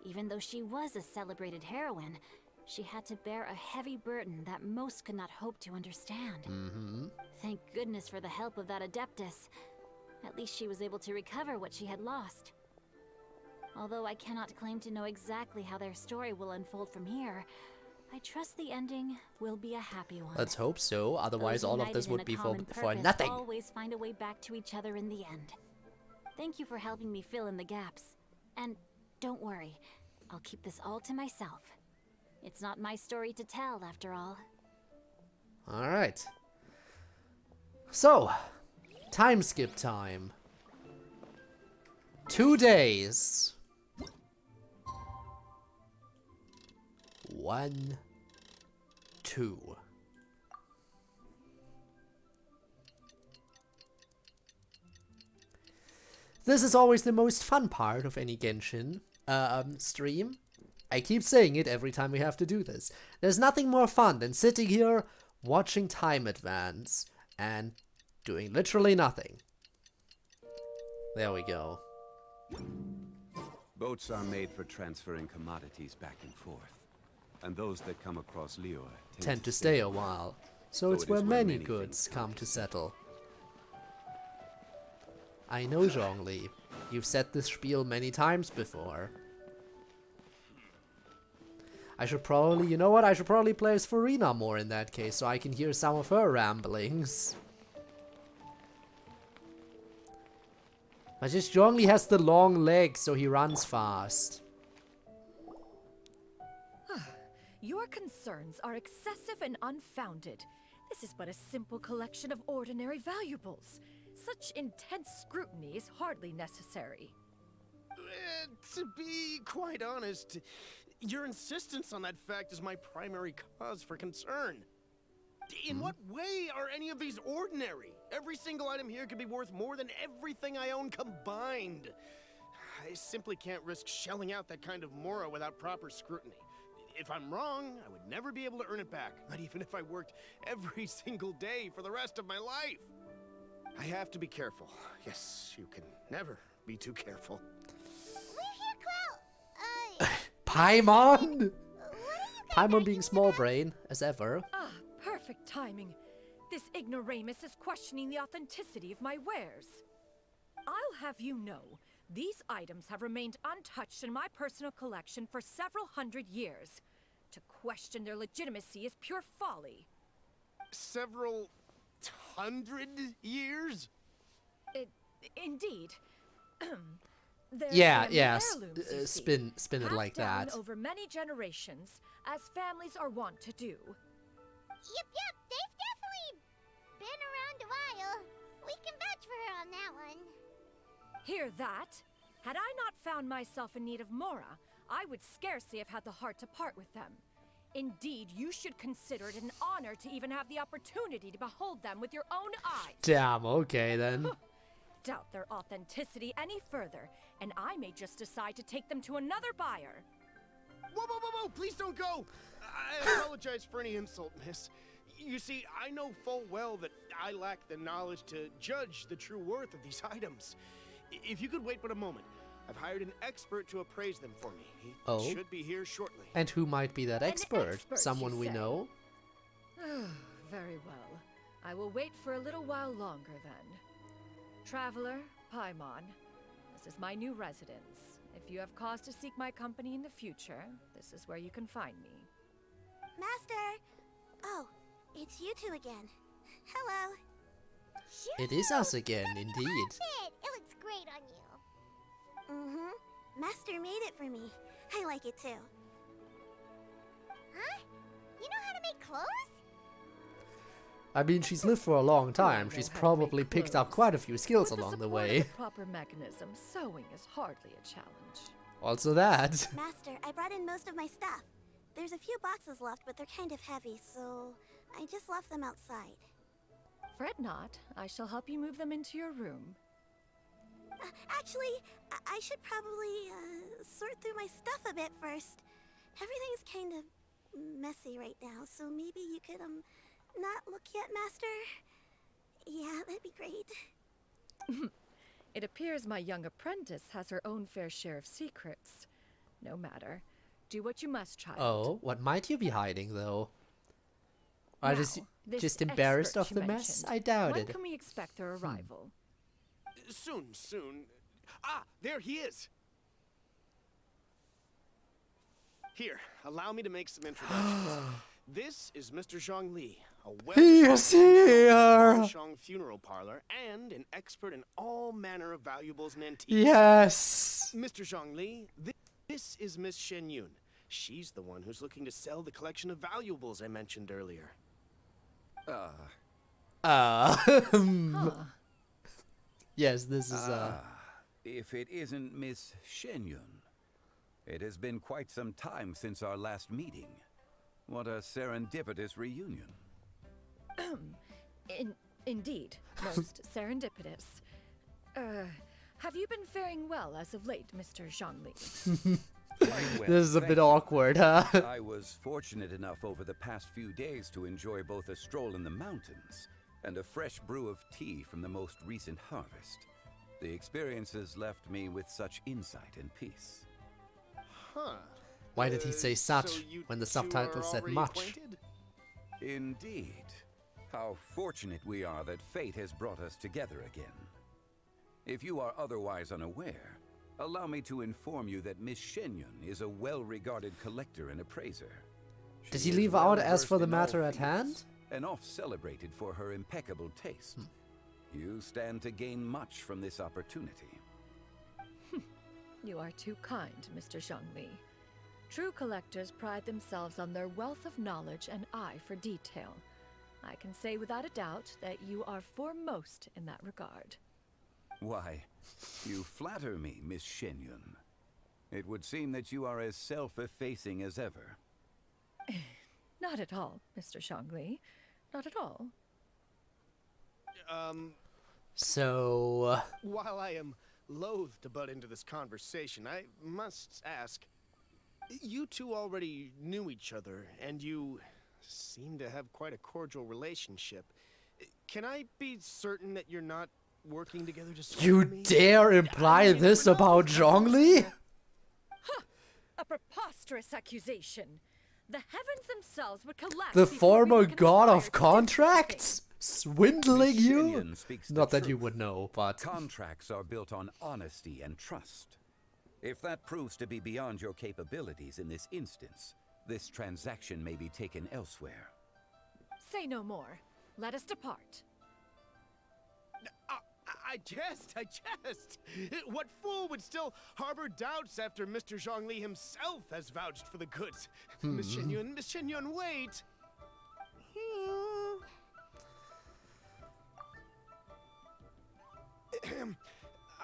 Even though she was a celebrated heroine, she had to bear a heavy burden that most could not hope to understand. Thank goodness for the help of that Adeptus. At least she was able to recover what she had lost. Although I cannot claim to know exactly how their story will unfold from here, I trust the ending will be a happy one. Let's hope so, otherwise Those all of this united in would a be for common purpose nothing. Always find a way back to each other in the end. Thank you for helping me fill in the gaps. And don't worry, I'll keep this all to myself. It's not my story to tell, after all. Alright. So, time skip time. 2 days. 1, 2. This is always the most fun part of any Genshin stream. I keep saying it every time we have to do this. There's nothing more fun than sitting here, watching time advance, and doing literally nothing. There we go. Boats are made for transferring commodities back and forth. And those that come across Liyue tend to stay a while. So it's where many goods come to settle. I know, Zhongli. You've said this spiel many times before. I should probably, you know what, I should probably play as Farina more in that case, so I can hear some of her ramblings. But just Zhongli has the long legs, so he runs fast. Your concerns are excessive and unfounded. This is but a simple collection of ordinary valuables. Such intense scrutiny is hardly necessary. To be quite honest, your insistence on that fact is my primary cause for concern. In what way are any of these ordinary? Every single item here could be worth more than everything I own combined. I simply can't risk shelling out that kind of mora without proper scrutiny. If I'm wrong, I would never be able to earn it back, not even if I worked every single day for the rest of my life. I have to be careful. Yes, you can never be too careful. Paimon! Paimon being small brain, as ever. Ah, perfect timing. This ignoramus is questioning the authenticity of my wares. I'll have you know, these items have remained untouched in my personal collection for several hundred years. To question their legitimacy is pure folly. Several hundred years? Indeed. Yeah, family yeah, heirlooms, you see, spin it passed like down that. over many generations, as families are wont to do. Yep, they've definitely been around a while. We can vouch for her on that one. Hear that? Had I not found myself in need of mora, I would scarcely have had the heart to part with them. Indeed, you should consider it an honor to even have the opportunity to behold them with your own eyes. Damn, okay then. Doubt their authenticity any further, and I may just decide to take them to another buyer. Whoa, please don't go! I apologize for any insult, miss. You see, I know full well that I lack the knowledge to judge the true worth of these items. If you could wait but a moment, I've hired an expert to appraise them for me. He should be here shortly. And who might be that expert? Someone we know? Very well. I will wait for a little while longer then. Traveler, Paimon, this is my new residence. If you have cause to seek my company in the future, this is where you can find me. Master! Oh, it's you two again. Hello. It is us again, indeed. It looks great on you. Mm-hmm. Master made it for me. I like it too. Huh? You know how to make clothes? I mean, she's lived for a long time. She's probably picked up quite a few skills along the way. With the proper mechanism, sewing is hardly a challenge. Also that. Master, I brought in most of my stuff. There's a few boxes left, but they're kind of heavy, so I just left them outside. Fret not. I shall help you move them into your room. Actually, I should probably sort through my stuff a bit first. Everything's kind of messy right now, so maybe you could, not look yet, Master? Yeah, that'd be great. It appears my young apprentice has her own fair share of secrets. No matter. Do what you must, child. Oh, what might you be hiding, though? Are Now, you just this embarrassed expert of the you mess? mentioned, I doubt when it. can we expect their arrival? Soon. Ah, there he is. Here, allow me to make some introductions. This is Mr. Zhongli, a well-respected funeral parlor and an expert in all manner of valuables and antiques. Yes. Mr. Zhongli, this is Miss Xianyun. She's the one who's looking to sell the collection of valuables I mentioned earlier. Yes, this is If it isn't Miss Xianyun. It has been quite some time since our last meeting. What a serendipitous reunion. Indeed, most serendipitous. Have you been faring well as of late, Mr. Zhongli? Well, this is a bit awkward, huh? I was fortunate enough over the past few days to enjoy both a stroll in the mountains and a fresh brew of tea from the most recent harvest. The experiences left me with such insight and peace. Huh. Why did he say such so when the subtitle said much? Acquainted? Indeed. How fortunate we are that fate has brought us together again. If you are otherwise unaware, allow me to inform you that Miss Xianyun is a well-regarded collector and appraiser. Did She he is leave out well as for the versed in all matter at fields, hand? and oft-celebrated for her impeccable taste. You stand to gain much from this opportunity. You are too kind, Mr. Zhongli. True collectors pride themselves on their wealth of knowledge and eye for detail. I can say without a doubt that you are foremost in that regard. Why, you flatter me, Miss Xianyun. It would seem that you are as self-effacing as ever. Not at all, Mr. Zhongli. Not at all. So... While I am loath to butt into this conversation, I must ask, you two already knew each other, and you seem to have quite a cordial relationship. Can I be certain that you're not working together to screw You me? dare imply this about Zhongli? A preposterous accusation. The heavens themselves would collapse. The before we former would god conspire of to contracts? Swindling Miss you? Xianyun speaks the Not that you truth. would know, but... Contracts are built on honesty and trust. If that proves to be beyond your capabilities in this instance, this transaction may be taken elsewhere. Say no more. Let us depart. I jest. What fool would still harbor doubts after Mr. Zhongli himself has vouched for the goods? Miss Xianyun, wait!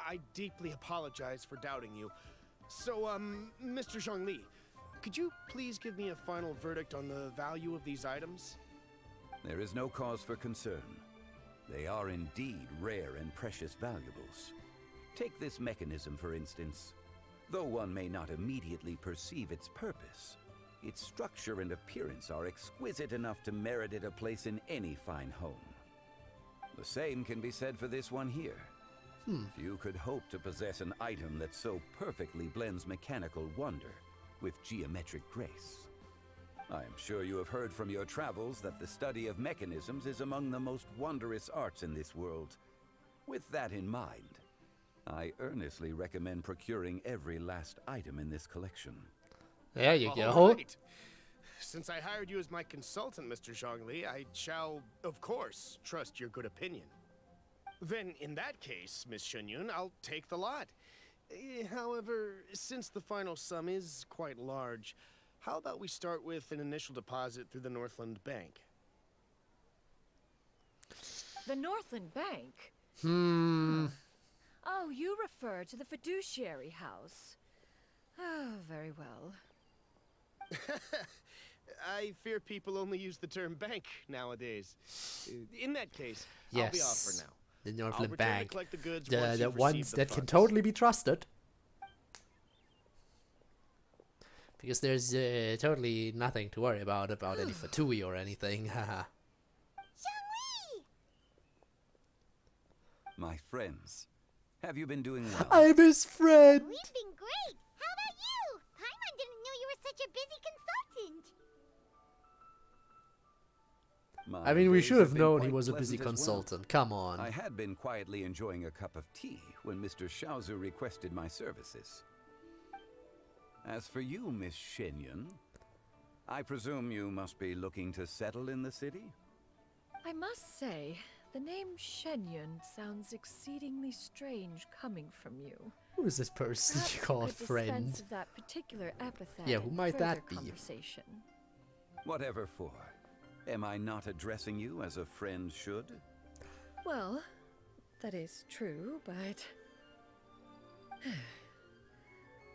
I deeply apologize for doubting you. So, Mr. Zhongli, could you please give me a final verdict on the value of these items? There is no cause for concern. They are indeed rare and precious valuables. Take this mechanism, for instance. Though one may not immediately perceive its purpose, its structure and appearance are exquisite enough to merit it a place in any fine home. The same can be said for this one here. Few could hope to possess an item that so perfectly blends mechanical wonder with geometric grace. I am sure you have heard from your travels that the study of mechanisms is among the most wondrous arts in this world. With that in mind, I earnestly recommend procuring every last item in this collection. There you go. All right. Since I hired you as my consultant, Mr. Zhongli, I shall, of course, trust your good opinion. Then, in that case, Miss Xianyun, I'll take the lot. However, since the final sum is quite large, how about we start with an initial deposit through the Northland Bank? The Northland Bank? Oh, you refer to the fiduciary house. Oh, very well. I fear people only use the term bank nowadays. In that case, Yes. I'll be off for now. The I'll Northland return to Bank. collect the goods once The you've ones received the that can funds. totally be trusted. Because there's totally nothing to worry about any Fatui or anything. Haha. My friends, Have you been doing well? I'm his friend. We've been great. How about you? Paimon didn't know you were such a busy consultant. My I mean, we days should have been known he quite was a busy pleasant as well. consultant. Come on. I had been quietly enjoying a cup of tea when Mr. Xiaozu requested my services. As for you, Miss Xianyun, I presume you must be looking to settle in the city? I must say, the name Xianyun sounds exceedingly strange coming from you. Who is this person Perhaps you call a could friend? dispense of that particular epithet Yeah, who in might that further be? Conversation. Whatever for. Am I not addressing you as a friend should? Well, that is true, but...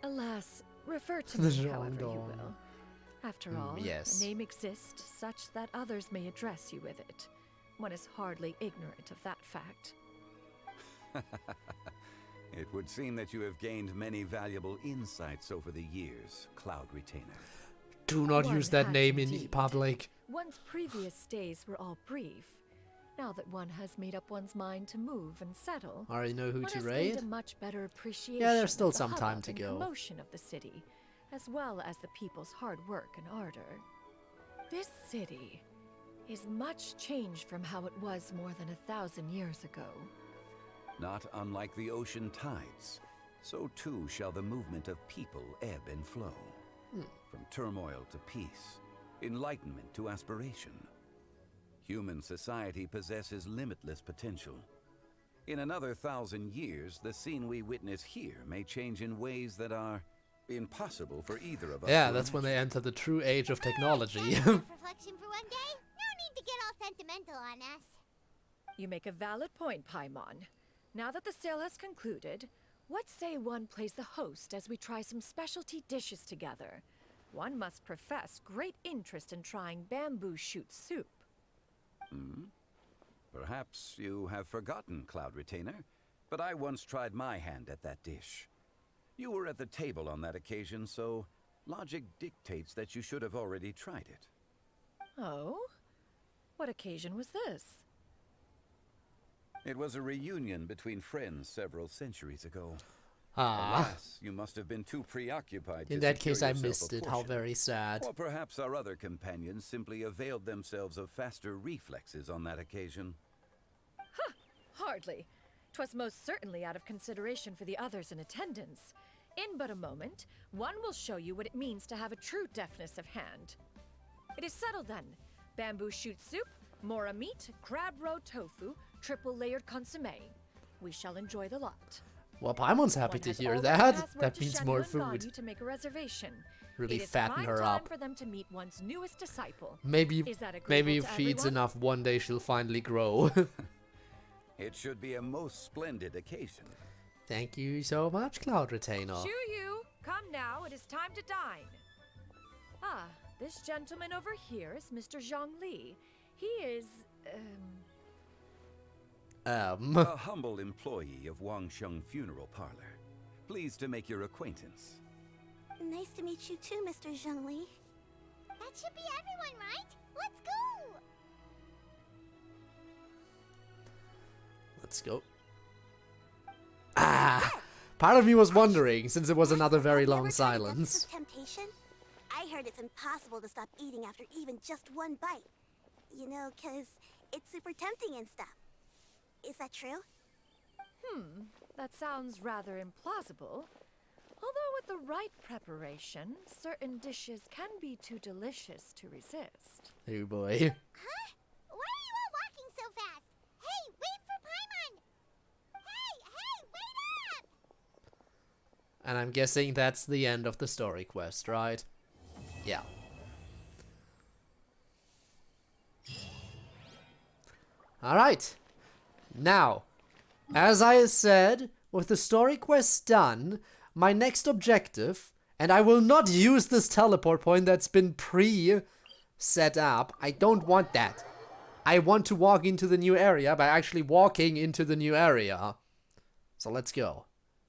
Alas, refer to The me Jean however you Dawn. will. After all, yes. a name exists such that others may address you with it. One is hardly ignorant of that fact. It would seem that you have gained many valuable insights over the years, Cloud Retainer. Do not One use that has name in indeed. public. One's previous days were all brief. Now that one has made up one's mind to move and settle, Already know who one to has raid? gained a much better appreciation Yeah, there's still of the some time hubbub to and go. commotion of the city, as well as the people's hard work and ardor. This city is much changed from how it was more than 1,000 years ago. Not unlike the ocean tides, so too shall the movement of people ebb and flow. From turmoil to peace, enlightenment to aspiration. Human society possesses limitless potential. In another 1,000 years, the scene we witness here may change in ways that are impossible for either of us. Yeah, to that's when they imagine. enter the true age of technology. Reflection for one day? No need to get all sentimental on us. You make a valid point, Paimon. Now that the sale has concluded, what say one plays the host as we try some specialty dishes together? One must profess great interest in trying bamboo shoot soup. Perhaps you have forgotten, Cloud Retainer, but I once tried my hand at that dish. You were at the table on that occasion, so logic dictates that you should have already tried it. Oh? What occasion was this? It was a reunion between friends several centuries ago. Ah. Alas, you must have been too preoccupied In to that secure case, I yourself missed a it. How portion. very sad. Or perhaps our other companions simply availed themselves of faster reflexes on that occasion. Hardly. 'Twas most certainly out of consideration for the others in attendance. In but a moment, one will show you what it means to have a true deftness of hand. It is settled then. Bamboo shoot soup, mora meat, crab roe tofu, triple-layered consommé. We shall enjoy the lot. Well, Paimon's happy One to has hear already that. passed word That to means more Xianyun and food. Ganyu to make a reservation. Really It is fatten prime her time up. for them to meet one's newest disciple. Maybe Is that agreeable maybe to if she eats everyone? enough, one day she'll finally grow. It should be a most splendid occasion. Thank you so much, Cloud Retainer. Yu, come now, it is time to dine. Ah, this gentleman over here is Mr. Zhongli. He is, A humble employee of Wangsheng Funeral Parlor. Pleased to make your acquaintance. Nice to meet you too, Mr. Zhongli. That should be everyone, right? Let's go! Let's go. Ah! Part of me was wondering, since it was another very long silence. Temptation? I heard it's impossible to stop eating after even just one bite. You know, 'cause it's super tempting and stuff. Is that true? that sounds rather implausible. Although with the right preparation, certain dishes can be too delicious to resist. Oh boy. Huh? Why are you all walking so fast? Hey, wait for Paimon! Hey, wait up! And I'm guessing that's the end of the story quest, right? Yeah. Alright. Now, as I said, with the story quest done, my next objective, and I will not use this teleport point that's been set up. I don't want that. I want to walk into the new area by actually walking into the new area. So let's go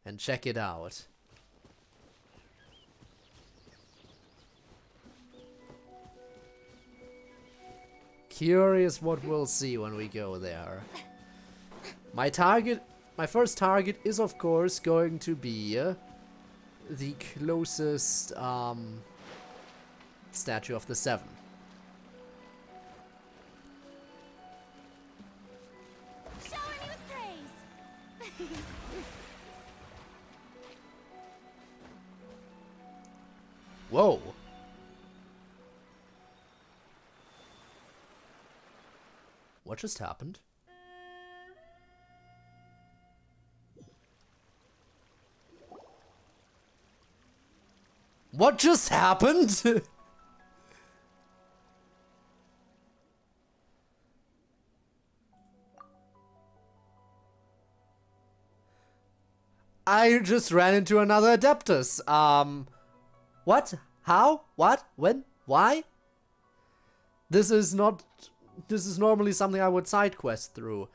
and check it out. Curious what we'll see when we go there. My target my first target is, of course, going to be the closest statue of the 7. Shower me with praise. Whoa. What just happened? What just happened? I just ran into another Adeptus. What? How? What? When? Why? This is normally something I would side quest through.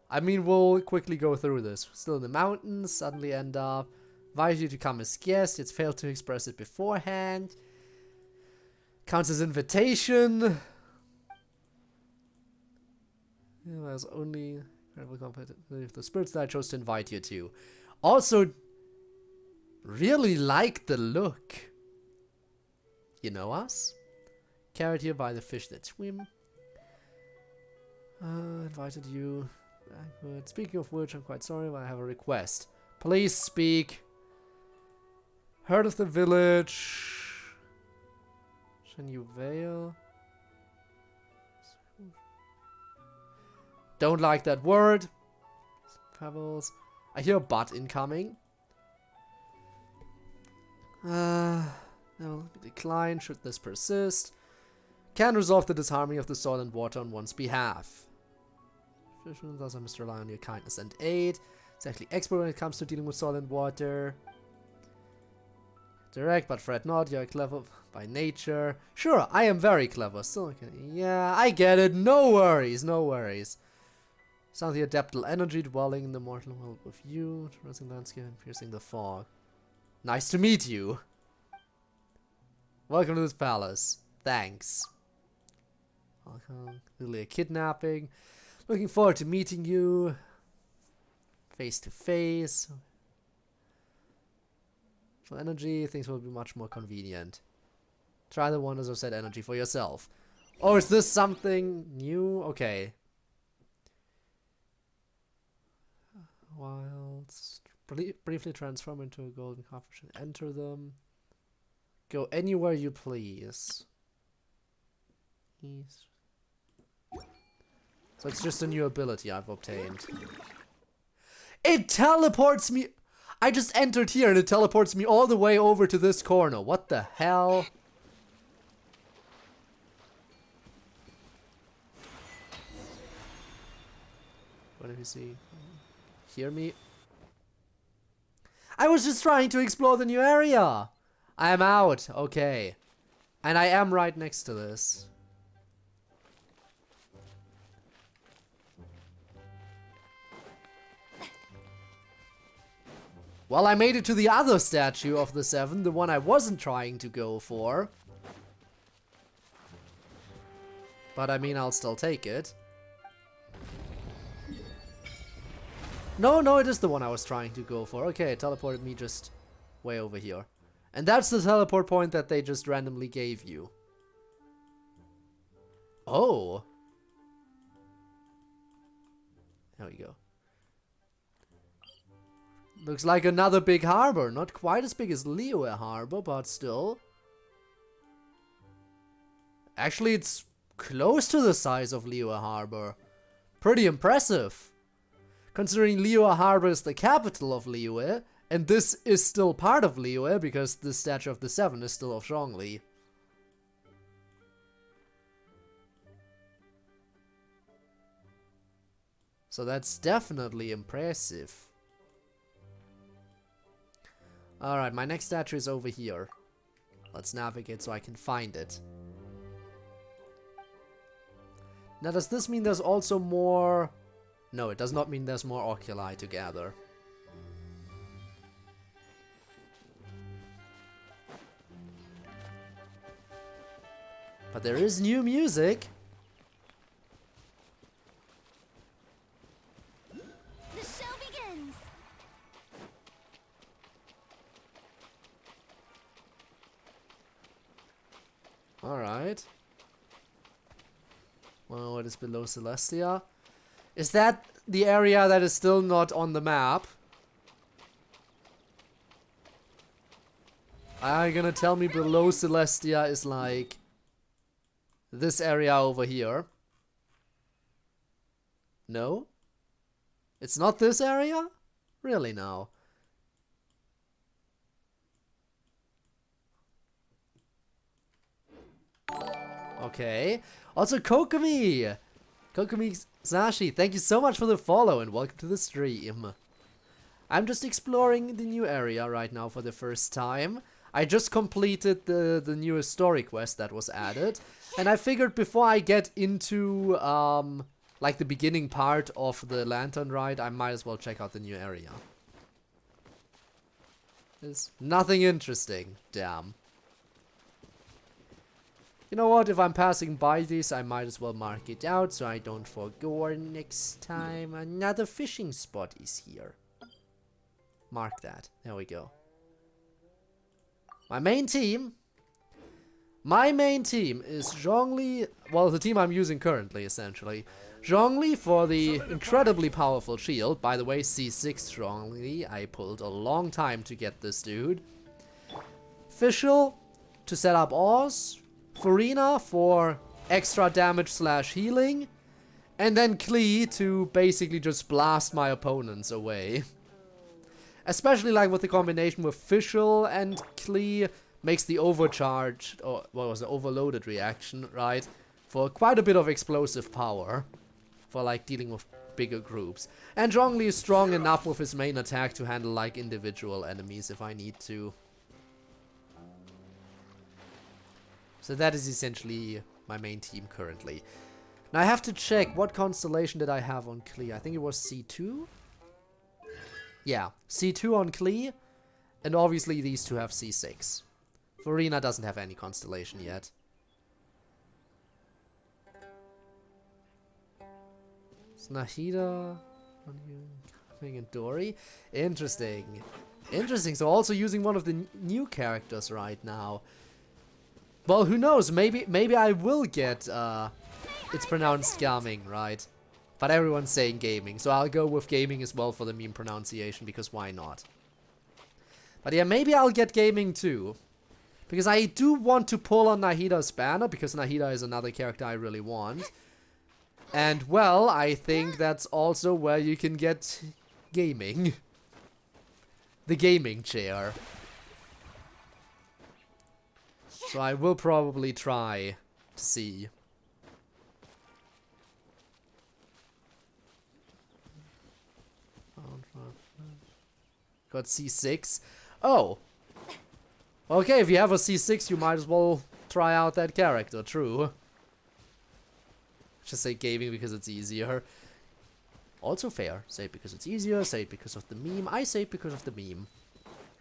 I mean, we'll quickly go through this. Still in the mountains, suddenly end up. Invite you to come as guest. It's failed to express it beforehand. Counts as invitation. Yeah, there's only the spirits that I chose to invite you to. Also, really like the look. You know us? Carried here by the fish that swim. Invited you. Backward. Speaking of which, I'm quite sorry, but I have a request. Please speak. Heard of the village. Xianyun Vale. Don't like that word. Pebbles. I hear a butt incoming. No, decline should this persist. Can resolve the disharmony of the soil and water on one's behalf. Thus I must rely on your kindness and aid. It's actually expert when it comes to dealing with soil and water. Direct, but fret not, you're clever by nature. Sure, I am very clever. Still, okay. Yeah, I get it. No worries, no worries. Sound the adeptal energy dwelling in the mortal world with you, traversing landscape and piercing the fog. Nice to meet you. Welcome to this palace. Thanks. Welcome. Really a kidnapping. Looking forward to meeting you. Face to face. For energy, things will be much more convenient. Try the wonders of said energy for yourself. Oh, is this something new? Okay. Whilst briefly transform into a golden coffer and enter them. Go anywhere you please. East. So it's just a new ability I've obtained. It teleports me. I just entered here and it teleports me all the way over to this corner. What the hell? What do you see? Hear me? I was just trying to explore the new area. I am out. Okay. And I am right next to this. Well, I made it to the other statue of the 7, the one I wasn't trying to go for. But I mean, I'll still take it. No, it is the one I was trying to go for. Okay, it teleported me just way over here. And that's the teleport point that they just randomly gave you. Oh. There we go. Looks like another big harbor. Not quite as big as Liyue Harbor, but still. Actually, it's close to the size of Liyue Harbor. Pretty impressive. Considering Liyue Harbor is the capital of Liyue, and this is still part of Liyue because the statue of the 7 is still of Zhongli. So that's definitely impressive. Alright, my next statue is over here. Let's navigate so I can find it. Now, does this mean there's also more... No, it does not mean there's more oculi to gather. But there is new music. The show begins. Alright. Well, what is below Celestia? Is that the area that is still not on the map? Are you gonna tell me below Celestia is like this area over here? No? It's not this area? Really now? Okay. Also, Kokomi! Kokomi Sashi, thank you so much for the follow and welcome to the stream. I'm just exploring the new area right now for the first time. I just completed the newest story quest that was added. And I figured before I get into, like the beginning part of the Lantern Rite, I might as well check out the new area. There's nothing interesting, damn. You know what, if I'm passing by this, I might as well mark it out so I don't forgo next time. Another fishing spot is here. Mark that. There we go. My main team is Zhongli, well, the team I'm using currently, essentially. Zhongli for the incredibly powerful shield. By the way, C6 Zhongli. I pulled a long time to get this dude. Fischl to set up Oz. Farina for extra damage / healing. And then Klee to basically just blast my opponents away. Especially like with the combination with Fischl and Klee makes the overcharged, or what was it, overloaded reaction, right? For quite a bit of explosive power. For like dealing with bigger groups. And Zhongli is strong enough with his main attack to handle like individual enemies if I need to. So that is essentially my main team currently. Now I have to check what constellation did I have on Klee. I think it was C2? Yeah, C2 on Klee. And obviously these two have C6. Farina doesn't have any constellation yet. It's Nahida, and Dory. Interesting. Interesting. So also using one of the new characters right now. Well, who knows? Maybe I will get, it's pronounced gaming, right? But everyone's saying gaming, so I'll go with gaming as well for the meme pronunciation, because why not? But yeah, maybe I'll get gaming too. Because I do want to pull on Nahida's banner, because Nahida is another character I really want. And, well, I think that's also where you can get gaming. The gaming chair. So I will probably try to see. Got C6. Oh! Okay, if you have a C6, you might as well try out that character, true. Just say gaming because it's easier. Also fair. Say it because it's easier, say it because of the meme. I say it because of the meme.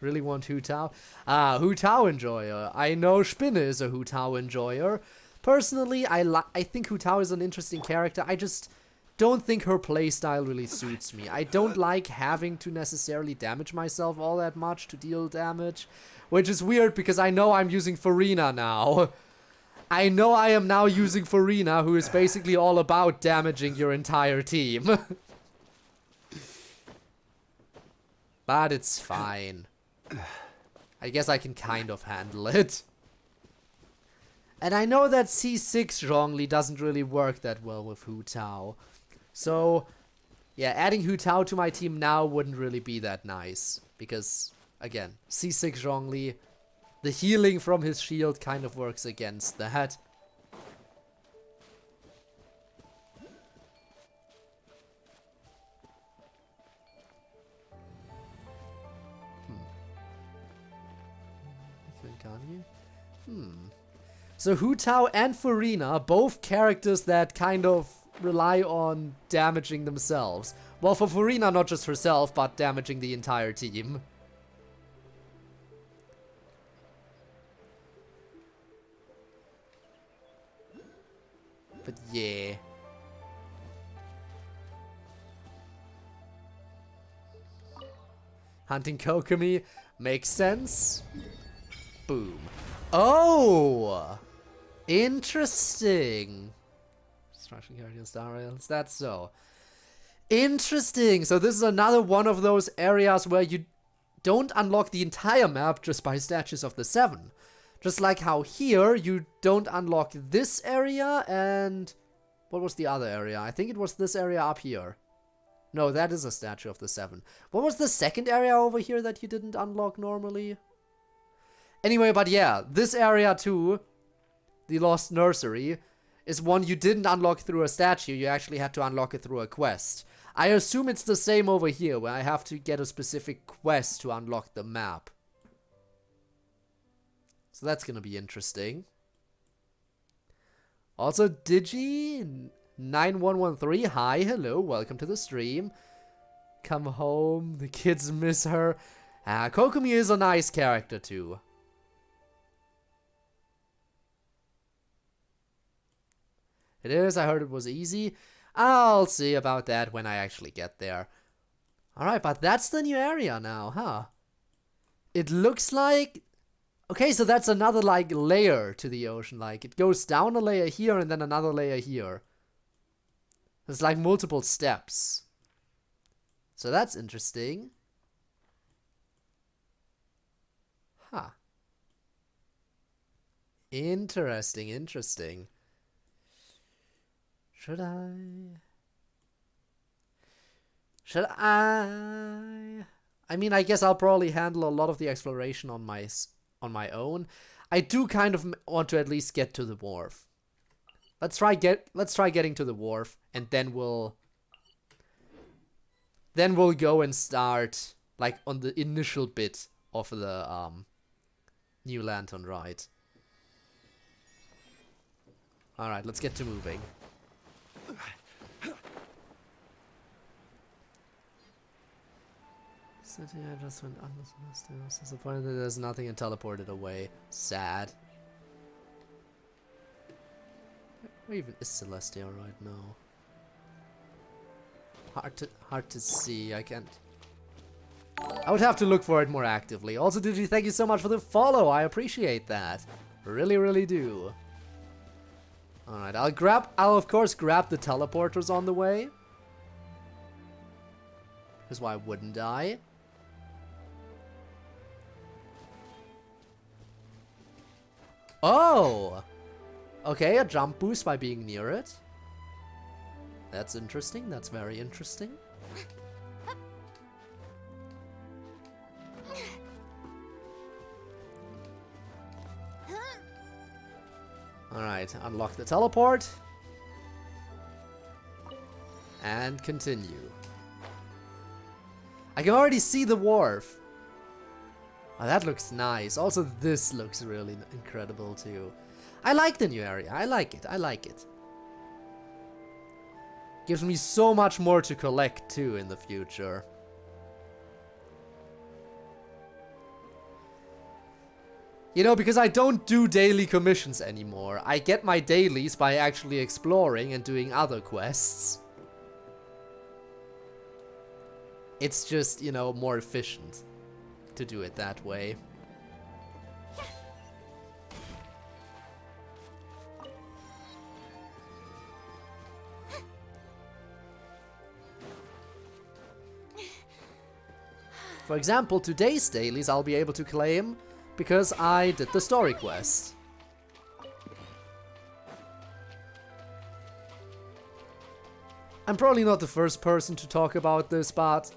Really want Hu Tao? Ah, Hu Tao enjoyer. I know Spinne is a Hu Tao enjoyer. Personally, I think Hu Tao is an interesting character. I just don't think her playstyle really suits me. I don't like having to necessarily damage myself all that much to deal damage. Which is weird because I know I'm using Farina now. I know I am now using Farina, who is basically all about damaging your entire team. But it's fine. I guess I can kind of handle it. And I know that C6 Zhongli doesn't really work that well with Hu Tao. So, yeah, adding Hu Tao to my team now wouldn't really be that nice. Because, again, C6 Zhongli, the healing from his shield kind of works against that. So Hu Tao and Farina, both characters that kind of rely on damaging themselves. Well, for Farina, not just herself, but damaging the entire team. But yeah. Hunting Kokomi makes sense. Boom. Oh! Interesting. Destruction characters, star rails. That's so. Interesting. So this is another one of those areas where you don't unlock the entire map just by statues of the 7. Just like how here you don't unlock this area and... What was the other area? I think it was this area up here. No, that is a statue of the 7. What was the second area over here that you didn't unlock normally? Anyway, but yeah, this area too, the Lost Nursery, is one you didn't unlock through a statue. You actually had to unlock it through a quest. I assume it's the same over here, where I have to get a specific quest to unlock the map. So that's gonna be interesting. Also, Digi9113, hi, hello, welcome to the stream. Come home, the kids miss her. Kokomi is a nice character too. It is, I heard it was easy. I'll see about that when I actually get there. Alright, but that's the new area now, huh? It looks like... Okay, so that's another, like, layer to the ocean. Like, it goes down a layer here and then another layer here. There's, like, multiple steps. So that's interesting. Huh. Interesting, interesting. Should I? I mean, I guess I'll probably handle a lot of the exploration on my own. I do kind of want to at least get to the wharf. Let's try getting to the wharf, and then we'll go and start like on the initial bit of the new Lantern Rite. All right, let's get to moving. City, I just went under the stairs. Disappointed that there's nothing and teleported away. Sad. Where even is Celestia right now? Hard to see. I can't. I would have to look for it more actively. Also, Digi, thank you so much for the follow. I appreciate that. Really, really do. Alright, I'll of course grab the teleporters on the way. Because why wouldn't I? Oh! Okay, a jump boost by being near it. That's interesting. That's very interesting. Alright, unlock the teleport. And continue. I can already see the wharf. Oh, that looks nice. Also, this looks really incredible too. I like the new area. I like it. I like it. Gives me so much more to collect too in the future. You know, because I don't do daily commissions anymore. I get my dailies by actually exploring and doing other quests. It's just, you know, more efficient to do it that way. For example, today's dailies I'll be able to claim because I did the story quest. I'm probably not the first person to talk about this, but...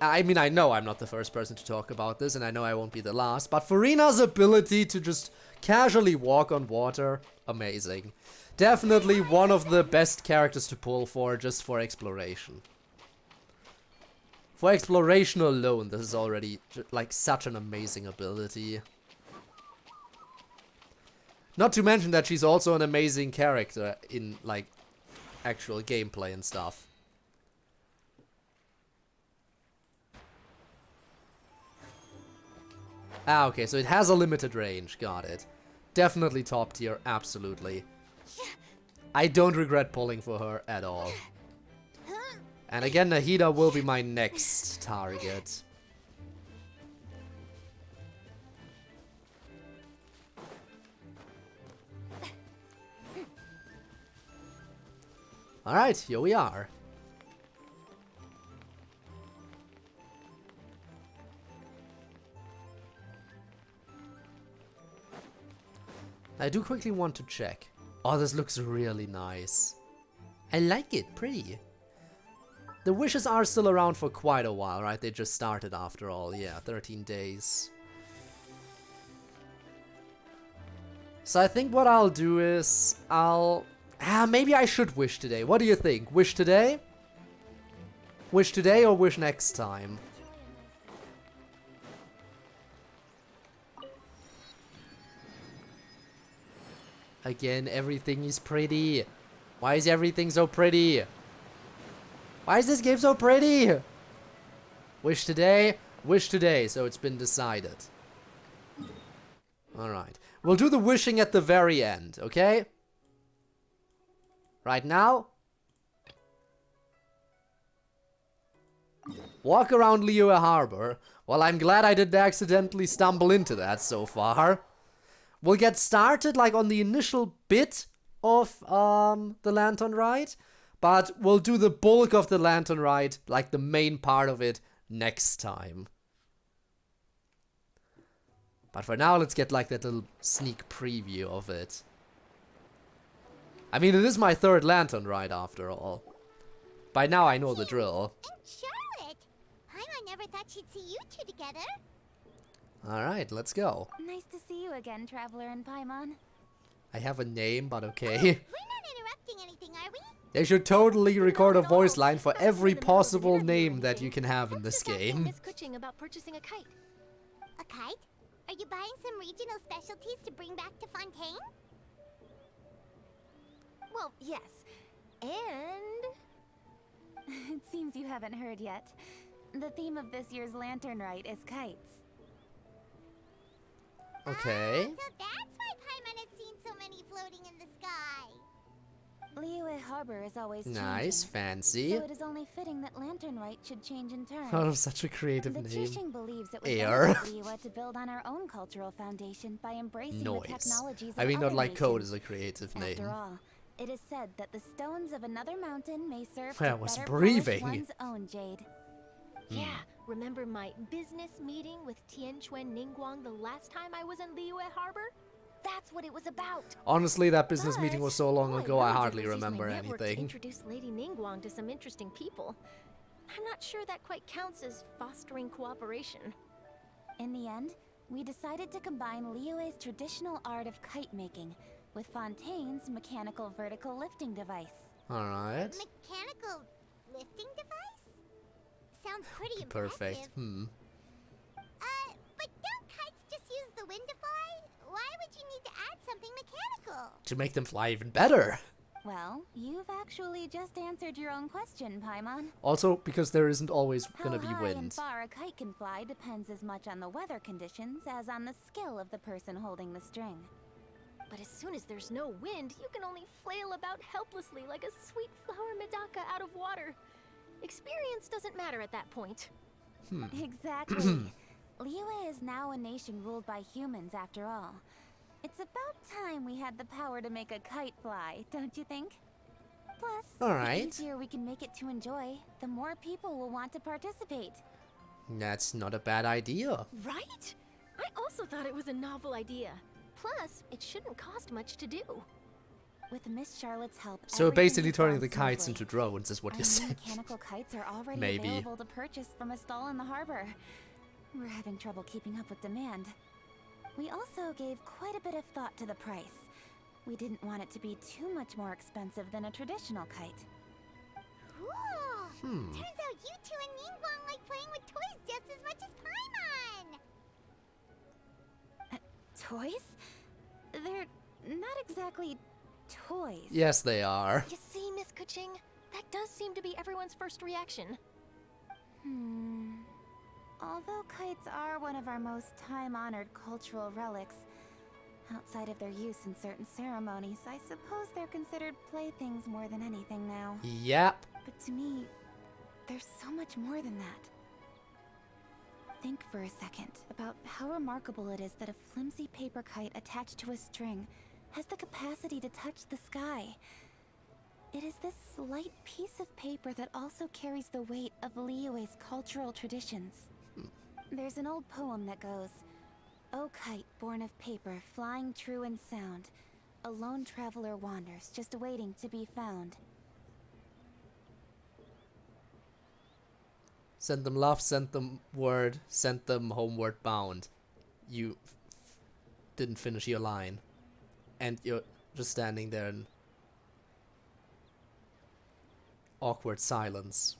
I mean, I know I'm not the first person to talk about this, and I know I won't be the last, but Furina's ability to just casually walk on water, amazing. Definitely one of the best characters to pull for, just for exploration. For exploration alone, this is already, like, such an amazing ability. Not to mention that she's also an amazing character in, like, actual gameplay and stuff. Ah, okay, so it has a limited range, got it. Definitely top tier, absolutely. I don't regret pulling for her at all. And again, Nahida will be my next target. Alright, here we are. I do quickly want to check. Oh, this looks really nice. I like it, pretty. The wishes are still around for quite a while, right? They just started after all, yeah, 13 days. So I think what I'll do is, maybe I should wish today. What do you think? Wish today? Wish today or wish next time? Again, everything is pretty. Why is everything so pretty? Why is this game so pretty? Wish today, so it's been decided. Alright. We'll do the wishing at the very end, okay? Right now. Walk around Liyue Harbor. Well, I'm glad I didn't accidentally stumble into that so far. We'll get started like on the initial bit of the Lantern Rite, but we'll do the bulk of the Lantern Rite, like the main part of it, next time. But for now, let's get like that little sneak preview of it. I mean, it is my third Lantern Rite after all. By now I know the drill. And Charlotte! Paimon never thought she'd see you two together. Alright, let's go. Nice to see you again, Traveler and Paimon. I have a name, but okay. We're not interrupting anything, are we? They should totally record a voice line for every possible name that you can have in this game. Miss Kuching about purchasing a kite. A kite? Are you buying some regional specialties to bring back to Fontaine? Well, yes. And... It seems you haven't heard yet. The theme of this year's Lantern Rite is kites. Okay. So that's why Paimon has seen so many floating in the sky. Liyue Harbor is always nice, changing, fancy. so it is only fitting that Lantern Rite should change in turn. Out of such a creative the name. Jishing believes it would AR. benefit Liyue to build on our own cultural foundation by embracing the technologies of I mean, not other like Code nations. is a creative name. After all, it is said that the stones of another mountain may serve I to was better breathing. polish one's own jade. Yeah, remember my business meeting with Tianquan Ningguang the last time I was in Liyue Harbor? That's what it was about. Honestly, that business meeting was so long ago, I really hardly did use my remember network to anything. introduce Lady Ningguang to some interesting people. I'm not sure that quite counts as fostering cooperation. In the end, we decided to combine Liyue's traditional art of kite making with Fontaine's mechanical vertical lifting device. Alright. Mechanical lifting device? Sounds pretty Perfect. impressive. But don't kites just use the wind to fly? Why would you need to add something mechanical? To make them fly even better. Well, you've actually just answered your own question, Paimon. Also, because there isn't always gonna be How high and wind. far a kite can fly depends as much on the weather conditions as on the skill of the person holding the string. But as soon as there's no wind, you can only flail about helplessly like a sweet flower medaka out of water. Experience doesn't matter at that point. Exactly. Liyue is now a nation ruled by humans after all. It's about time we had the power to make a kite fly, don't you think? Plus, the easier we can make it to enjoy, the more people will want to participate. That's not a bad idea. Right? I also thought it was a novel idea. Plus, it shouldn't cost much to do. With Miss Charlotte's help, So everything basically has turning gone the kites smoothly. into drones is what Our you new said. mechanical kites are already Maybe. available to purchase from a stall in the harbor. We're having trouble keeping up with demand. We also gave quite a bit of thought to the price. We didn't want it to be too much more expensive than a traditional kite. Cool! Turns out you two and Ningguang like playing with toys just as much as Paimon! Toys? They're not exactly toys. Yes, they are. You see, Miss Kuching? That does seem to be everyone's first reaction. Although kites are one of our most time-honored cultural relics, outside of their use in certain ceremonies, I suppose they're considered playthings more than anything now. Yep. But to me, there's so much more than that. Think for a second about how remarkable it is that a flimsy paper kite attached to a string has the capacity to touch the sky. It is this slight piece of paper that also carries the weight of Liyue's cultural traditions. There's an old poem that goes, "O kite born of paper, flying true and sound, a lone traveler wanders, just waiting to be found." Send them love, send them word, send them homeward bound. You didn't finish your line. And you're just standing there in awkward silence.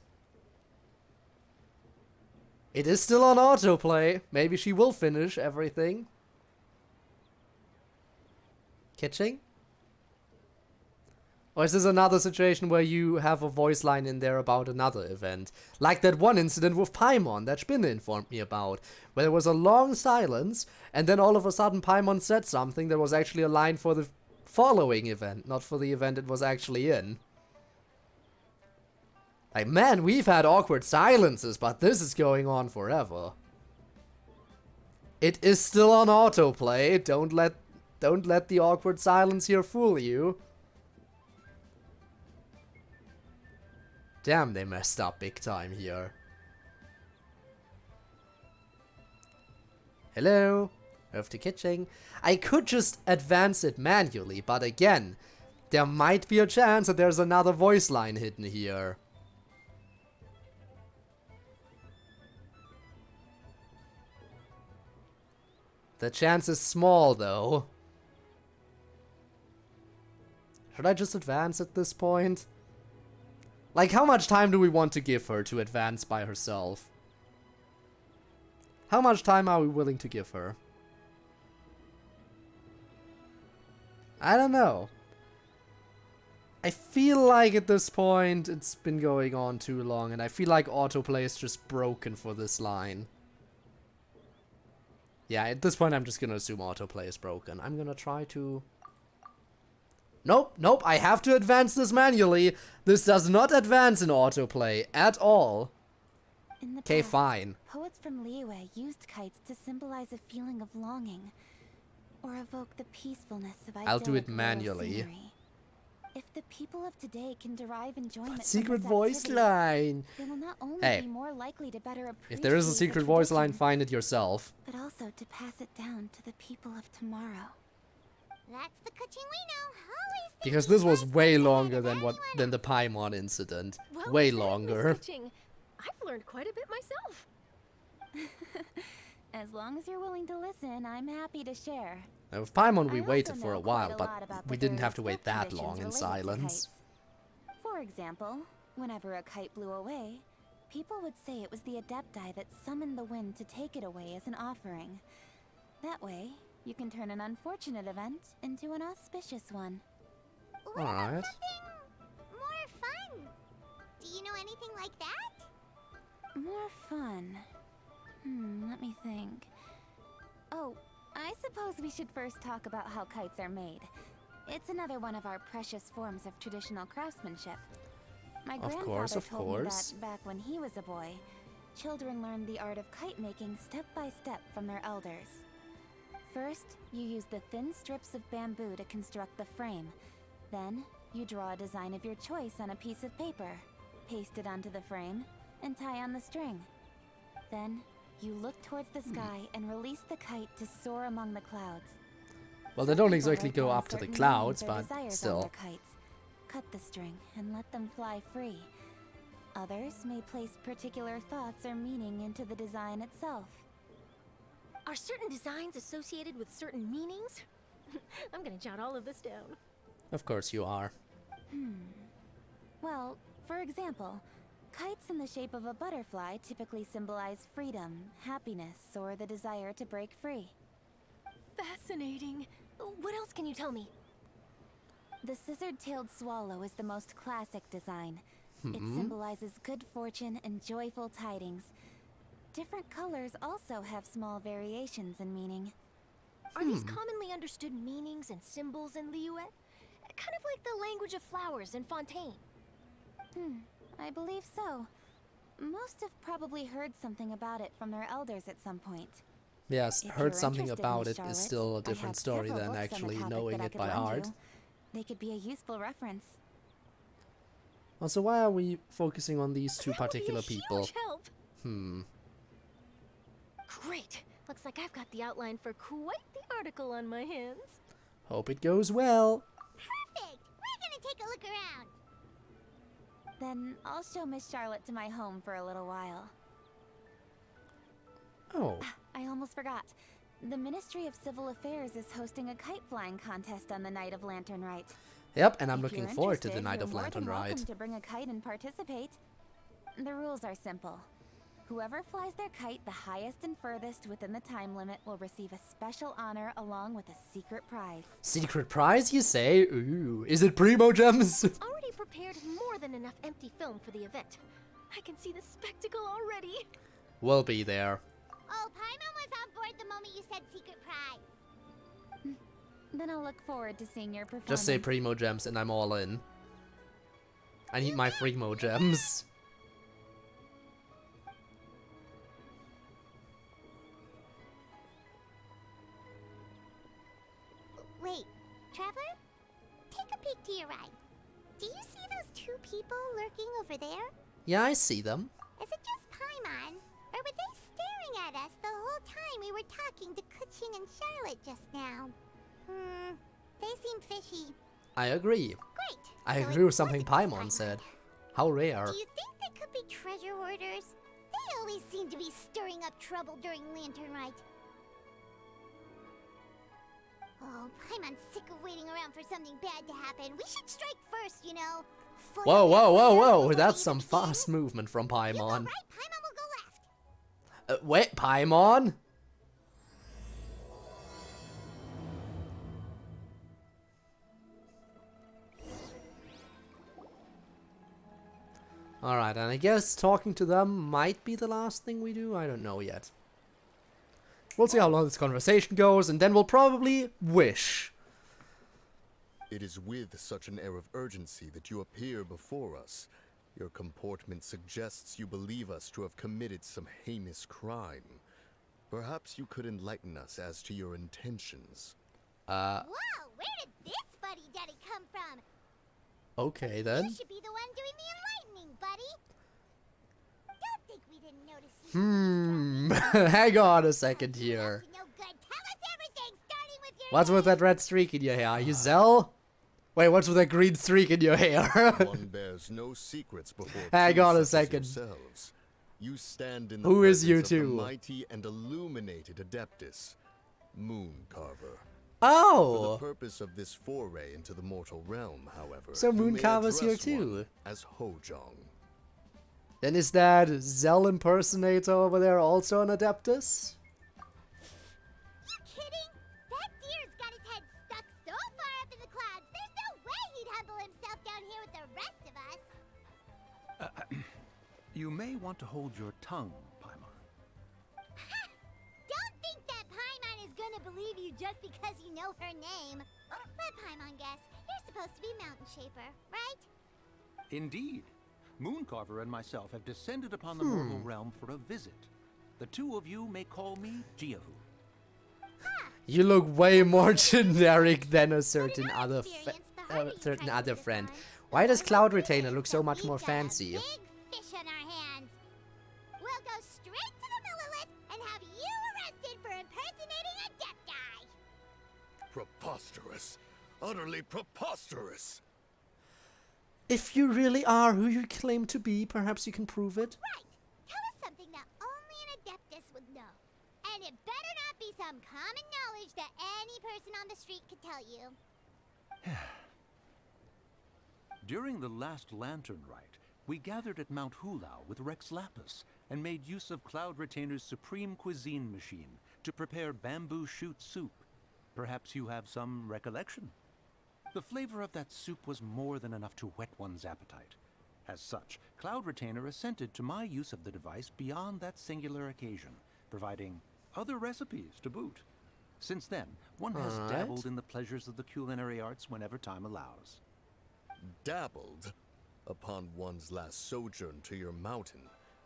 It is still on autoplay. Maybe she will finish everything. Catching? Or is this another situation where you have a voice line in there about another event? Like that one incident with Paimon that Spinne informed me about, where there was a long silence, and then all of a sudden Paimon said something that was actually a line for the following event, not for the event it was actually in. Like, man, we've had awkward silences, but this is going on forever. It is still on autoplay. Don't let the awkward silence here fool you. Damn, they messed up big time here. Hello? Earth to Kitching. I could just advance it manually, but again, there might be a chance that there's another voice line hidden here. The chance is small, though. Should I just advance at this point? Like, how much time do we want to give her to advance by herself? How much time are we willing to give her? I don't know. I feel like at this point it's been going on too long, and I feel like autoplay is just broken for this line. Yeah, at this point I'm just gonna assume autoplay is broken. I'm gonna try to... Nope, I have to advance this manually. This does not advance in autoplay at all. Okay, fine. Poets from Liyue used kites to symbolize a feeling of longing, or evoke the peacefulness of idyllic I'll do it rural manually. scenery. If the people of today can derive enjoyment from Secret this voice activity, line. they will not only Hey, be more likely to better appreciate if there is a the secret voice line, tradition, find it yourself. but also to pass it down to the people of tomorrow. That's the coaching we know. Always Because this was way longer than the Paimon incident. Well Way said, Miss longer. Kitching. I've learned quite a bit myself. As long as you're willing to listen, I'm happy to share. Now, with Paimon we I waited also for a know while, quite a but lot about we the didn't have to various wait that traditions long in related to silence. kites. For example, whenever a kite blew away, people would say it was the Adepti that summoned the wind to take it away as an offering. That way, you can turn an unfortunate event into an auspicious one. Alright. more fun. Do you know anything like that? More fun. Let me think. Oh, I suppose we should first talk about how kites are made. It's another one of our precious forms of traditional craftsmanship. My grandfather told me that back when he was a boy, children learned the art of kite making step by step from their elders. First, you use the thin strips of bamboo to construct the frame. Then, you draw a design of your choice on a piece of paper, paste it onto the frame, and tie on the string. Then, you look towards the sky and release the kite to soar among the clouds. Well, they don't exactly go up to the clouds, but still. Kites. Cut the string and let them fly free. Others may place particular thoughts or meaning into the design itself. Are certain designs associated with certain meanings? I'm gonna jot all of this down. Of course you are. Well, for example, kites in the shape of a butterfly typically symbolize freedom, happiness, or the desire to break free. Fascinating. What else can you tell me? The scissor-tailed swallow is the most classic design. It symbolizes good fortune and joyful tidings. Different colors also have small variations in meaning. Are these commonly understood meanings and symbols in Liyue? Kind of like the language of flowers in Fontaine. I believe so. Most have probably heard something about it from their elders at some point. Yes, If heard you're something interested, about Miss it is Charlotte, still a I different have story several than books on the actually topic knowing that I it could by lend heart. you. They could be a useful reference. Also, why are we focusing on these two particular people? Huge help. Great. Looks like I've got the outline for quite the article on my hands. Hope it goes well. Perfect! We're gonna take a look around. Then I'll show Miss Charlotte to my home for a little while. Oh. I almost forgot. The Ministry of Civil Affairs is hosting a kite flying contest on the night of Lantern Rite. Yep, and I'm If looking you're forward to the interested, night you're of more Lantern than Rite. welcome to bring a kite and participate. The rules are simple. Whoever flies their kite the highest and furthest within the time limit will receive a special honor along with a secret prize. Secret prize, you say? Ooh, is it Primo Gems? Already prepared more than enough empty film for the event. I can see the spectacle already. We'll be there. Oh, Paimon was on board the moment you said secret prize. Then I'll look forward to seeing your performance. Just say Primo Gems and I'm all in. I need my Primo Gems. Wait, Traveler? Take a peek to your right. Do you see those two people lurking over there? Yeah, I see them. Is it just Paimon? Or were they staring at us the whole time we were talking to Kuching and Charlotte just now? They seem fishy. I agree. Great. I So agree it with something wasn't Paimon just said. How rare. Do you think they could be treasure hoarders? They always seem to be stirring up trouble during Lantern Rite. Oh, Paimon's sick of waiting around for something bad to happen. We should strike first, you know. Whoa, whoa, whoa, whoa. That's some fast movement from Paimon. You go right, Paimon will go left. Wait, Paimon? Alright, and I guess talking to them might be the last thing we do. I don't know yet. We'll see how long this conversation goes, and then we'll probably wish. It is with such an air of urgency that you appear before us. Your comportment suggests you believe us to have committed some heinous crime. Perhaps you could enlighten us as to your intentions. Whoa, where did this fuddy-duddy come from? Okay, then. You should be the one doing the enlightening, buddy. Don't think we didn't notice you. Hang on a second here. No good. Tell us everything, starting with your What's with that red streak in your hair? Are you Zell? Wait, what's with that green streak in your hair? One bears no secrets before Hang two on a such as second. yourselves. You stand in the Who is you presence of the two? mighty and illuminated Adeptus, Moon Carver. Oh! For the purpose of this foray into the mortal realm, however, So you Moon may Carver's here address one too. as Hojong. Then is that Zell impersonator over there also an Adeptus? You kidding? That deer's got his head stuck so far up in the clouds, there's no way he'd humble himself down here with the rest of us. You may want to hold your tongue, Paimon. Don't think that Paimon is gonna believe you just because you know her name. Let Paimon guess. You're supposed to be Mountain Shaper, right? Indeed. Mooncarver and myself have descended upon the mortal realm for a visit. The two of you may call me Giahu. You look way more generic than a certain other friend. Why does Cloud Retainer look so much more fancy? Big fish on our hands. We'll go straight to the Millilith and have you arrested for impersonating Adepti. Preposterous. Utterly preposterous. If you really are who you claim to be, perhaps you can prove it. Right. Tell us something that only an Adeptus would know. And it better not be some common knowledge that any person on the street could tell you. During the last Lantern Rite, we gathered at Mount Hulao with Rex Lapis and made use of Cloud Retainer's supreme cuisine machine to prepare bamboo shoot soup. Perhaps you have some recollection? The flavor of that soup was more than enough to whet one's appetite. As such, Cloud Retainer assented to my use of the device beyond that singular occasion, providing other recipes to boot. Since then, one has Alright. dabbled in the pleasures of the culinary arts whenever time allows. Dabbled? Upon one's last sojourn to your mountain,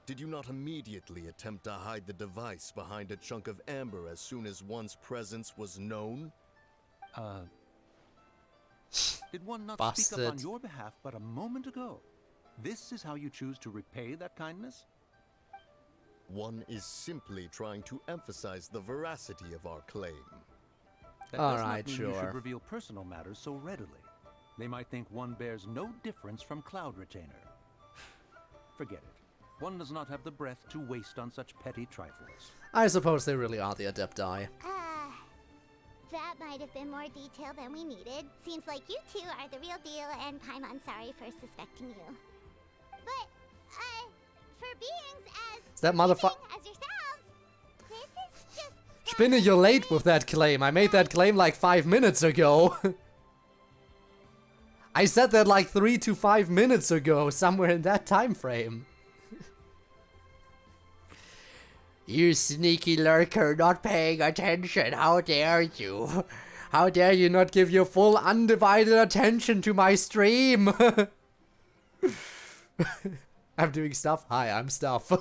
did you not immediately attempt to hide the device behind a chunk of amber as soon as one's presence was known? Did one not speak up on Bastard. your behalf but a moment ago? This is how you choose to repay that kindness? One is simply trying to emphasize the veracity of our claim. That All does not right, mean you sure. should reveal personal matters so readily. They might think one bears no difference from Cloud Retainer. Forget it. One does not have the breath to waste on such petty trifles. I suppose they really are the Adepti. That might have been more detail than we needed. Seems like you two are the real deal, and Paimon, sorry for suspecting you. But, for beings as That motherfucker. as yourselves, this is just Spinner, you're late with that claim. I made that claim like 5 minutes ago. I said that like 3 to 5 minutes ago, somewhere in that time frame. You sneaky lurker, not paying attention. How dare you? How dare you not give your full undivided attention to my stream? I'm doing stuff. Hi, I'm stuff.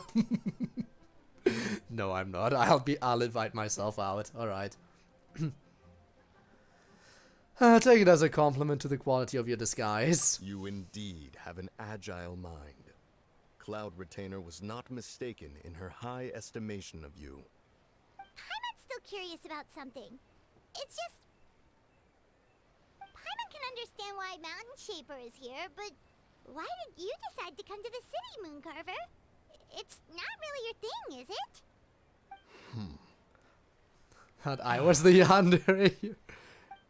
No, I'm not. I'll invite myself out. All right. Take it as a compliment to the quality of your disguise. You indeed have an agile mind. Cloud Retainer was not mistaken in her high estimation of you. Paimon's still curious about something. It's just... Paimon can understand why Mountain Shaper is here, but why did you decide to come to the city, Mooncarver? It's not really your thing, is it? Thought I was the hunter.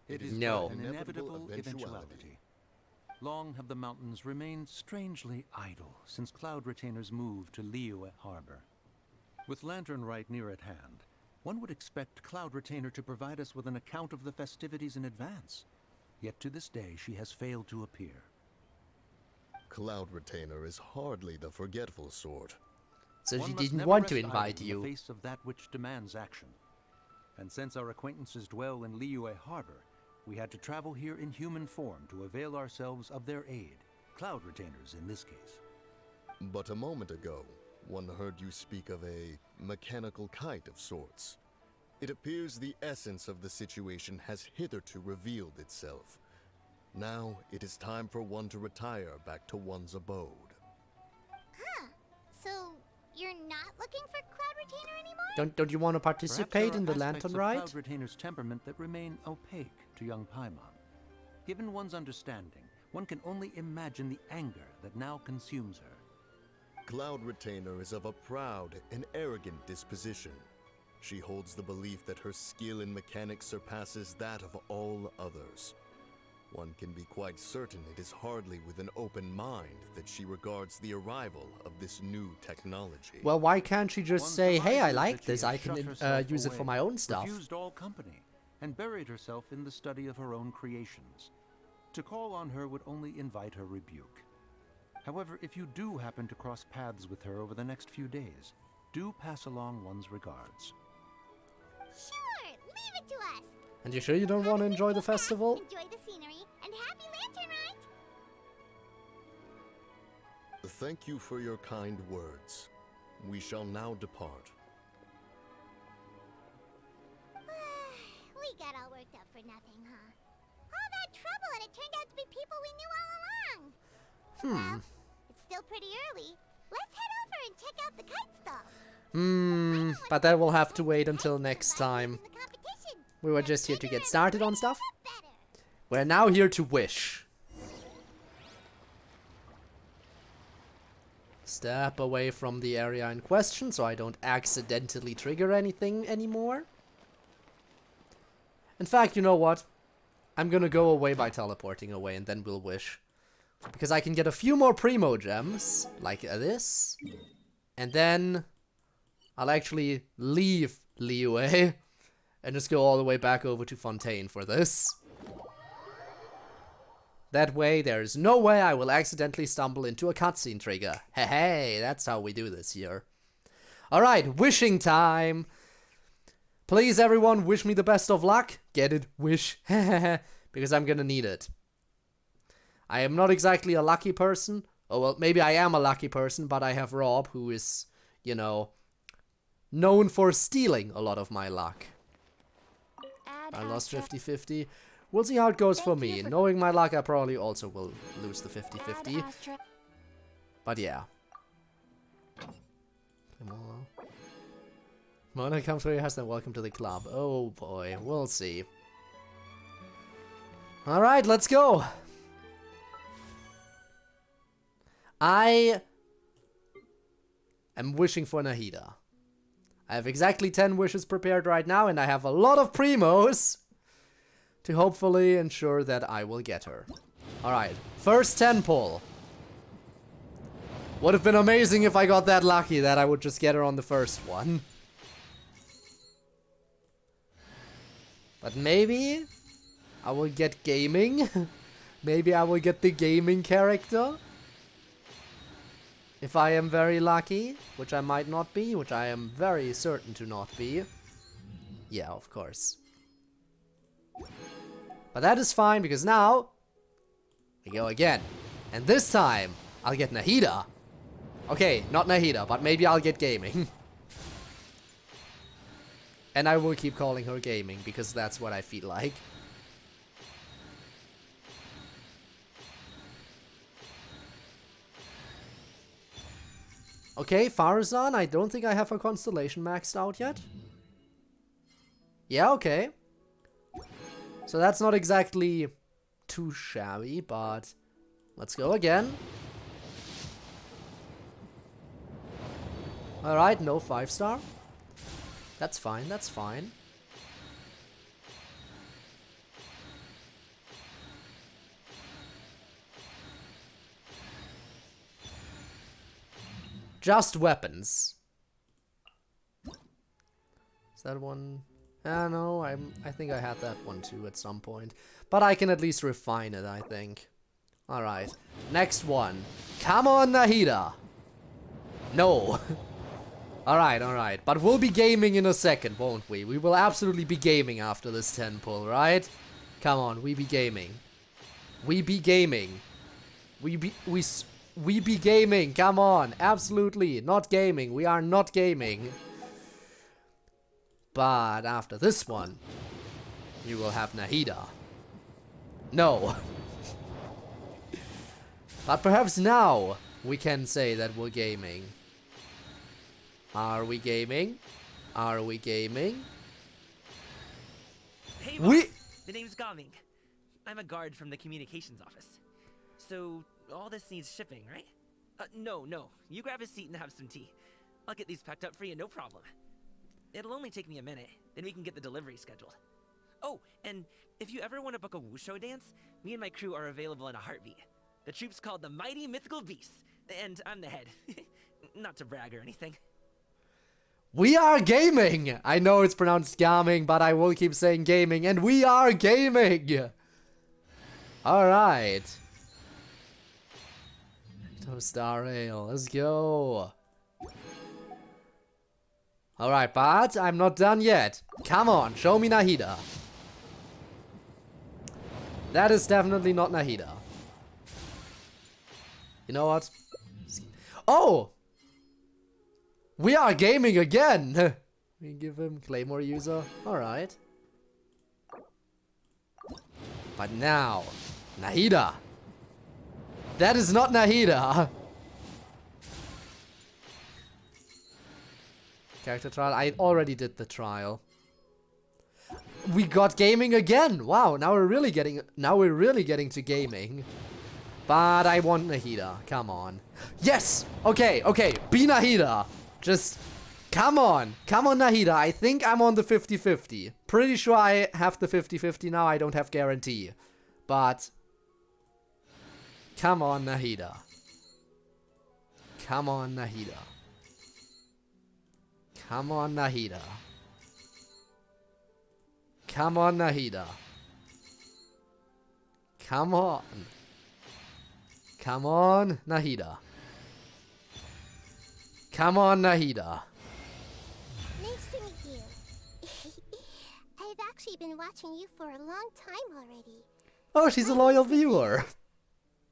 It is No. an inevitable eventuality. Long have the mountains remained strangely idle since Cloud Retainer's move to Liyue Harbor. With Lantern Rite near at hand, one would expect Cloud Retainer to provide us with an account of the festivities in advance. Yet to this day, she has failed to appear. Cloud Retainer is hardly the forgetful sort. So One she must didn't never want to rest idle invite in you. the face of that which demands action. And since our acquaintances dwell in Liyue Harbor, we had to travel here in human form to avail ourselves of their aid. Cloud Retainers in this case. But a moment ago, one heard you speak of a mechanical kite of sorts. It appears the essence of the situation has hitherto revealed itself. Now it is time for one to retire back to one's abode. Huh. So, you're not looking for Cloud Retainer anymore? Don't you want to Perhaps participate there in are the aspects Lantern of Rite? Cloud Retainer's temperament that remain opaque to young Paimon. Given one's understanding, one can only imagine the anger that now consumes her. Cloud Retainer is of a proud and arrogant disposition. She holds the belief that her skill in mechanics surpasses that of all others. One can be quite certain it is hardly with an open mind that she regards the arrival of this new technology. Well, why can't she just One say, hey, I surmises like that she this, has I shut can herself use it for away, my own stuff. refused all company, and buried herself in the study of her own creations. To call on her would only invite her rebuke. However, if you do happen to cross paths with her over the next few days, do pass along one's regards. Sure, leave it to us. And you sure you don't want to enjoy the festival? Enjoy the scenery, and happy Lantern Rite! Thank you for your kind words. We shall now depart. We got all worked up for nothing, huh? All that trouble, and it turned out to be people we knew all along. Well, it's still pretty early. Let's head over and check out the kite stalls. But that will have to wait until next time. We were just here to get started on stuff. We're now here to wish. Step away from the area in question so I don't accidentally trigger anything anymore. In fact, you know what? I'm gonna go away by teleporting away and then we'll wish. Because I can get a few more Primo Gems, like this. And then I'll actually leave Liyue and just go all the way back over to Fontaine for this. That way, there's no way I will accidentally stumble into a cutscene trigger. Hey, that's how we do this here. Alright, wishing time! Please, everyone, wish me the best of luck. Get it? Wish. Because I'm gonna need it. I am not exactly a lucky person. Oh, well, maybe I am a lucky person, but I have Rob, who is, you know, known for stealing a lot of my luck. I lost 50-50. We'll see how it goes for me. Knowing my luck, I probably also will lose the 50-50. But yeah. Come on. Mona comes for your house, then welcome to the club. Oh boy, we'll see. Alright, let's go! I am wishing for Nahida. I have exactly 10 wishes prepared right now, and I have a lot of primos to hopefully ensure that I will get her. Alright, first 10 pull. Would have been amazing if I got that lucky that I would just get her on the first one. But maybe I will get gaming. Maybe I will get the gaming character. If I am very lucky, which I might not be, which I am very certain to not be. Yeah, of course. But that is fine, because now we go again. And this time, I'll get Nahida. Okay, not Nahida, but maybe I'll get gaming. And I will keep calling her gaming, because that's what I feel like. Okay, Farazan, I don't think I have her constellation maxed out yet. Yeah, okay. So that's not exactly too shabby, but let's go again. Alright, no 5-star. That's fine, that's fine. Just weapons. Is that one? No, I think I had that one too at some point. But I can at least refine it, I think. Alright. Next one. Come on, Nahida! No. Alright, alright. But we'll be gaming in a second, won't we? We will absolutely be gaming after this 10 pull, right? Come on, we be gaming. We be gaming. We be gaming, come on. Absolutely, not gaming. We are not gaming. But after this one, you will have Nahida. No. But perhaps now we can say that we're gaming. Are we gaming? Are we gaming? Hey, boss. The name's Gaming. I'm a guard from the communications office. So, all this needs shipping, right? No. You grab a seat and have some tea. I'll get these packed up for you, no problem. It'll only take me a minute, then we can get the delivery scheduled. Oh, and if you ever want to book a wushu dance, me and my crew are available in a heartbeat. The troupe's called the Mighty Mythical Beasts, and I'm the head. Not to brag or anything. We are gaming! I know it's pronounced gaming, but I will keep saying gaming, and we are gaming! Alright. Star Ale, let's go. Alright, but I'm not done yet. Come on, show me Nahida. That is definitely not Nahida. You know what? Oh! We are gaming again! We give him Claymore user. Alright. But now, Nahida. That is not Nahida. Character trial. I already did the trial. We got gaming again. Wow, now we're really getting to gaming. But I want Nahida. Come on. Yes! Okay. Be Nahida. Just come on. Come on, Nahida. I think I'm on the 50-50. Pretty sure I have the 50-50 now. I don't have guarantee. But come on, Nahida. Come on, Nahida. Come on, Nahida. Come on, Nahida. Come on. Come on, Nahida. Come on, Nahida. Nice to meet you. I've actually been watching you for a long time already. Oh, she's a loyal viewer.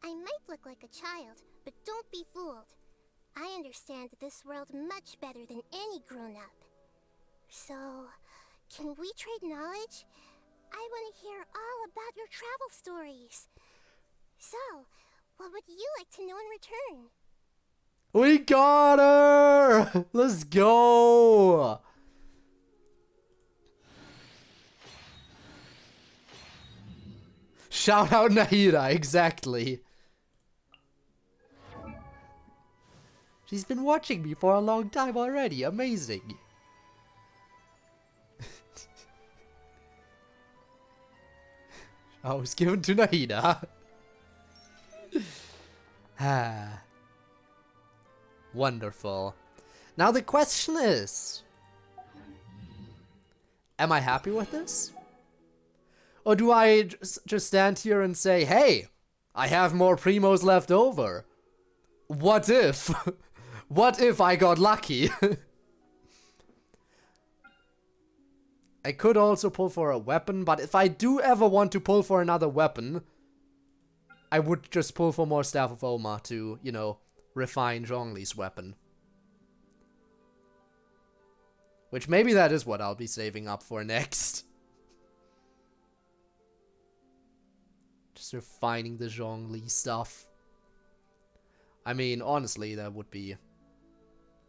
I might look like a child, but don't be fooled. I understand this world much better than any grown-up. So, can we trade knowledge? I want to hear all about your travel stories. So, what would you like to know in return? We got her! Let's go! Shout out Nahida, exactly. She's been watching me for a long time already, amazing. I was given to Nahida. Wonderful. Now the question is, am I happy with this? Or do I just stand here and say, hey, I have more primos left over. What if? What if I got lucky? I could also pull for a weapon, but if I do ever want to pull for another weapon, I would just pull for more Staff of Oma to, you know, refine Zhongli's weapon. Which maybe that is what I'll be saving up for next. Just refining the Zhongli stuff. I mean, honestly, that would be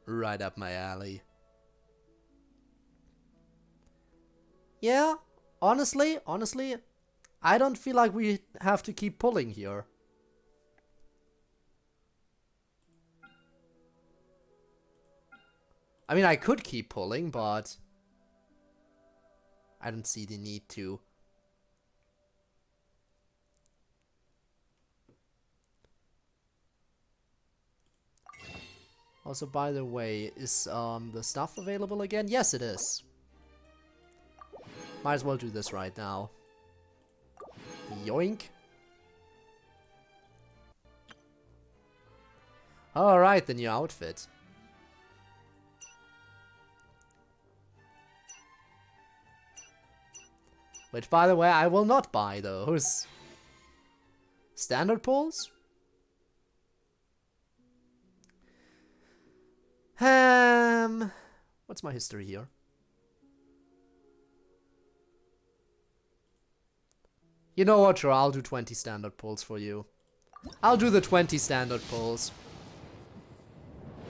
right up my alley. Yeah, honestly, I don't feel like we have to keep pulling here. I mean, I could keep pulling, but I don't see the need to. Also, by the way, is the stuff available again? Yes, it is. Might as well do this right now. Yoink. Alright, the new outfit. Which, by the way, I will not buy those. Standard pulls? What's my history here? You know what, sure, I'll do 20 standard pulls for you. I'll do the 20 standard pulls.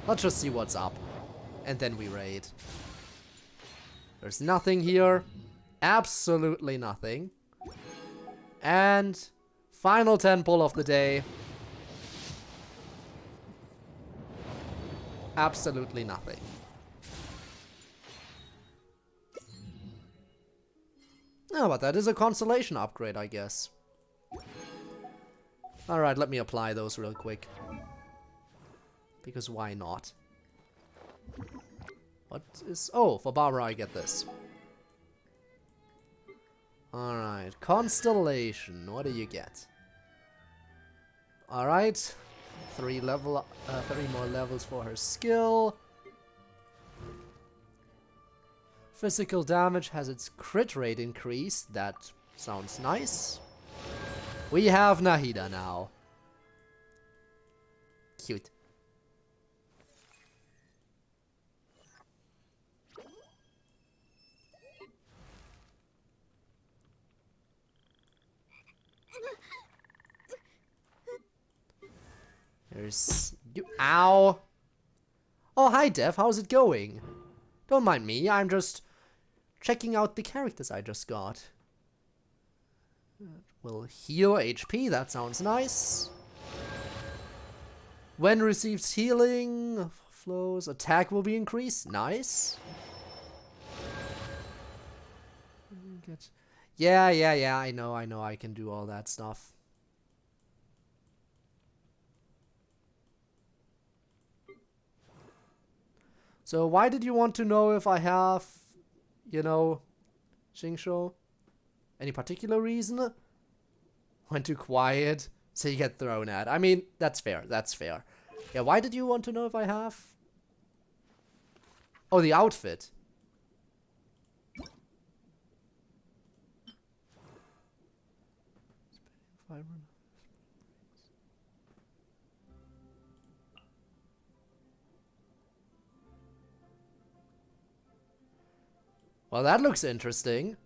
Let's just see what's up. And then we raid. There's nothing here. Absolutely nothing. And final 10 pull of the day. Absolutely nothing. Oh, but that is a constellation upgrade, I guess. Alright, let me apply those real quick. Because why not? What is... Oh, for Barbara I get this. Alright, constellation. What do you get? Alright. 3 more levels for her skill. Physical damage has its crit rate increased. That sounds nice. We have Nahida now. Cute. There's you. Ow. Oh, hi, Dev. How's it going? Don't mind me. I'm just checking out the characters I just got. Will heal HP. That sounds nice. When receives healing flows, attack will be increased. Nice. Yeah. I know. I can do all that stuff. So why did you want to know if I have, you know, Xingqiu? Any particular reason? Went too quiet, so you get thrown at. I mean, that's fair, that's fair. Yeah, why did you want to know if I have? Oh, the outfit. Well, that looks interesting.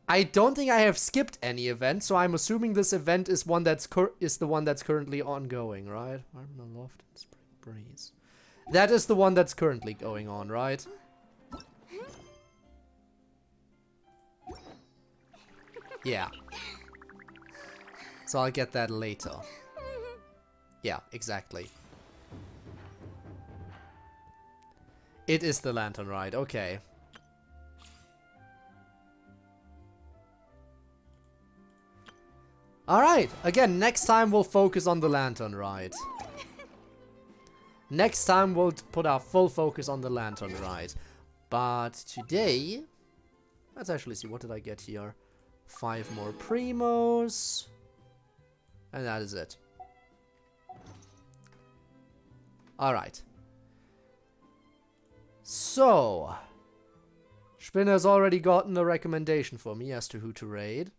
I don't think I have skipped any event, so I'm assuming this event is one that's the one that's currently ongoing, right? I'm in the loft in Spring Breeze. That is the one that's currently going on, right? Yeah. So I'll get that later. Yeah, exactly. It is the Lantern Rite, okay. Alright, again, next time we'll focus on the Lantern Rite. Next time we'll put our full focus on the Lantern Rite. But today, let's actually see, what did I get here? 5 more primos. And that is it. Alright. So, Spinner's already gotten a recommendation for me as to who to raid.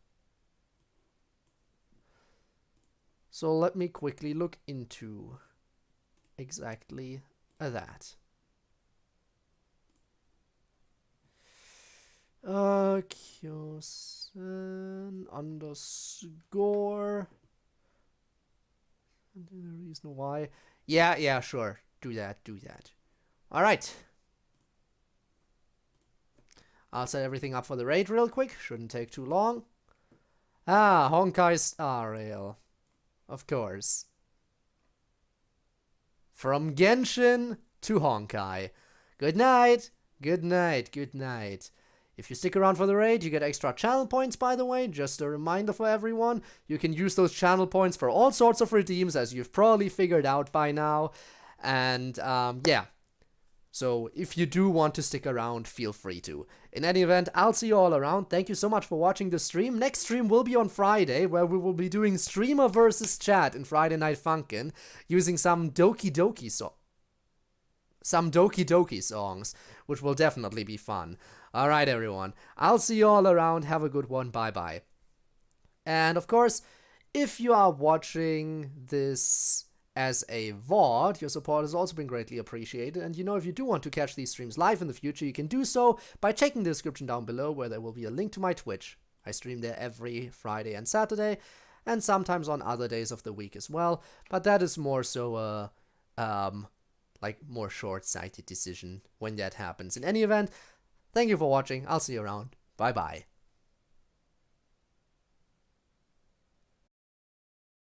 So let me quickly look into exactly that. Kyosen underscore. The reason why. Yeah, sure. Do that. Alright. I'll set everything up for the raid real quick. Shouldn't take too long. Ah, Honkai Star Rail. Of course. From Genshin to Honkai. Good night. If you stick around for the raid, you get extra channel points, by the way. Just a reminder for everyone. You can use those channel points for all sorts of redeems, as you've probably figured out by now. And, yeah. So, if you do want to stick around, feel free to. In any event, I'll see you all around. Thank you so much for watching the stream. Next stream will be on Friday, where we will be doing streamer versus chat in Friday Night Funkin', using some Doki Doki songs, which will definitely be fun. Alright, everyone. I'll see you all around. Have a good one. Bye-bye. And, of course, if you are watching this as a VOD, your support has also been greatly appreciated. And, you know, if you do want to catch these streams live in the future, you can do so by checking the description down below, where there will be a link to my Twitch. I stream there every Friday and Saturday, and sometimes on other days of the week as well. But that is more so like more short-sighted decision when that happens. In any event, thank you for watching. I'll see you around. Bye-bye.